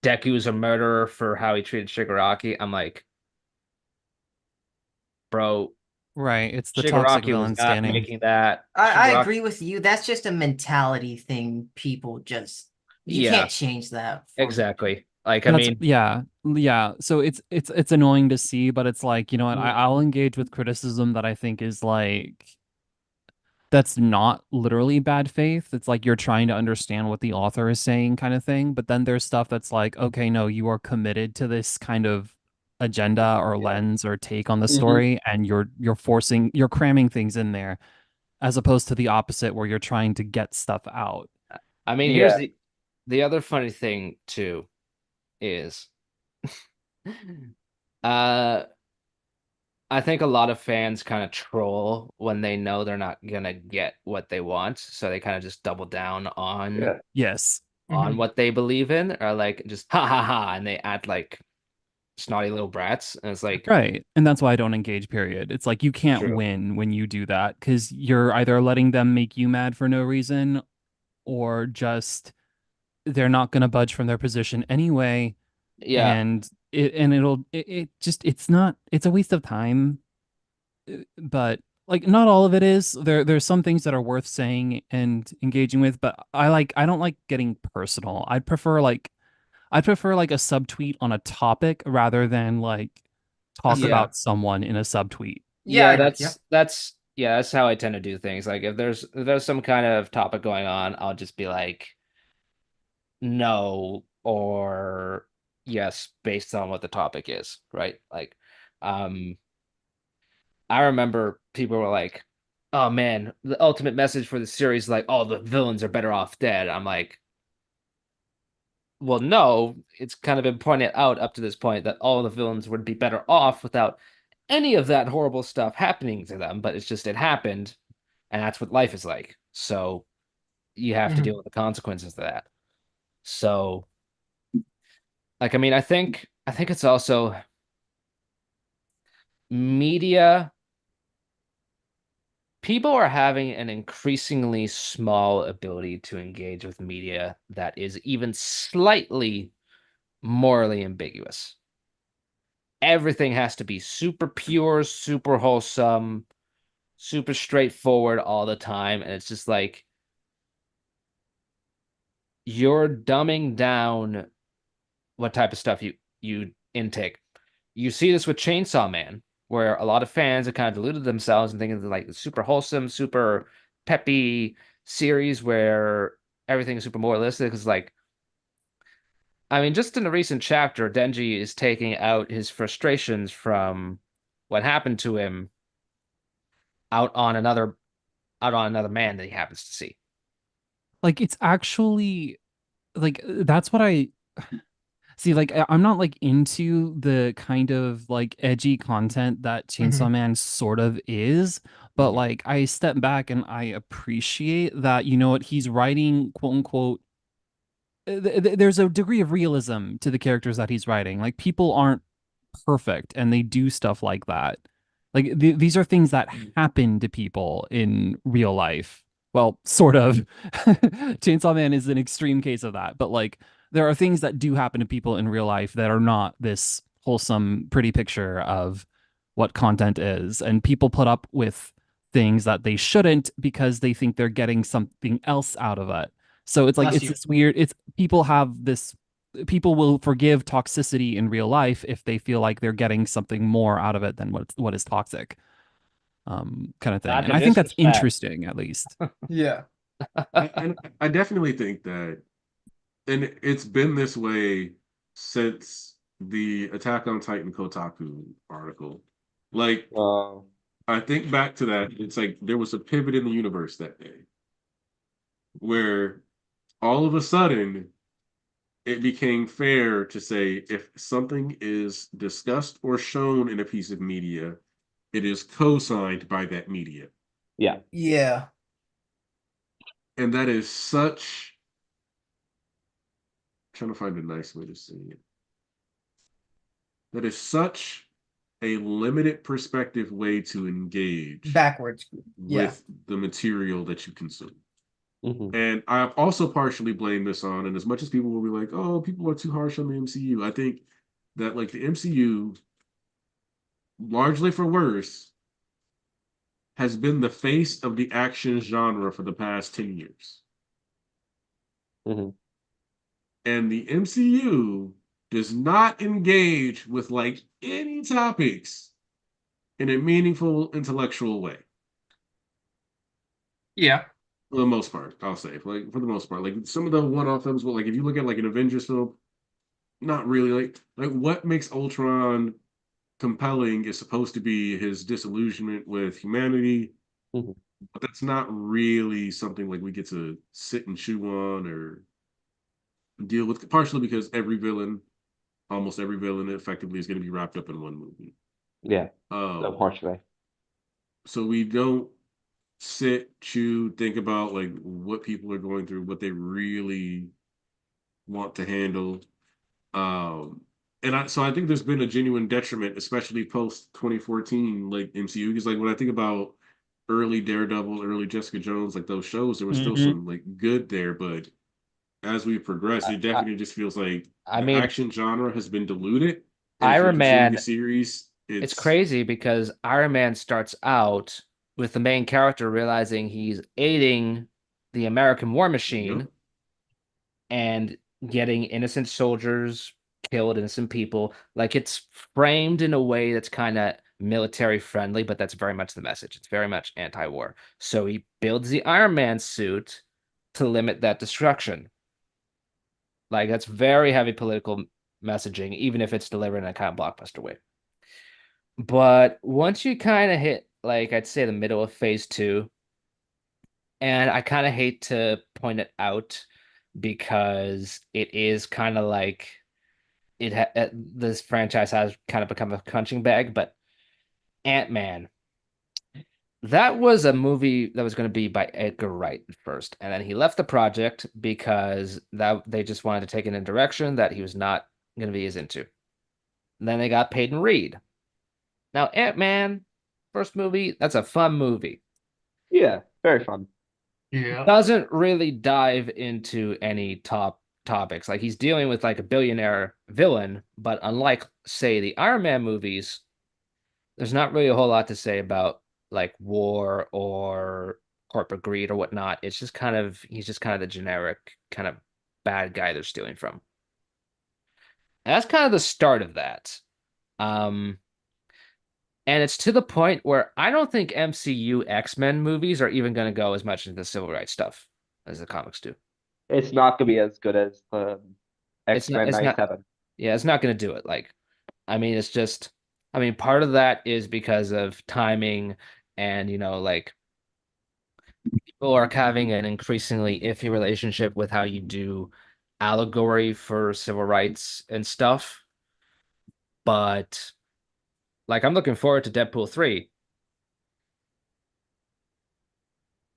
Deku's a murderer for how he treated Shigaraki, I'm like, bro, right, it's the toxic Shigaraki was villain not scanning. making that. I Shigaraki- agree with you. That's just a mentality thing. People just you Yeah. can't change that. Exactly. Like I And that's, mean, yeah. So it's annoying to see, but it's like, you know what, Mhm. I'll engage with criticism that I think is like that's not literally bad faith. It's like you're trying to understand what the author is saying, kind of thing. But then there's stuff that's like, okay, no, you are committed to this kind of agenda or lens or take on the story, and you're cramming things in there, as opposed to the opposite where you're trying to get stuff out. I mean, here's the other funny thing too is I think a lot of fans kind of troll when they know they're not gonna get what they want, so they kind of just double down on Yes. on what they believe in, or like just ha ha ha, and they act like snotty little brats, and it's like Right. And that's why I don't engage, period. It's like you can't True. win when you do that, because you're either letting them make you mad for no reason, or just they're not going to budge from their position anyway. yeah, And it's not, it's a waste of time. But like not all of it is. There's some things that are worth saying and engaging with, but I don't like getting personal. I'd prefer like a subtweet on a topic rather than like talk Yeah. about someone in a subtweet. Yeah, I that's how I tend to do things. Like if there's some kind of topic going on, I'll just be like no or yes based on what the topic is, right? Like I remember people were like, "Oh man, the ultimate message for the series is like all the villains are better off dead." I'm like, well, no, it's kind of been pointed out up to this point that all the villains would be better off without any of that horrible stuff happening to them, but it's just it happened, and that's what life is like. So you have to Mhm. deal with the consequences of that. So, like, I mean, I think it's also media. People are having an increasingly small ability to engage with media that is even slightly morally ambiguous. Everything has to be super pure, super wholesome, super straightforward all the time. And it's just like you're dumbing down what type of stuff you intake. You see this with Chainsaw Man, where a lot of fans have kind of deluded themselves and thinking like super wholesome, super peppy series where everything is super moralistic. Is like, I mean, just in a recent chapter, Denji is taking out his frustrations from what happened to him out on another man that he happens to see. Like it's actually like that's what I see. Like I'm not like into the kind of like edgy content that Chainsaw Mhm. Man sort of is, but Mhm. like I step back and I appreciate that, you know what, he's writing quote unquote there's a degree of realism to the characters that he's writing. Like people aren't perfect and they do stuff like that. Like these are things that happen to people in real life. Well, sort of. Chainsaw Man is an extreme case of that, but like there are things that do happen to people in real life that are not this wholesome, pretty picture of what content is. And people put up with things that they shouldn't because they think they're getting something else out of it. So it's like Bless it's you. this weird, it's people have this people will forgive toxicity in real life if they feel like they're getting something more out of it than what is toxic, kind of thing. Not And to I think that's disrespect. interesting, at least. Yeah. I definitely think that, and it's been this way since the Attack on Titan Kotaku article. Like, I think back to that, it's like there was a pivot in the universe that day where all of a sudden it became fair to say if something is discussed or shown in a piece of media, it is co-signed by that media. Yeah. Yeah. And that is such, I'm trying to find a nice way to say it. That is such a limited perspective way to engage Backwards. Yeah. with the material that you consume. Mhm. And I've also partially blamed this on, and as much as people will be like, oh, people are too harsh on the MCU, I think that like the MCU, largely for worse, has been the face of the action genre for the past 10 years. Mhm. And the MCU does not engage with like any topics in a meaningful intellectual way. Yeah. For the most part, I'll say, like for the most part, like some of the one-off films, but like if you look at like an Avengers film, not really. Like what makes Ultron compelling is supposed to be his disillusionment with humanity, Mhm. but that's not really something like we get to sit and chew on or deal with. Partially because almost every villain, effectively is going to be wrapped up in one movie. Yeah. Um, Unfortunately. so we don't sit, chew, think about like what people are going through, what they really want to handle. Um, so I think there's been a genuine detriment, especially post 2014, like MCU, because like when I think about early Daredevil, early Jessica Jones, like those shows, there was still Mhm. some like good there, but as we progress, I, it I, definitely just feels like I the mean, action genre has been diluted. And if you're Iron consuming a Man, series, it's it's crazy because Iron Man starts out with the main character realizing he's aiding the American war yep, machine and getting innocent soldiers killed, innocent people. Like it's framed in a way that's kind of military friendly, but that's very much the message. It's very much anti-war. So he builds the Iron Man suit to limit that destruction. Like that's very heavy political messaging, even if it's delivered in a kind of blockbuster way. But once you kind of hit, like, I'd say the middle of phase two, and I kind of hate to point it out because it is kind of like this franchise has kind of become a punching bag, but Ant-Man. That was a movie that was going to be by Edgar Wright at first, and then he left the project because they just wanted to take it in a direction that he was not going to be as into. And then they got Peyton Reed. Now, Ant-Man, first movie, that's a fun movie. Yeah, very fun. Yeah. Doesn't really dive into any topics. Like he's dealing with like a billionaire villain, but unlike, say, the Iron Man movies, there's not really a whole lot to say about like war or corporate greed or whatnot. It's just kind of he's just kind of the generic kind of bad guy they're stealing from. And that's kind of the start of that. And it's to the point where I don't think MCU X-Men movies are even going to go as much into the civil rights stuff as the comics do. It's not gonna be as good as It's not. X-Men It's not. 97. Yeah, it's not going to do it. Like, I mean, it's just. I mean, part of that is because of timing, and like people are having an increasingly iffy relationship with how you do allegory for civil rights and stuff. But like, I'm looking forward to Deadpool 3.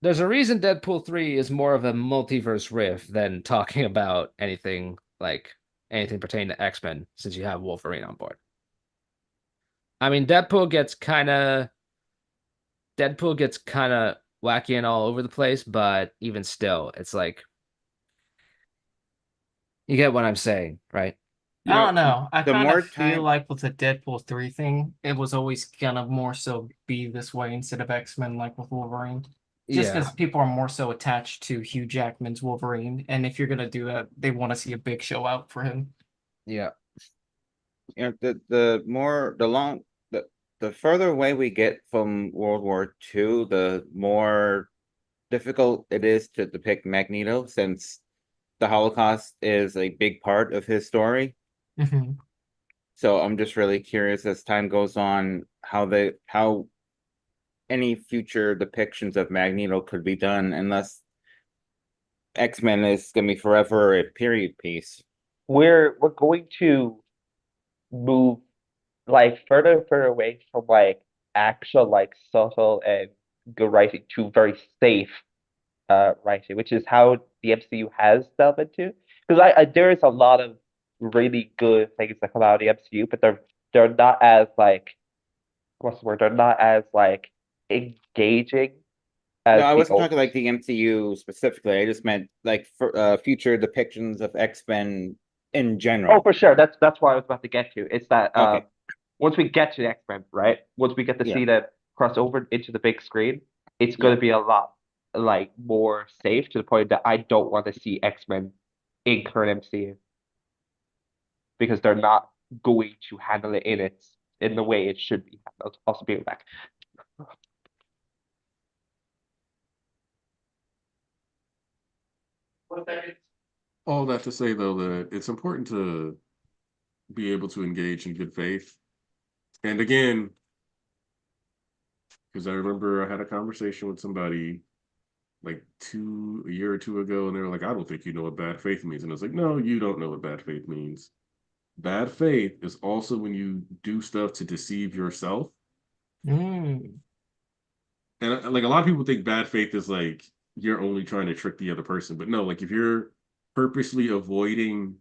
There's a reason Deadpool 3 is more of a multiverse riff than talking about anything pertaining to X-Men, since you have Wolverine on board. I mean, Deadpool gets kind of wacky and all over the place, but even still, it's like you get what I'm saying, right? You I don't know. I the kind more of feel time- like with the Deadpool 3 thing, it was always gonna more so be this way instead of X-Men like with Wolverine. Just Yeah. because people are more so attached to Hugh Jackman's Wolverine, and if you're gonna do that, they want to see a big show out for him. Yeah. The further away we get from World War II, the more difficult it is to depict Magneto, since the Holocaust is a big part of his story. Mhm. So I'm just really curious as time goes on how any future depictions of Magneto could be done, unless X-Men is gonna be forever a period piece. We're going to move like further and further away from like actual like subtle and good writing to very safe writing, which is how the MCU has delved into. Because there is a lot of really good things that come out of the MCU, but they're not as like what's the word? They're not as like engaging as No, I the wasn't old. talking like the MCU specifically. I just meant like for future depictions of X-Men in Oh, general. for sure. That's what I was about to get to. It's that Okay. once we get to the X-Men, right? Once we get to Yeah. see them cross over into the big screen, it's Yeah. going to be a lot like more safe, to the point that I don't want to see X-Men in current MCU because they're not going to handle it in the way it should be handled. Also being back. All that to say, though, that it's important to be able to engage in good faith. And again, because I remember I had a conversation with somebody like a year or two ago, and they were like, I don't think you know what bad faith means. And I was like, no, you don't know what bad faith means. Bad faith is also when you do stuff to deceive yourself. Mm. And like a lot of people think bad faith is like you're only trying to trick the other person. But no, like if you're purposely avoiding,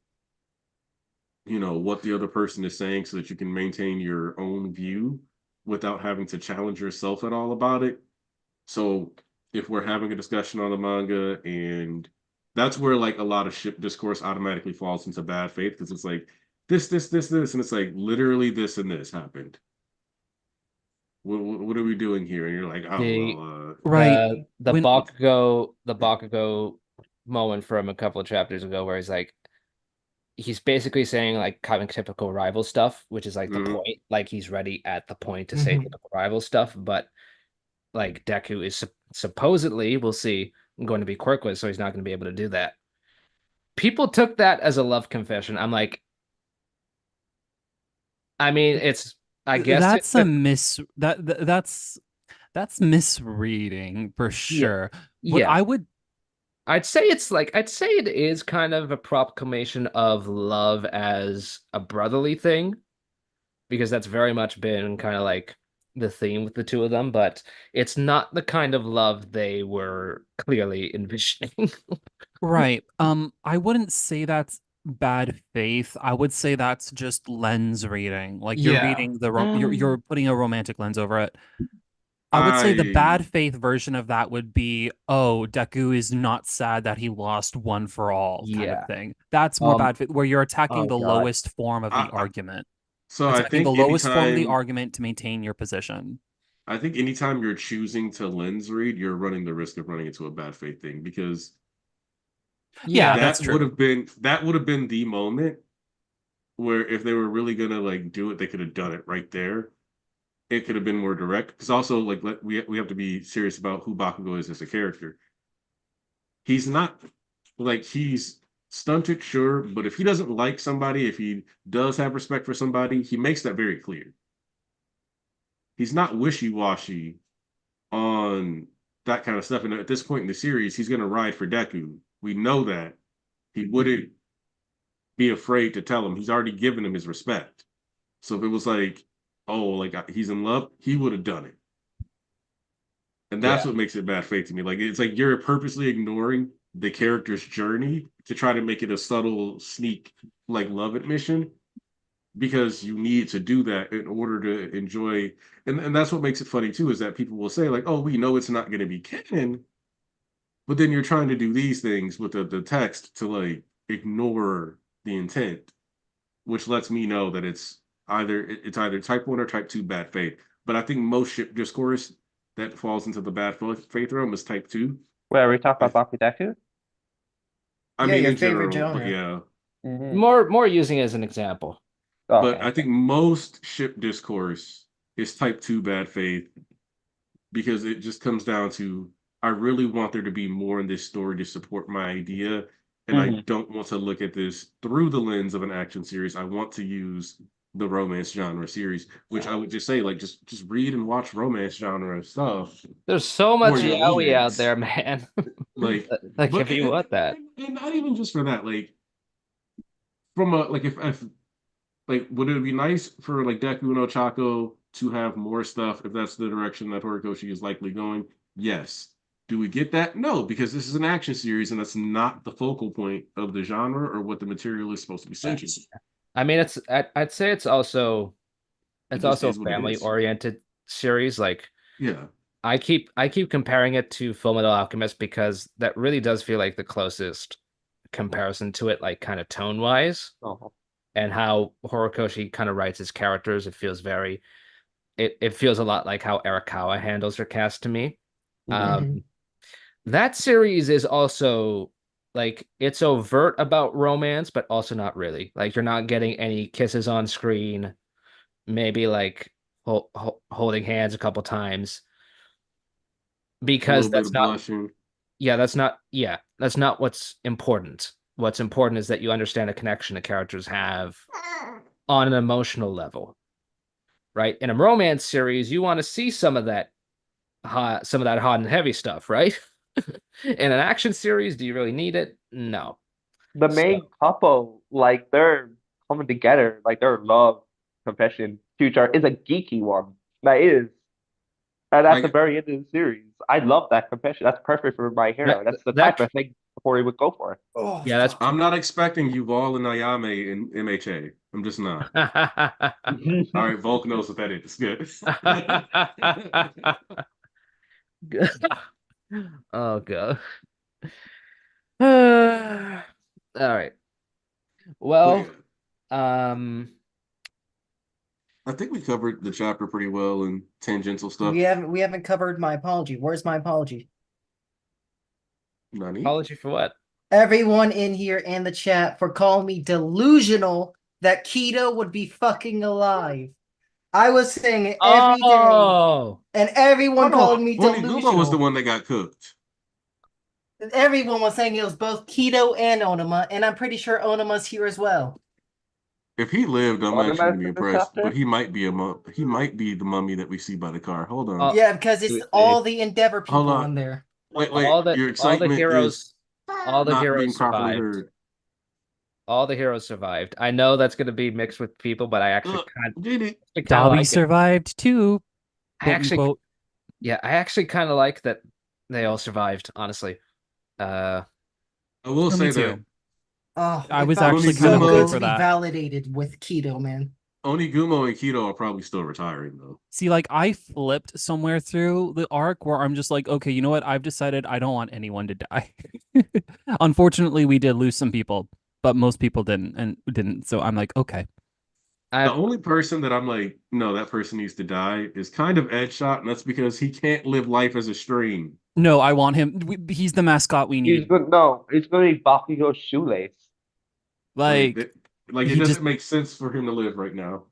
what the other person is saying so that you can maintain your own view without having to challenge yourself at all about it. So if we're having a discussion on the manga, and that's where like a lot of ship discourse automatically falls into bad faith, because it's like this, and it's like literally this and this happened. What are we doing here? And you're like, oh, Right. The When- Bakugo moment from a couple of chapters ago where he's basically saying like kind of typical rival stuff, which is like the Mhm. point. Like he's ready at the point to say Mhm. typical rival stuff, but like Deku is supposedly, we'll see, going to be quirkless, so he's not going to be able to do that. People took that as a love confession. I'm like, I mean, it's I guess that's that's misreading for sure. What yeah. I would I'd say it is kind of a proclamation of love as a brotherly thing, because that's very much been kind of like the theme with the two of them, but it's not the kind of love they were clearly envisioning. Right. I wouldn't say that's bad faith. I would say that's just lens reading. Like you're Yeah. reading you're putting a romantic lens over it. I would say the I bad faith version of that would be, oh, Deku is not sad that he lost one for all kind of Yeah. thing. That's more bad faith, where you're attacking Oh, the God. lowest form of the I- argument. so I Attacking the think lowest form of the anytime argument to maintain your position. you're choosing to lens read, you're running the risk of running into a bad faith thing, because Yeah, that that's true. would have been the moment where if they were really gonna like do it, they could have done it right there. It could have been more direct. Because also, like, we have to be serious about who Bakugo is as a character. He's not like he's stunted, sure, but if he doesn't like somebody, if he does have respect for somebody, he makes that very clear. He's not wishy-washy on that kind of stuff. And at this point in the series, he's gonna ride for Deku. We know that. He wouldn't be afraid to tell him. He's already given him his respect. So if it was like, oh, like he's in love, he would have done it. And that's what makes it bad faith to me. Like it's like you're purposely ignoring the character's journey to try to make it a subtle sneak like love admission, because you need to do that in order to enjoy. And that's what makes it funny too, is that people will say, like, oh, we know it's not going to be canon, but then you're trying to do these things with the text to like ignore the intent, which lets me know that it's either type 1 or type 2 bad faith. But I think most ship discourse that falls into the bad faith realm is type 2. Wait, are we talking about Bakudeku? I Yeah, mean, your in favorite general, but genre. yeah. More using it as an example. But I think most ship discourse is type 2 bad faith, because it just comes down to, I really want there to be more in this story to support my idea. And I don't want to look at this through the lens of an action series. I want to use the romance genre series, which I would just say, like, just read and watch romance genre stuff. There's so much Or your yaoi out limits. there, man. Like, Like but- if you want that. and not even just for that, like, from a, like, if like, would it be nice for like Deku and Ochako to have more stuff if that's the direction that Horikoshi is likely going? Yes. Do we get that? No, because this is an action series and that's not the focal point of the genre or what the material is supposed to be centered. I mean, I'd say it's also It just a is what it family is. oriented series. Like Yeah. I keep comparing it to Fullmetal Alchemist because that really does feel like the closest comparison to it, like kind of tone wise. And how Horikoshi kind of writes his characters. It feels it feels a lot like how Arakawa handles her cast to me. That series is also like it's overt about romance, but also not really. Like you're not getting any kisses on screen, maybe like holding hands a couple times, because that's not. Blushing. Yeah, that's not what's important. What's important is that you understand a connection the characters have on an emotional level, right? In a romance series, you want to see some of that hot and heavy stuff, right? In an action series, do you really need it? No. The main couple, like they're coming together, like their love confession future is a geeky one. That is. And at the very end of the series, I love that confession. That's perfect for my hero. That's the type of thing Corey would go for. Oh, yeah, that's. I'm not expecting Yuval and Ayame in MHA. I'm just not. All right, Volk knows what that is. Good. Oh god. All right. Well, I think we covered the chapter pretty well and tangential stuff. we haven't covered my apology. Where's my apology? Nani? Apology for what? Everyone in here and the chat for calling me delusional that Keto would be fucking alive. I was saying it every day, and everyone called me delusional. Onigumo was the one that got cooked. Everyone was saying it was both Keto and Onuma, and I'm pretty sure Onuma's here as well. If he lived, I'm Onuma actually gonna be is the impressed. chapter? But he might be he might be the mummy that we see by the car. Hold on. Yeah, because it's all the Endeavor Hold people on. in there. Wait. all the heroes, all the not being heroes properly survived. heard. All the heroes survived. I know that's going to be mixed with people, but I actually Did it? Dabi like survived too. I actually, quote. yeah, I actually kind of like that they all survived, honestly. I will Me say too. that Oh, I it was felt actually kind so of good hoping to for be that. validated with Keto, man. Onigumo and Keto are probably still retiring though. See, like I flipped somewhere through the arc where I'm just like, okay, you know what? I've decided I don't want anyone to die. Unfortunately, we did lose some people, but most people didn't. So I'm like, okay. The only person that I'm like, no, that person needs to die is kind of Edshot, and that's because he can't live life as a stream. No, I want him. He's the mascot we He's need. good. No, he's gonna be Bakugo's shoelace. Like, Like like it he doesn't just, make sense for him to live right now.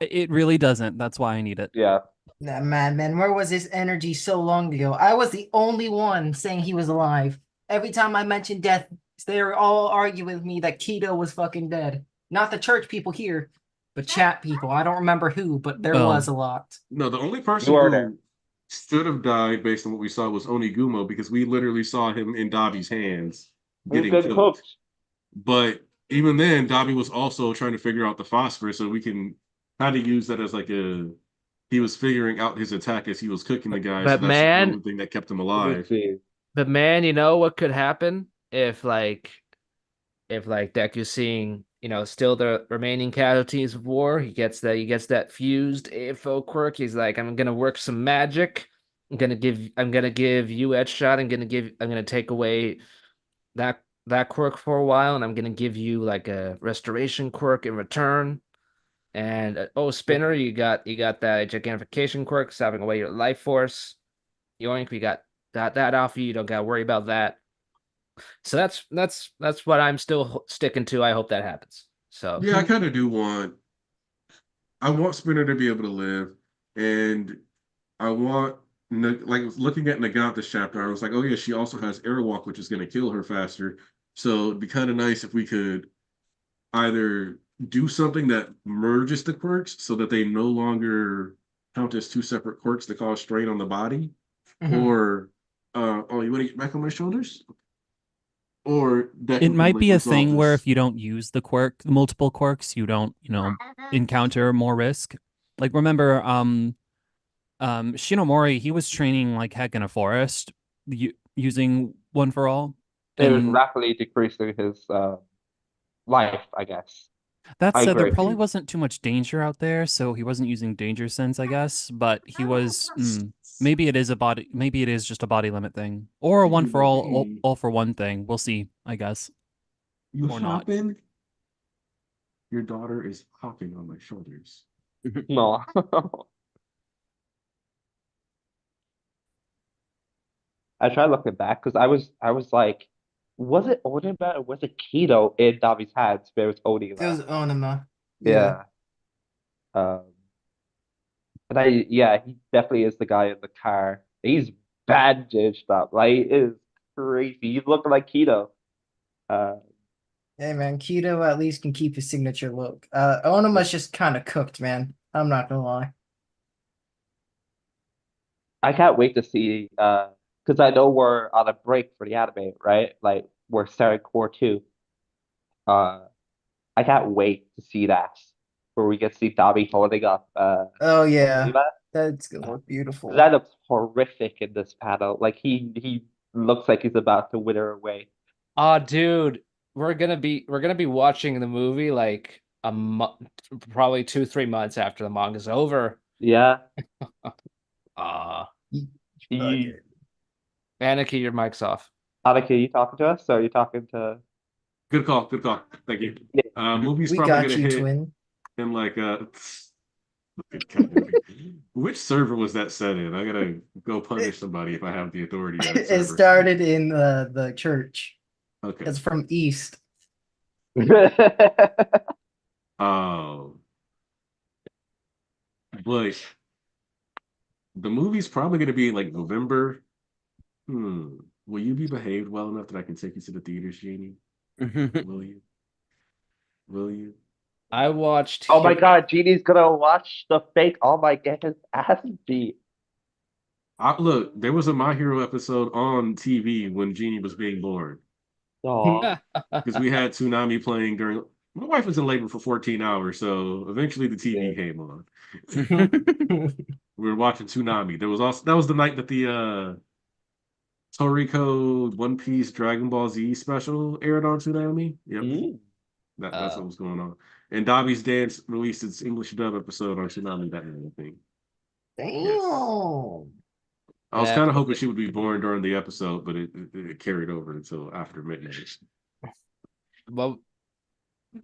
it really doesn't. That's why I need it. Yeah. Nah, man, where was his energy so long ago? I was the only one saying he was alive. Every time I mentioned death, they were all arguing with me that Keto was fucking dead. Not the church people here, but chat people. I don't remember who, but there Oh. was a lot. No, the only person You are who there. should have died based on what we saw was Onigumo because we literally saw him in Dabi's hands He's getting good killed. cooked. But even then, Dabi was also trying to figure out the phosphorus, so we can kind of use that as like a. He was figuring out his attack as he was cooking the guy, so But that's the man, only thing that kept him Let me alive. see. but man, you know what could happen if Deku's seeing, still the remaining casualties of war, he gets that fused AFO quirk. He's like, I'm gonna work some magic. I'm gonna give you edge shot. I'm gonna take away that quirk for a while, and I'm gonna give you like a restoration quirk in return. And Spinner, you got that gigantification quirk, sapping away your life force. Yoink, we got that off you. You don't gotta worry about that. So that's what I'm still sticking to. I hope that happens. So Yeah, I kind of do want. I want Spinner to be able to live, and I want like looking at Nagant this chapter. I was like, oh yeah, she also has Airwalk, which is going to kill her faster. So it'd be kind of nice if we could either do something that merges the quirks so that they no longer count as two separate quirks that cause strain on the body, Mhm. or oh, you want to get back on my shoulders, or that It might like be a resolve thing where this. if you don't use the multiple quirks, you don't, encounter more risk. Like remember, Shinomori, he was training like heck in a forest, using one for all, It was and rapidly decreasing his life, I guess. that I said, there agree. probably wasn't too much danger out there, so he wasn't using danger sense, I guess. But he was, maybe it is just a body limit thing, or a one for all for one thing. We'll see, I guess. You or not. hopping? Your daughter is hopping on my shoulders. No. I tried looking back because I was like, was it Onima or was it Keto in Davi's hands? But it was It was Onima. Onima. Yeah. Um, and he definitely is the guy in the car. He's bandaged up. Like, it is crazy. He's looking like Keto. Uh, Hey man, Keto at least can keep his signature look. Onima's just kind of cooked, man. I'm not gonna lie. I can't wait to see, because I know we're on a break for the anime, right? Like, we're starting core 2. Uh, I can't wait to see that, where we get to see Dabi holding up Oh yeah, Onima. that's gonna look beautiful. That looks horrific in this panel. Like he looks like he's about to wither away. dude, we're gonna be watching the movie like a month, probably 2-3 months after the manga's over. Yeah. Okay. Aniki, your mic's off. Annika, are you talking to us? Or are you talking to? Good call. Good call. Thank you. Movie's We probably got gonna you, hit twin. in like which server was that set in? I gotta go punish somebody if I have the authority on that It server. started in the church. Okay. It's from East. Um, but the movie's probably gonna be in like November. Will you be behaved well enough that I can take you to the theaters, Jeannie? Will you? Will you? I watched. Oh my God, Genie's gonna watch the fake All Might get his ass beat. Look, there was a My Hero episode on TV when Jeannie was being born. Oh, Because we had Tsunami playing during. My wife was in labor for 14 hours, so eventually the TV Yeah. came on. We were watching Tsunami. That was the night that the Toriko One Piece Dragon Ball Z special aired on Tsunami. Yep. That's what was going on. And Dabi's Dance released its English dub episode on Tsunami that night, I think. Damn. Yes. I was kind of hoping she would be born during the episode, but it carried over until after midnight. Well,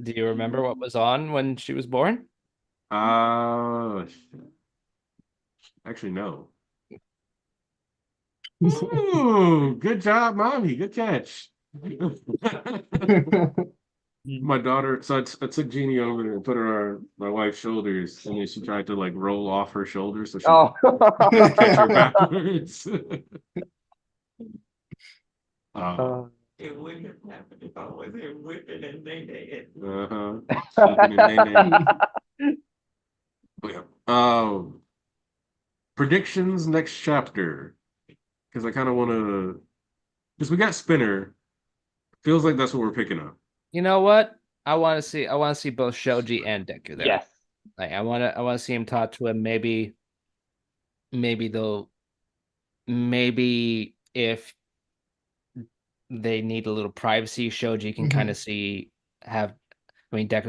do you remember what was on when she was born? Actually, no. Ooh, good job, mommy. Good catch. My daughter, so I took Jeannie over and put her on my wife's shoulders, and then she tried to like roll off her shoulders, so she could catch her backwards. It wouldn't have happened if I wasn't whipping and nay. Predictions next chapter, because I kind of want to, because we got Spinner. Feels like that's what we're picking up. You know what? I want to see both Shoji and Deku there. Yes. Like I want to see him talk to him. Maybe if they need a little privacy, Shoji can kind of Deku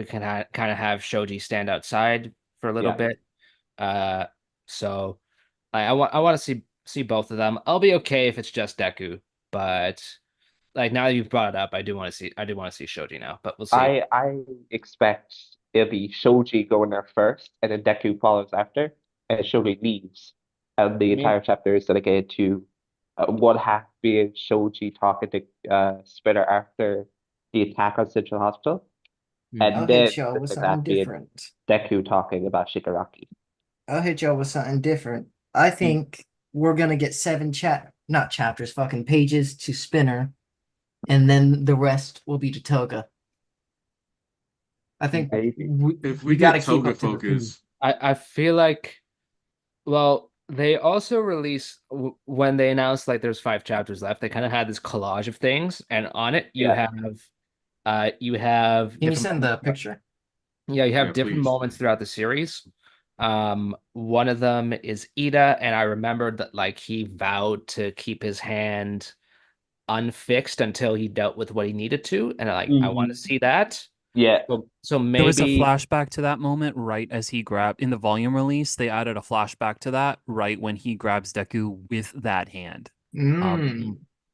can kind of have Shoji stand outside for a little bit. So I want to see both of them. I'll be okay if it's just Deku, but like now that you've brought it up, I do want to see Shoji now, but we'll see. I expect it'll be Shoji going there first, and then Deku follows after, and Shoji leaves, and the entire chapter is dedicated to one half being Shoji talking to Spinner after the attack on Central Hospital, and I'll then hit y'all with something different. Deku talking about Shigaraki. I'll hit y'all with something different. I think we're gonna get 7 pages to Spinner, and then the rest will be to Toga. I think if we gotta get keep Toga up to the focus, I feel like, well, they also released when they announced like there's 5 chapters left. They kind of had this collage of things, and on it you have Can you send the picture? Yeah, you have different moments throughout the series. One of them is Ida, and I remembered that like he vowed to keep his hand unfixed until he dealt with what he needed to, and I want to see that. Yeah. So maybe there was a flashback to that moment right as he grabbed in the volume release. They added a flashback to that right when he grabs Deku with that hand.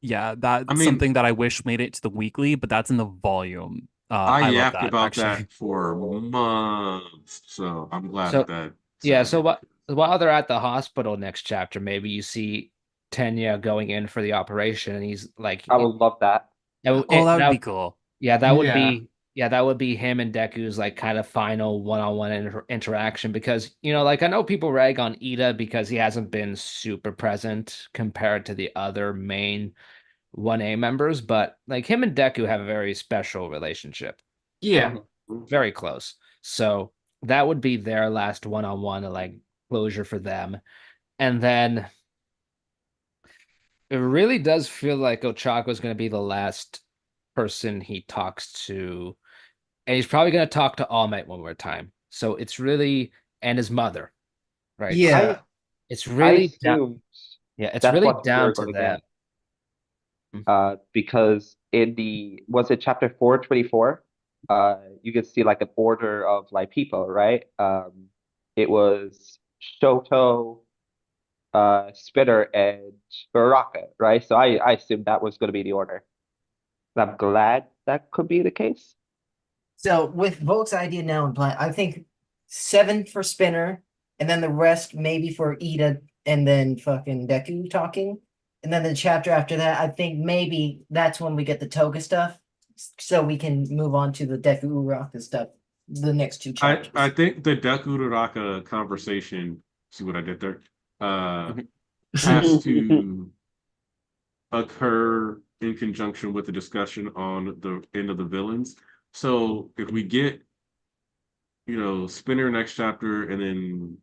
Yeah, that's something that I wish made it to the weekly, but that's in the volume. I yapped about that for months, so I'm glad that. Yeah, so while they're at the hospital next chapter, maybe you see Tenya going in for the operation, and he's like, I would love that. That would be cool. Yeah, that would be him and Deku's like kind of final one-on-one interaction, because like I know people rag on Ida because he hasn't been super present compared to the other main 1A members, but like him and Deku have a very special relationship. Yeah, very close. So that would be their last one-on-one like closure for them. And then it really does feel like Ochako is going to be the last person he talks to, and he's probably going to talk to All Might one more time. So it's really, and his mother, right? Yeah, it's really it's really down to that. Because was it chapter 424? You can see like an order of like people, right? It was Shoto, Spinner, and Baraka, right? So I assumed that was going to be the order. And I'm glad that could be the case. So with Volk's idea now in plan, I think 7 for Spinner, and then the rest maybe for Ida, and then fucking Deku talking. And then the chapter after that, I think maybe that's when we get the Toga stuff, so we can move on to the Deku Uraraka stuff, the next 2 chapters. I think the Deku Uraraka conversation, see what I did there, has to occur in conjunction with the discussion on the end of the villains. So if we get, Spinner next chapter, and then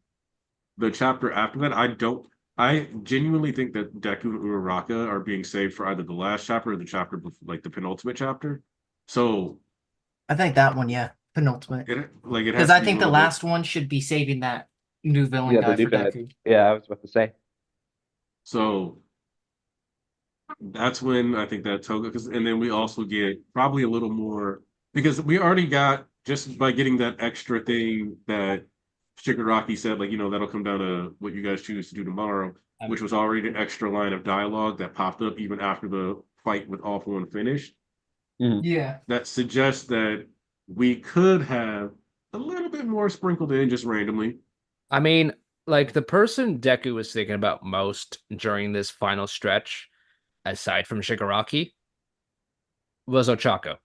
the chapter after that, I genuinely think that Deku and Uraraka are being saved for either the last chapter or the chapter before, like the penultimate chapter. So I think that one, penultimate. Because I think the last one should be saving that New villain Yeah, guy the for new villain. Deku. Yeah, I was about to say. So that's when I think that Toga, and then we also get probably a little more because we already got just by getting that extra thing that Shigaraki said, like, that'll come down to what you guys choose to do tomorrow, which was already an extra line of dialogue that popped up even after the fight with Awful and finished. Yeah. That suggests that we could have a little bit more sprinkled in just randomly. I mean, like the person Deku was thinking about most during this final stretch, aside from Shigaraki, was Ochako.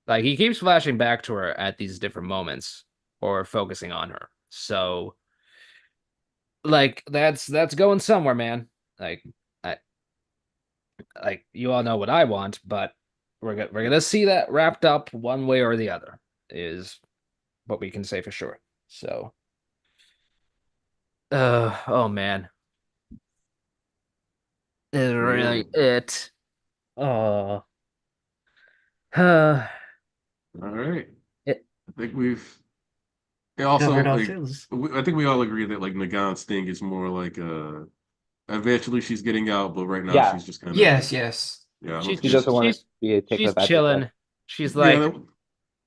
Like he keeps flashing back to her at these different moments or focusing on her. So like that's going somewhere, man. Like you all know what I want, but we're gonna see that wrapped up one way or the other is what we can say for sure. So oh man. Is really it. Oh. All right. I think we've also Covered all like, shows. I think we all agree that like Nagant's thing is more like eventually she's getting out, but right now Yeah. she's just kind of Yes, yes. yeah. She's He doesn't want to be taken she's advantage chilling. of. She's Yeah, like, that-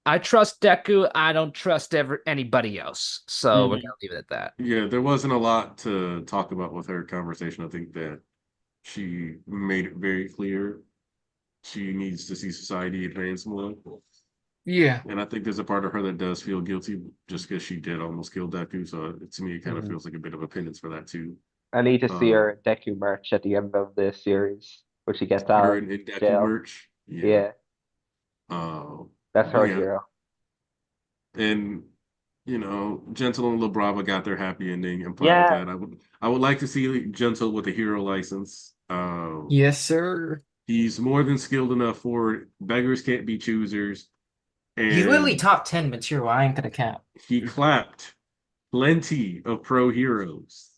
I trust Deku. I don't trust anybody else. So we're gonna leave it at that. yeah, there wasn't a lot to talk about with her conversation. I think that she made it very clear she needs to see society advance more. Yeah. And I think there's a part of her that does feel guilty just because she did almost kill Deku. So to me, it kind of feels like a bit of a penance for that too. I need to see her Deku merch at the end of the series, where she gets Her out in of Deku jail. merch. Yeah, that's her yeah. hero. And Gentle and La Brava got their happy ending. I'm fine with Yeah, that. I would like to see Gentle with a hero license. Yes, sir. He's more than skilled enough for it. Beggars can't be choosers. He's literally And top 10 material. I ain't gonna count. he clapped plenty of pro heroes.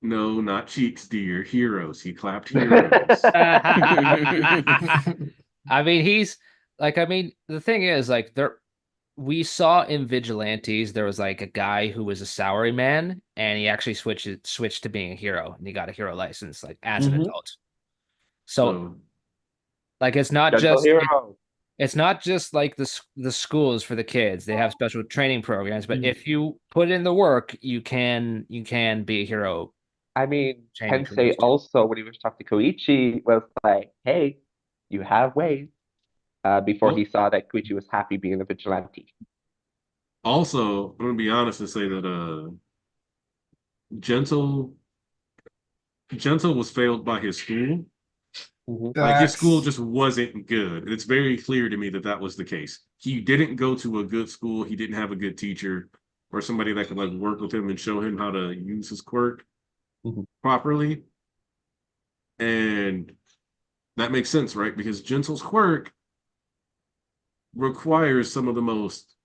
No, not cheeks, dear. Heroes. He clapped heroes. I mean, the thing is, like, we saw in Vigilantes, there was like a guy who was a salary man, and he actually switched to being a hero, and he got a hero license, like as an adult. So, like, it's not gentle just hero. it's not just like the schools for the kids. They have special training programs, but if you put in the work, you can be a hero. I mean, Training Tensei programs too. also, when he was talking to Koichi, was like, "Hey, you have ways." Before he saw that Koichi was happy being a vigilante. Also, I'm gonna be honest and say that Gentle was failed by his school. Like his school just wasn't good. It's very clear to me that that was the case. He didn't go to a good school. He didn't have a good teacher or somebody that could like work with him and show him how to use his quirk properly. And that makes sense, right? Because Gentle's quirk requires some of the most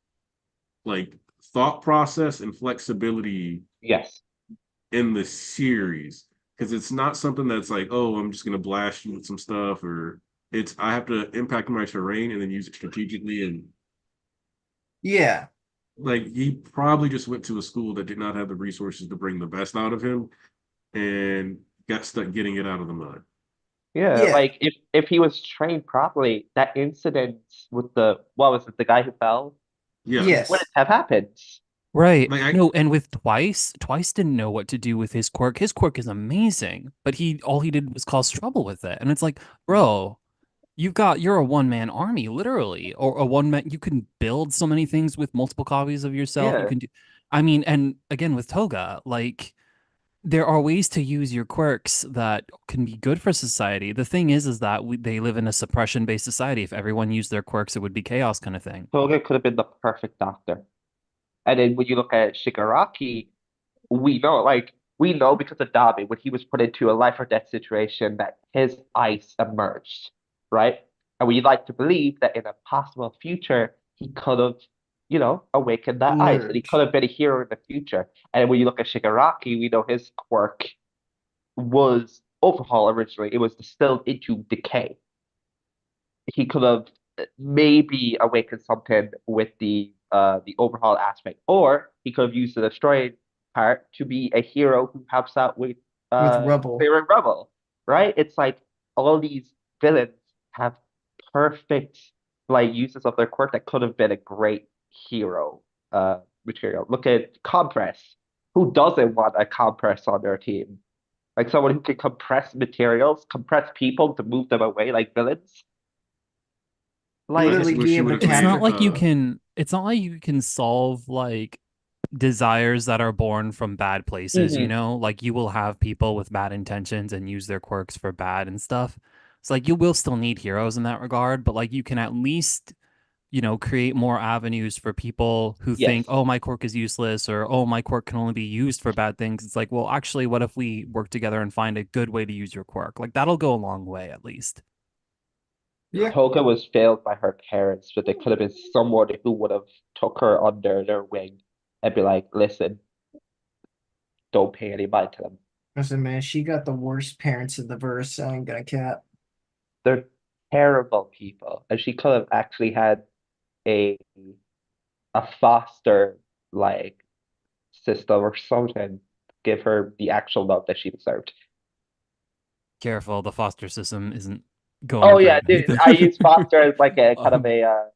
like thought process and flexibility Yes. in the series. Because it's not something that's like, oh, I'm just gonna blast you with some stuff, or it's I have to impact my terrain and then use it strategically. And Yeah. like he probably just went to a school that did not have the resources to bring the best out of him and got stuck getting it out of the mud. Yeah, like if he was trained properly, that incident with the the guy who fell? Yes. Wouldn't have happened. Right. Like, No, and with Twice didn't know what to do with his quirk. His quirk is amazing, but all he did was cause trouble with it. And it's like, bro, you're a one-man army, literally, or a one-man. You can build so many things with multiple copies of yourself. You Yeah. can do, I mean, and again with Toga, like there are ways to use your quirks that can be good for society. The thing is that they live in a suppression-based society. If everyone used their quirks, it would be chaos kind of thing. Toga could have been the perfect doctor. And then when you look at Shigaraki, we know because of Dabi, when he was put into a life or death situation, that his ice emerged, right? And we like to believe that in a possible future, he could have, awakened that ice, and he could have been a hero in the future. And when you look at Shigaraki, we know his quirk was overhaul originally. It was distilled into decay. He could have maybe awakened something with the the overhaul aspect, or he could have used the destroyed part to be a hero who helps out with Rubble. clearing rubble, right? It's like all these villains have perfect like uses of their quirk that could have been a great hero material. Look at Compress. Who doesn't want a Compress on their team? Like someone who can compress materials, compress people to move them away like villains. Like I just Literally wish be you able to would've It's capture. not like you uh, can. It's not like you can solve like desires that are born from bad places. You Mhm. know, like you will have people with bad intentions and use their quirks for bad and stuff. It's like you will still need heroes in that regard, but like you can at least, you know, create more avenues for people who Yes. think, oh, my quirk is useless, or oh, my quirk can only be used for bad things. It's like, well, actually, what if we work together and find a good way to use your quirk? Like that'll go a long way, at least. Yeah. Toga was failed by her parents, but there could have been someone who would have took her under their wing and be like, listen, don't pay any mind to them. Listen, man, she got the worst parents in the verse. I ain't gonna cap. They're terrible people. And she could have actually had a foster like system or something, give her the actual love that she deserved. Careful, the foster system isn't going Oh yeah, great. dude, I use foster as like a kind of Um, a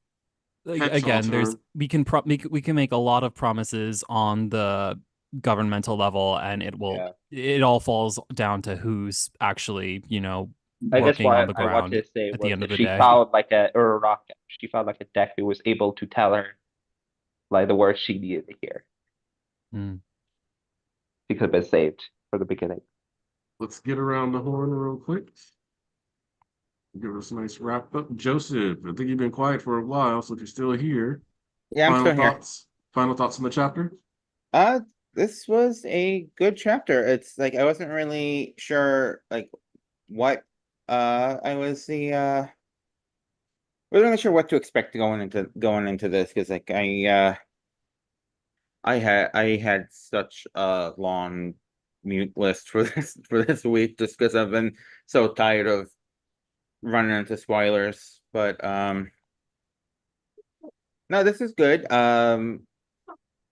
like, Catch-all again, there's term. we can make a lot of promises on the governmental level, and yeah. it all falls down to who's actually, you know, I guess working on what the I wanted ground to say at the was end of if the she day. found like a or a rocket, she found like a deck who was able to tell her like the words she needed to hear. Hmm. She could have been saved from the beginning. Let's get around the horn real quick. Give us a nice wrap up. Joseph, I think you've been quiet for a while, so if you're still here, Yeah, I'm final still here. thoughts. Final thoughts on the chapter? This was a good chapter. It's like I wasn't really sure like what I was wasn't really sure what to expect going into this because like I had such a long mute list for this week just because I've been so tired of running into spoilers. But no, this is good.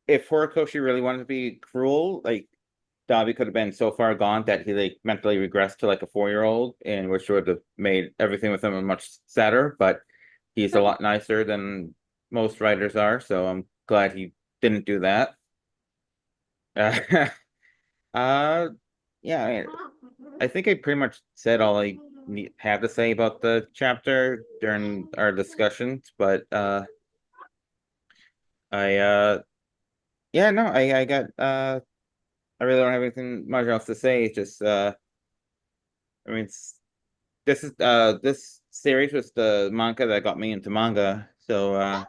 If Horikoshi really wanted to be cruel, like Dabi could have been so far gone that he like mentally regressed to like a 4-year-old, and which would have made everything with him much sadder. But he's a lot nicer than most writers are, so I'm glad he didn't do that. Uh, yeah, I think I pretty much said all I had to say about the chapter during our discussions, but I yeah, no, I got I really don't have anything much else to say. It's just I mean this series was the manga that got me into manga. So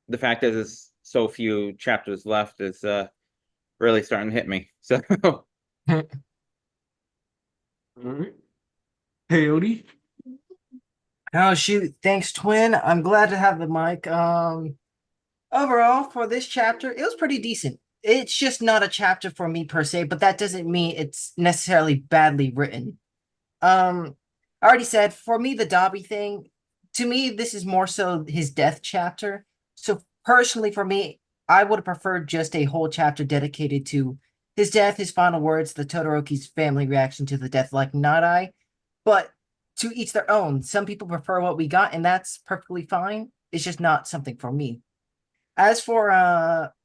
the fact that there's so few chapters left is really starting to hit me. So All right. Peyote. Oh shoot, thanks, Twin. I'm glad to have the mic. Overall for this chapter, it was pretty decent. It's just not a chapter for me per se, but that doesn't mean it's necessarily badly written. I already said for me the Dobby thing, to me this is more so his death chapter. So personally for me, I would have preferred just a whole chapter dedicated to his death, his final words, the Todoroki's family reaction to the death like not I. But to each their own. Some people prefer what we got, and that's perfectly fine. It's just not something for me. As for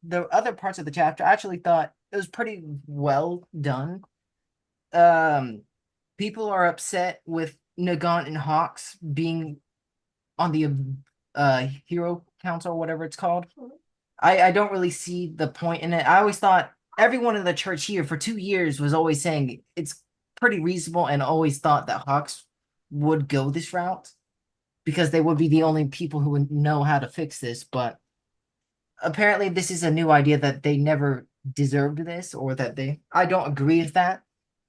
the other parts of the chapter, I actually thought it was pretty well done. Um People are upset with Nagant and Hawks being on the hero council or whatever it's called. I don't really see the point in it. I always thought everyone in the church here for 2 years was always saying it's pretty reasonable and always thought that Hawks would go this route because they would be the only people who would know how to fix this. But apparently, this is a new idea that they never deserved this or that they. I don't agree with that.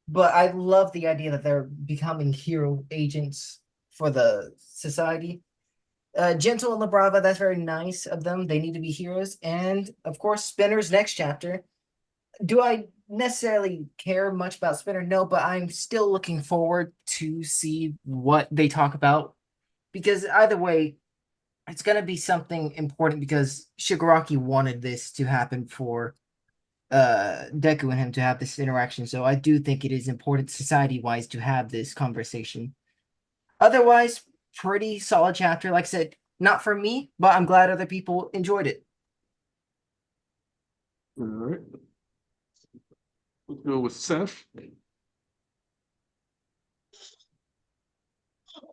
But I love the idea that they're becoming hero agents for the society. Gentle and Labrava, that's very nice of them. They need to be heroes. And of course, Spinner's next chapter. Do I necessarily care much about Spinner? No, but I'm still looking forward to see what they talk about. Because either way, it's gonna be something important because Shigaraki wanted this to happen for Deku and him to have this interaction. So I do think it is important society-wise to have this conversation. Otherwise, pretty solid chapter. Like I said, not for me, but I'm glad other people enjoyed it. All right. Let's go with Seth.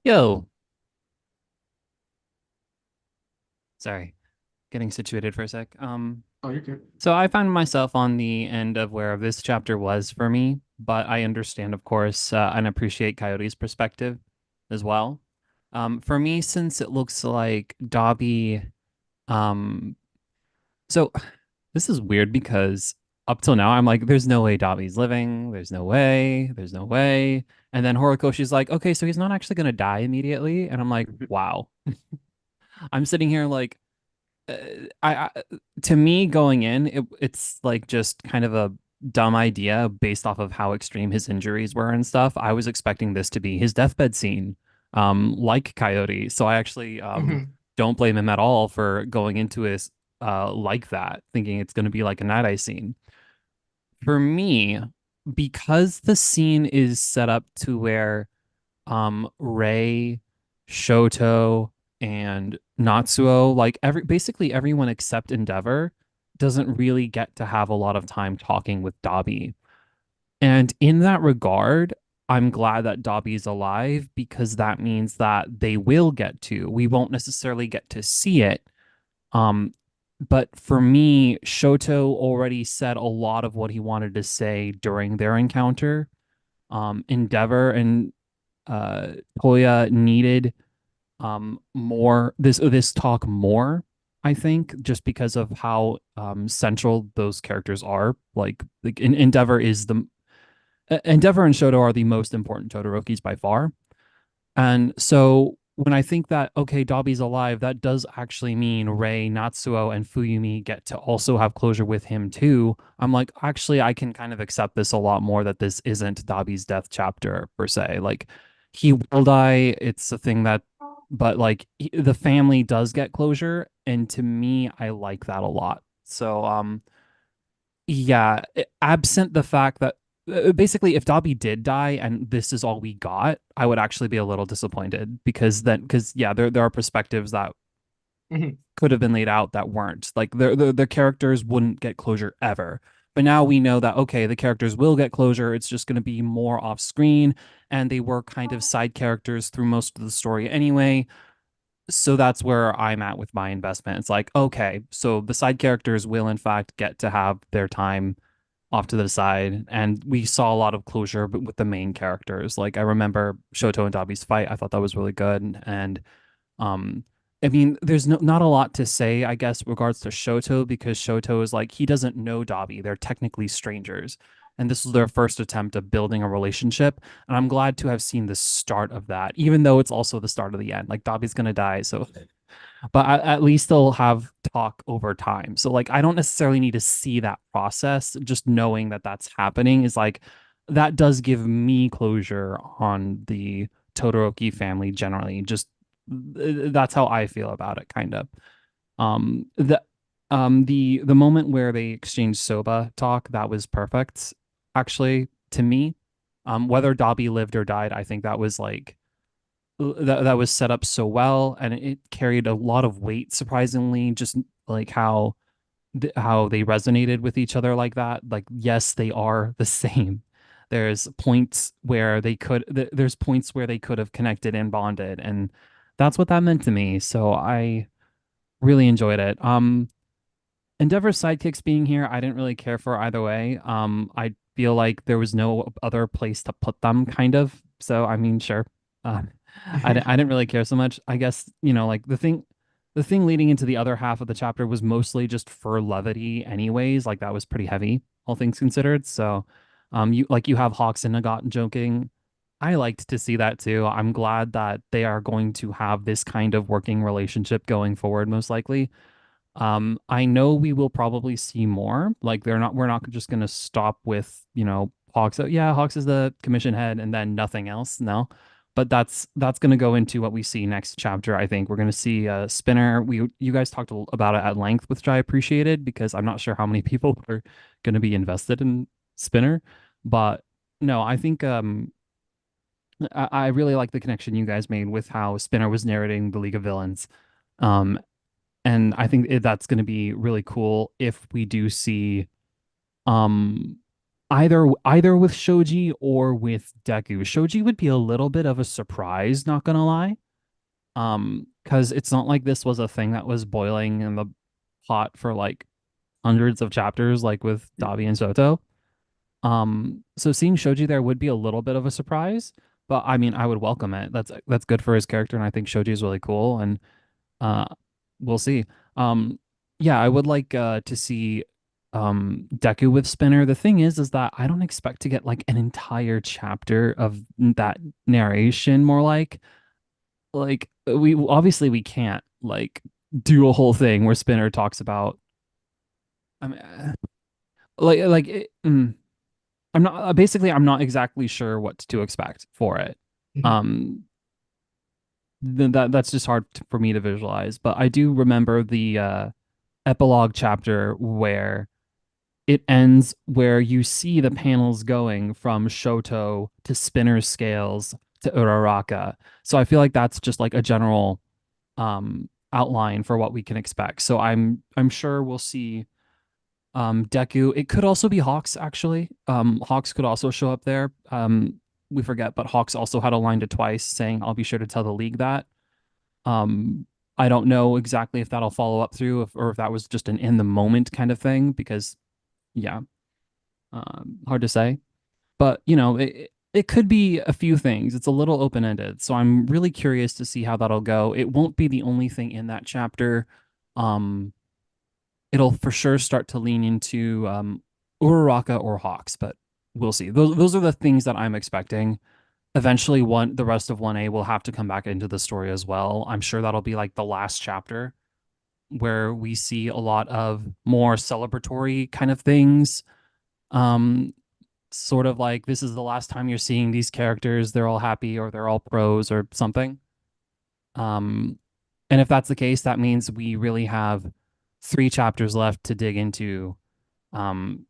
Yo. Sorry, getting situated for a sec. Oh, you're good. So I found myself on the end of where this chapter was for me, but I understand, of course, and appreciate Coyote's perspective as well. For me, since it looks like Dabi, so this is weird because up till now I'm like, there's no way Dabi's living. There's no way. There's no way. And then Horikoshi's like, okay, so he's not actually gonna die immediately, and I'm like, wow. I'm sitting here like, I to me going in, it's like just kind of a dumb idea based off of how extreme his injuries were and stuff. I was expecting this to be his deathbed scene, like Coyote. So I actually don't blame him at all for going into his like that, thinking it's going to be like a Night Eye scene. For me, because the scene is set up to where Rei, Shoto, and Natsuo, like basically everyone except Endeavor doesn't really get to have a lot of time talking with Dabi. And in that regard, I'm glad that Dabi's alive because that means that they will get to. We won't necessarily get to see it. But for me, Shoto already said a lot of what he wanted to say during their encounter. Endeavor and Toya needed more this talk more, I think, just because of how central those characters are. Like Endeavor is the Endeavor and Shoto are the most important Todorokis by far. And so when I think that, okay, Dabi's alive, that does actually mean Rei, Natsuo, and Fuyumi get to also have closure with him too. I'm like, actually, I can kind of accept this a lot more that this isn't Dabi's death chapter per se. Like, he will die. It's a thing that, but like, the family does get closure. And to me, I like that a lot. So, yeah, absent the fact that basically if Dabi did die and this is all we got, I would actually be a little disappointed because yeah, there are perspectives that could have been laid out that weren't. Like the characters wouldn't get closure ever. But now we know that okay, the characters will get closure. It's just going to be more off screen, and they were kind of side characters through most of the story anyway. So that's where I'm at with my investment. It's like, okay, so the side characters will in fact get to have their time off to the side, and we saw a lot of closure but with the main characters. Like I remember Shoto and Dabi's fight. I thought that was really good. And I mean, there's not a lot to say, I guess, regards to Shoto, because Shoto is like, he doesn't know Dabi. They're technically strangers. And this was their first attempt of building a relationship. And I'm glad to have seen the start of that, even though it's also the start of the end. Like Dabi's gonna die, so but at least they'll have talk over time. So like I don't necessarily need to see that process. Just knowing that that's happening is like that does give me closure on the Todoroki family generally. Just that's how I feel about it, kind of. The the moment where they exchanged soba talk, that was perfect, actually, to me. Whether Dabi lived or died, I think that was like that was set up so well, and it carried a lot of weight, surprisingly, just like how they resonated with each other like that. Like, yes, they are the same. There's points where there's points where they could have connected and bonded, and that's what that meant to me. So I really enjoyed it. Endeavor's sidekicks being here, I didn't really care for either way. I feel like there was no other place to put them, kind of. So I mean, sure. Uh, I didn't really care so much. I guess, like the thing leading into the other half of the chapter was mostly just for levity anyways. Like that was pretty heavy, all things considered. So you have Hawks and Nagat joking. I liked to see that too. I'm glad that they are going to have this kind of working relationship going forward, most likely. I know we will probably see more. Like we're not just gonna stop with, Hawks. Oh, yeah, Hawks is the commission head and then nothing else. No. but that's going to go into what we see next chapter. I think we're going to see Spinner. You guys talked about it at length, which I appreciated, because I'm not sure how many people are going to be invested in Spinner, but no, I think I really like the connection you guys made with how Spinner was narrating the League of Villains. And I think that's going to be really cool if we do see either with Shoji or with Deku. Shoji would be a little bit of a surprise, not gonna lie. Because it's not like this was a thing that was boiling in the pot for like hundreds of chapters, like with Dabi and Soto. So seeing Shoji there would be a little bit of a surprise, but I mean, I would welcome it. That's good for his character, and I think Shoji is really cool, and uh, we'll see. Yeah, I would like to see Deku with Spinner. The thing is that I don't expect to get like an entire chapter of that narration. More like we obviously we can't like do a whole thing where Spinner talks about. I mean, I'm not basically I'm not exactly sure what to expect for it. Um, that's just hard for me to visualize. But I do remember the epilogue chapter where it ends where you see the panels going from Shoto to Spinner's scales to Uraraka. So I feel like that's just like a general outline for what we can expect. So I'm sure we'll see Deku. It could also be Hawks, actually. Hawks could also show up there. We forget, but Hawks also had aligned it twice saying, I'll be sure to tell the league that. I don't know exactly if that'll follow up through or if that was just an in the moment kind of thing, because yeah, hard to say. But you know, it could be a few things. It's a little open ended, so I'm really curious to see how that'll go. It won't be the only thing in that chapter. It'll for sure start to lean into Uraraka or Hawks, but we'll see. Those are the things that I'm expecting. Eventually, the rest of 1A will have to come back into the story as well. I'm sure that'll be like the last chapter where we see a lot of more celebratory kind of things. Sort of like this is the last time you're seeing these characters. They're all happy or they're all pros or something. And if that's the case, that means we really have 3 chapters left to dig into some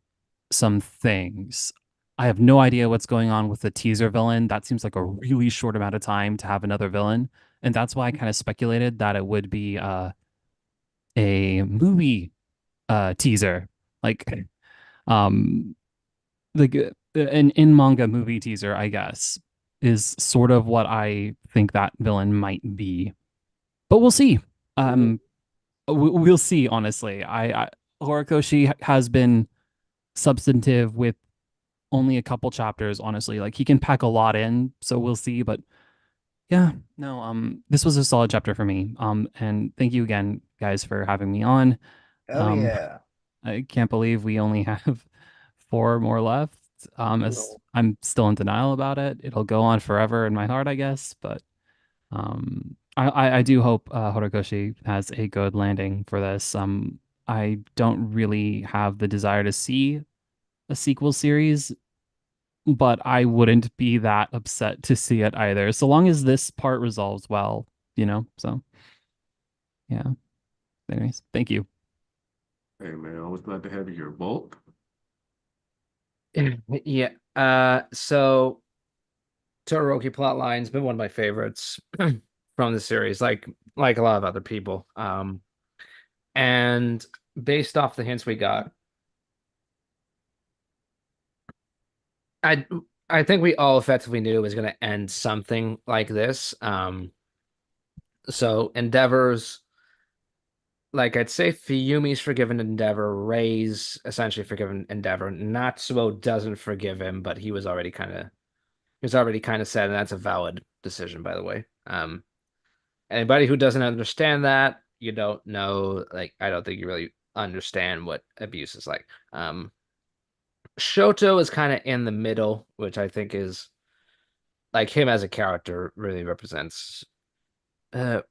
things. I have no idea what's going on with the teaser villain. That seems like a really short amount of time to have another villain. And that's why I kind of speculated that it would be a movie teaser. Like the an in manga movie teaser, I guess, is sort of what I think that villain might be. But we'll see. We'll see, honestly. Horikoshi has been substantive with only a couple chapters, honestly. Like he can pack a lot in, so we'll see. But yeah, no, this was a solid chapter for me. And thank you again, guys, for having me on. Oh yeah. I can't believe we only have 4 more left. As I'm still in denial about it. It'll go on forever in my heart, I guess. But I do hope Horikoshi has a good landing for this. I don't really have the desire to see a sequel series, but I wouldn't be that upset to see it either, so long as this part resolves well, you know? So, yeah. Anyways, thank you. Hey man, always glad to have you here. Bulk. Yeah. So Todoroki plotline's been one of my favorites from the series, like a lot of other people. And based off the hints we got, I think we all effectively knew it was going to end something like this. So Endeavor's, like, I'd say Fiyumi's forgiven Endeavor, Ray's essentially forgiven Endeavor. Natsuo doesn't forgive him, but he was already kind of said, and that's a valid decision, by the way. Anybody who doesn't understand that, you don't know, like, I don't think you really understand what abuse is like. Shoto is kind of in the middle, which I think is, like, him as a character really represents that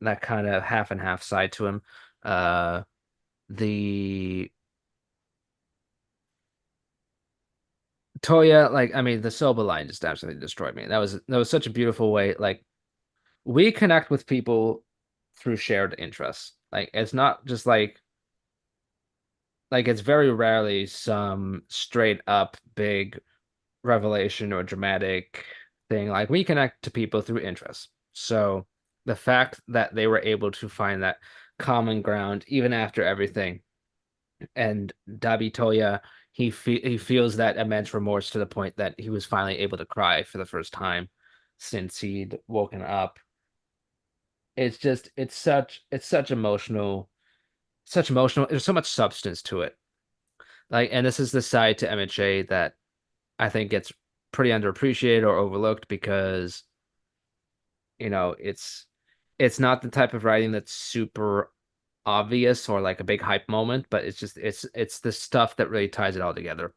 that kind of half and half side to him. The Toya, like, I mean, the Soba line just absolutely destroyed me. That was such a beautiful way. Like, we connect with people through shared interests. Like, it's not just like it's very rarely some straight up big revelation or dramatic thing. Like, we connect to people through interests. So the fact that they were able to find that common ground even after everything, and Dabi Toya, he feels that immense remorse to the point that he was finally able to cry for the first time since he'd woken up. It's such emotional. There's so much substance to it. Like, and this is the side to MHA that I think gets pretty underappreciated or overlooked because, it's not the type of writing that's super obvious or like a big hype moment, but it's the stuff that really ties it all together.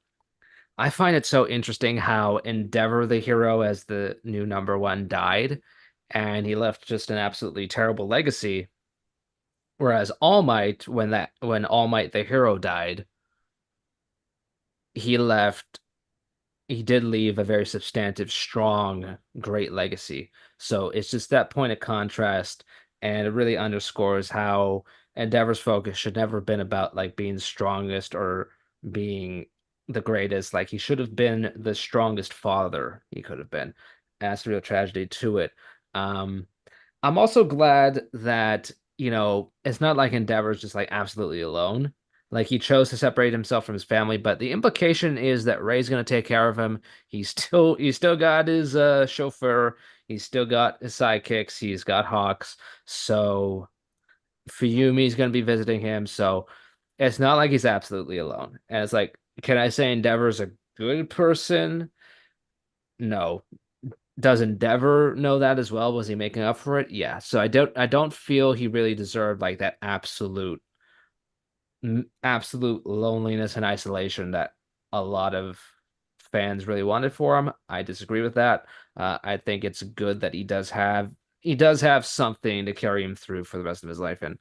I find it so interesting how Endeavor, the hero, as the new number one, died, and he left just an absolutely terrible legacy. Whereas All Might, when All Might the hero died, he left he did leave a very substantive, strong, great legacy. So it's just that point of contrast, and it really underscores how Endeavor's focus should never have been about like being the strongest or being the greatest. Like, he should have been the strongest father he could have been. And that's the real tragedy to it. Um, I'm also glad that, it's not like Endeavor's just like absolutely alone. Like, he chose to separate himself from his family, but the implication is that Ray's gonna take care of him. He's still got his chauffeur, he's still got his sidekicks, he's got Hawks. So Fuyumi's gonna be visiting him. So it's not like he's absolutely alone. And it's like, can I say Endeavor's a good person? No. Does Endeavor know that as well? Was he making up for it? Yeah. So I don't feel he really deserved like that absolute loneliness and isolation that a lot of fans really wanted for him. I disagree with that. I think it's good that he does have something to carry him through for the rest of his life, and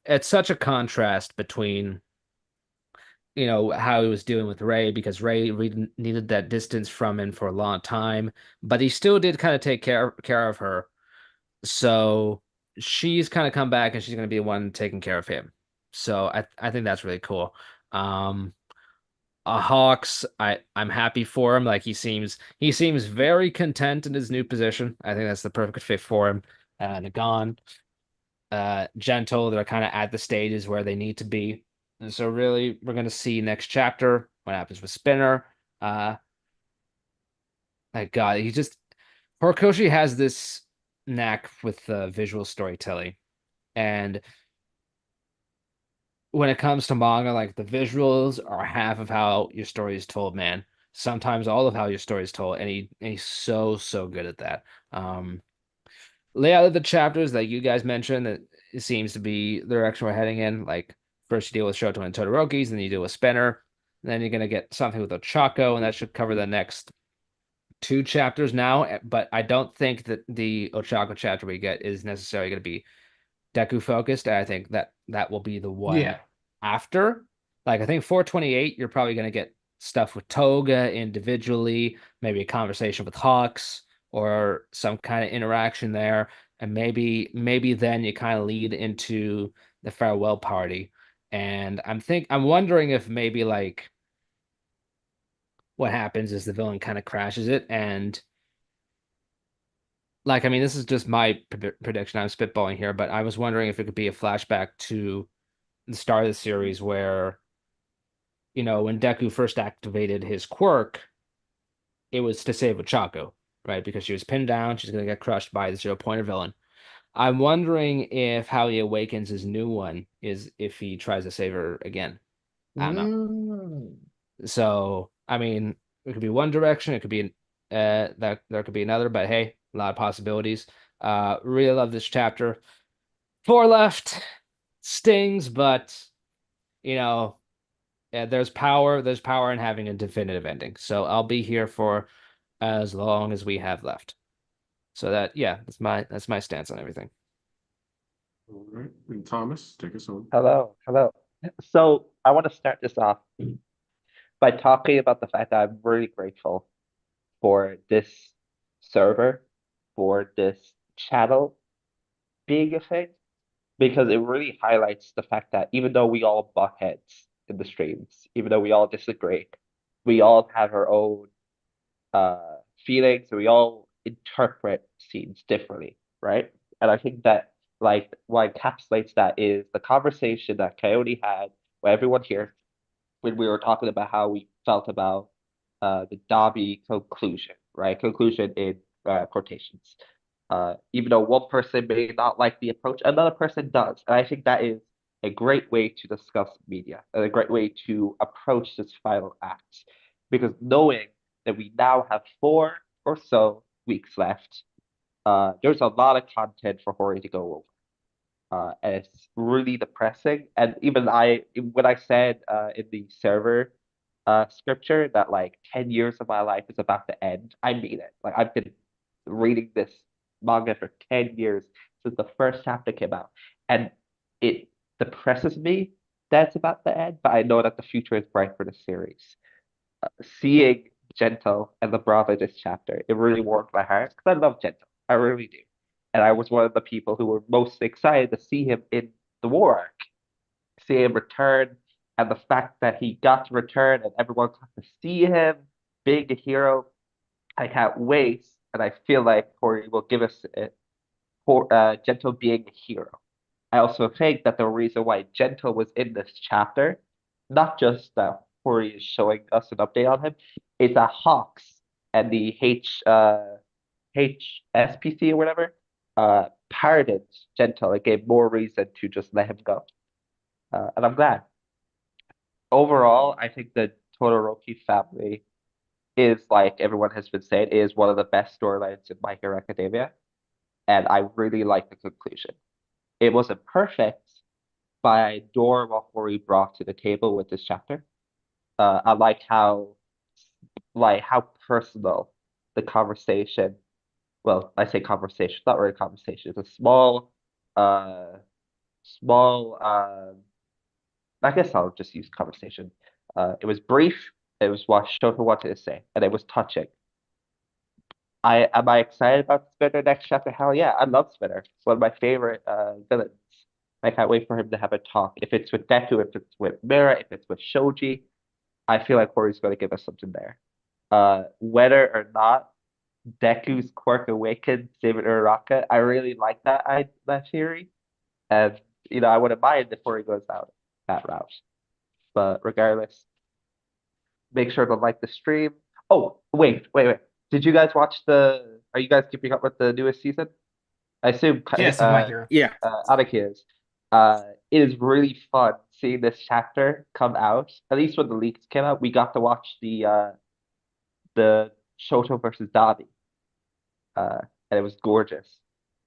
it's such a contrast between how he was dealing with Ray, because Ray really needed that distance from him for a long time, but he still did kind of take care of her. So she's kind of come back, and she's going to be the one taking care of him. So I think that's really cool. Um, Hawks, I'm happy for him. Like, he seems very content in his new position. I think that's the perfect fit for him. Nagon, Gentle, they're kind of at the stages where they need to be. And so really, we're gonna see next chapter what happens with Spinner. Uh, my God, Horikoshi has this knack with visual storytelling, and when it comes to manga, like, the visuals are half of how your story is told, man. Sometimes all of how your story is told, and he's so good at that. Layout of the chapters that you guys mentioned, that it seems to be the direction we're heading in. Like, first you deal with Shoto and Todoroki's, then you deal with Spinner, then you're gonna get something with Ochako, and that should cover the next two chapters now. But I don't think that the Ochako chapter we get is necessarily going to be Deku focused. I think that will be the one Yeah. after. Like, I think 428, you're probably going to get stuff with Toga individually, maybe a conversation with Hawks or some kind of interaction there, and maybe then you kind of lead into the farewell party. And I'm wondering if maybe like what happens is the villain kind of crashes it, and like, I mean, this is just my prediction. I'm spitballing here, but I was wondering if it could be a flashback to the start of the series where, when Deku first activated his quirk, it was to save Ochako, right? Because she was pinned down, she's gonna get crushed by the zero-pointer villain. I'm wondering if how he awakens his new one is if he tries to save her again. I don't know. So, I mean, it could be one direction, it could be that there could be another, but hey, a lot of possibilities. Really love this chapter. Four left, stings, but there's power in having a definitive ending. So I'll be here for as long as we have left. So that's my stance on everything. All right. And Thomas, take us home. Hello. So I want to start this off by talking about the fact that I'm really grateful for this server, for this channel being a thing, because it really highlights the fact that even though we all butt heads in the streams, even though we all disagree, we all have our own feelings, and we all interpret scenes differently, right? And I think that like what encapsulates that is the conversation that Coyote had with everyone here when we were talking about how we felt about the Dabi conclusion, right? Conclusion in quotations. Even though one person may not like the approach, another person does. And I think that is a great way to discuss media and a great way to approach this final act. Because knowing that we now have 4 or so weeks left, there's a lot of content for Hori to go over. And it's really depressing. And even when I said in the server scripture that like 10 years of my life is about to end, I mean it. Like I've been reading this manga for 10 years since the first chapter came out. And it depresses me that it's about to end, but I know that the future is bright for the series. Seeing Gentle and the brother this chapter, it really warmed my heart because I love Gentle. I really do. And I was one of the people who were most excited to see him in the war arc, see him return, and the fact that he got to return and everyone got to see him being a hero. I can't wait, and I feel like Hori will give us it for Gentle being a hero. I also think that the reason why Gentle was in this chapter, not just that Hori is showing us an update on him, is that Hawks and the HSPC or whatever pardoned Gentle and gave more reason to just let him go. And I'm glad. Overall, I think the Todoroki family is, like everyone has been saying, is one of the best storylines in My Hero Academia. And I really like the conclusion. It wasn't perfect, but I adore what Hori brought to the table with this chapter. I like how personal the conversation. Well, I say conversation, not really conversation. It's a small. I guess I'll just use conversation. It was brief. It was what Shota wanted to say, and it was touching. Am I excited about Spinner next chapter? Hell yeah, I love Spinner. It's one of my favorite villains. I can't wait for him to have a talk. If it's with Deku, if it's with Mira, if it's with Shoji, I feel like Hori's going to give us something there. Whether or not Deku's quirk awakens David Uraraka, I really like that theory. And I wouldn't mind if Hori goes out that route. But regardless, make sure to like the stream. Oh, wait. Did you guys watch are you guys keeping up with the newest season? I assume Yes, of My Hero. Yeah. Aniki is. It is really fun seeing this chapter come out. At least when the leaks came out, we got to watch the Shoto versus Dabi. And it was gorgeous.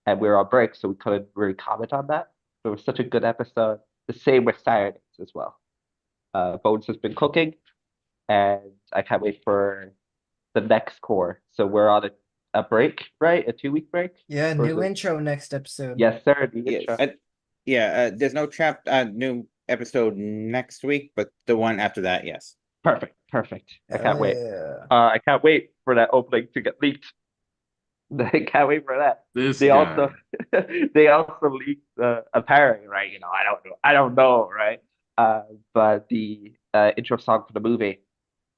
And we were on break, so we couldn't really comment on that. But it was such a good episode. The same with Saturdays as well. Bones has been cooking, and I can't wait for the next core. So we're on a break, right? A 2-week break? Yeah, Or is new it- intro next episode. Yes, sir. The Yeah, intro. there's no new episode next week, but the one after that, yes. Perfect. I can't wait. Yeah. I can't wait for that opening to get leaked. I can't wait for that. This They guy. also they also leaked a pairing, right? I don't know, right? But the intro song for the movie,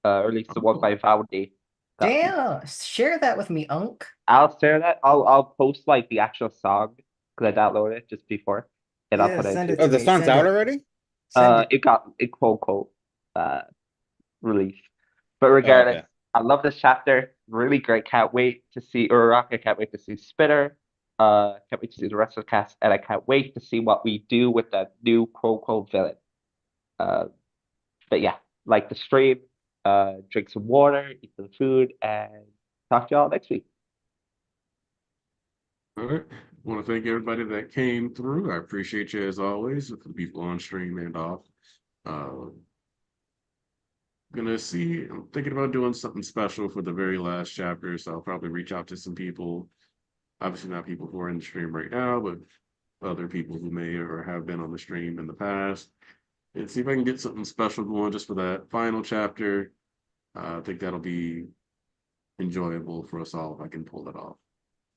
or at least the one by Vaudi. Damn, share that with me, Unk. I'll share that. I'll post like the actual song because I downloaded it just before, and I'll Yeah, put it. send into- it Oh, the me, song's send out it. already? Send it. It got a quote release. But regardless, okay. I love this chapter. Really great. Can't wait to see Uraraka. Can't wait to see Spitter. Can't wait to see the rest of the cast, and I can't wait to see what we do with that new quote villain. But yeah, like the stream, drink some water, eat some food, and talk to y'all next week. All right. I want to thank everybody that came through. I appreciate you as always, with the people on stream and off. I'm thinking about doing something special for the very last chapter, so I'll probably reach out to some people. Obviously not people who are in the stream right now, but other people who may or have been on the stream in the past. And see if I can get something special going just for that final chapter. I think that'll be enjoyable for us all if I can pull that off.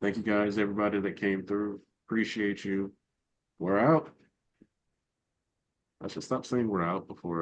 Thank you guys, everybody that came through. Appreciate you. We're out. I should stop saying we're out before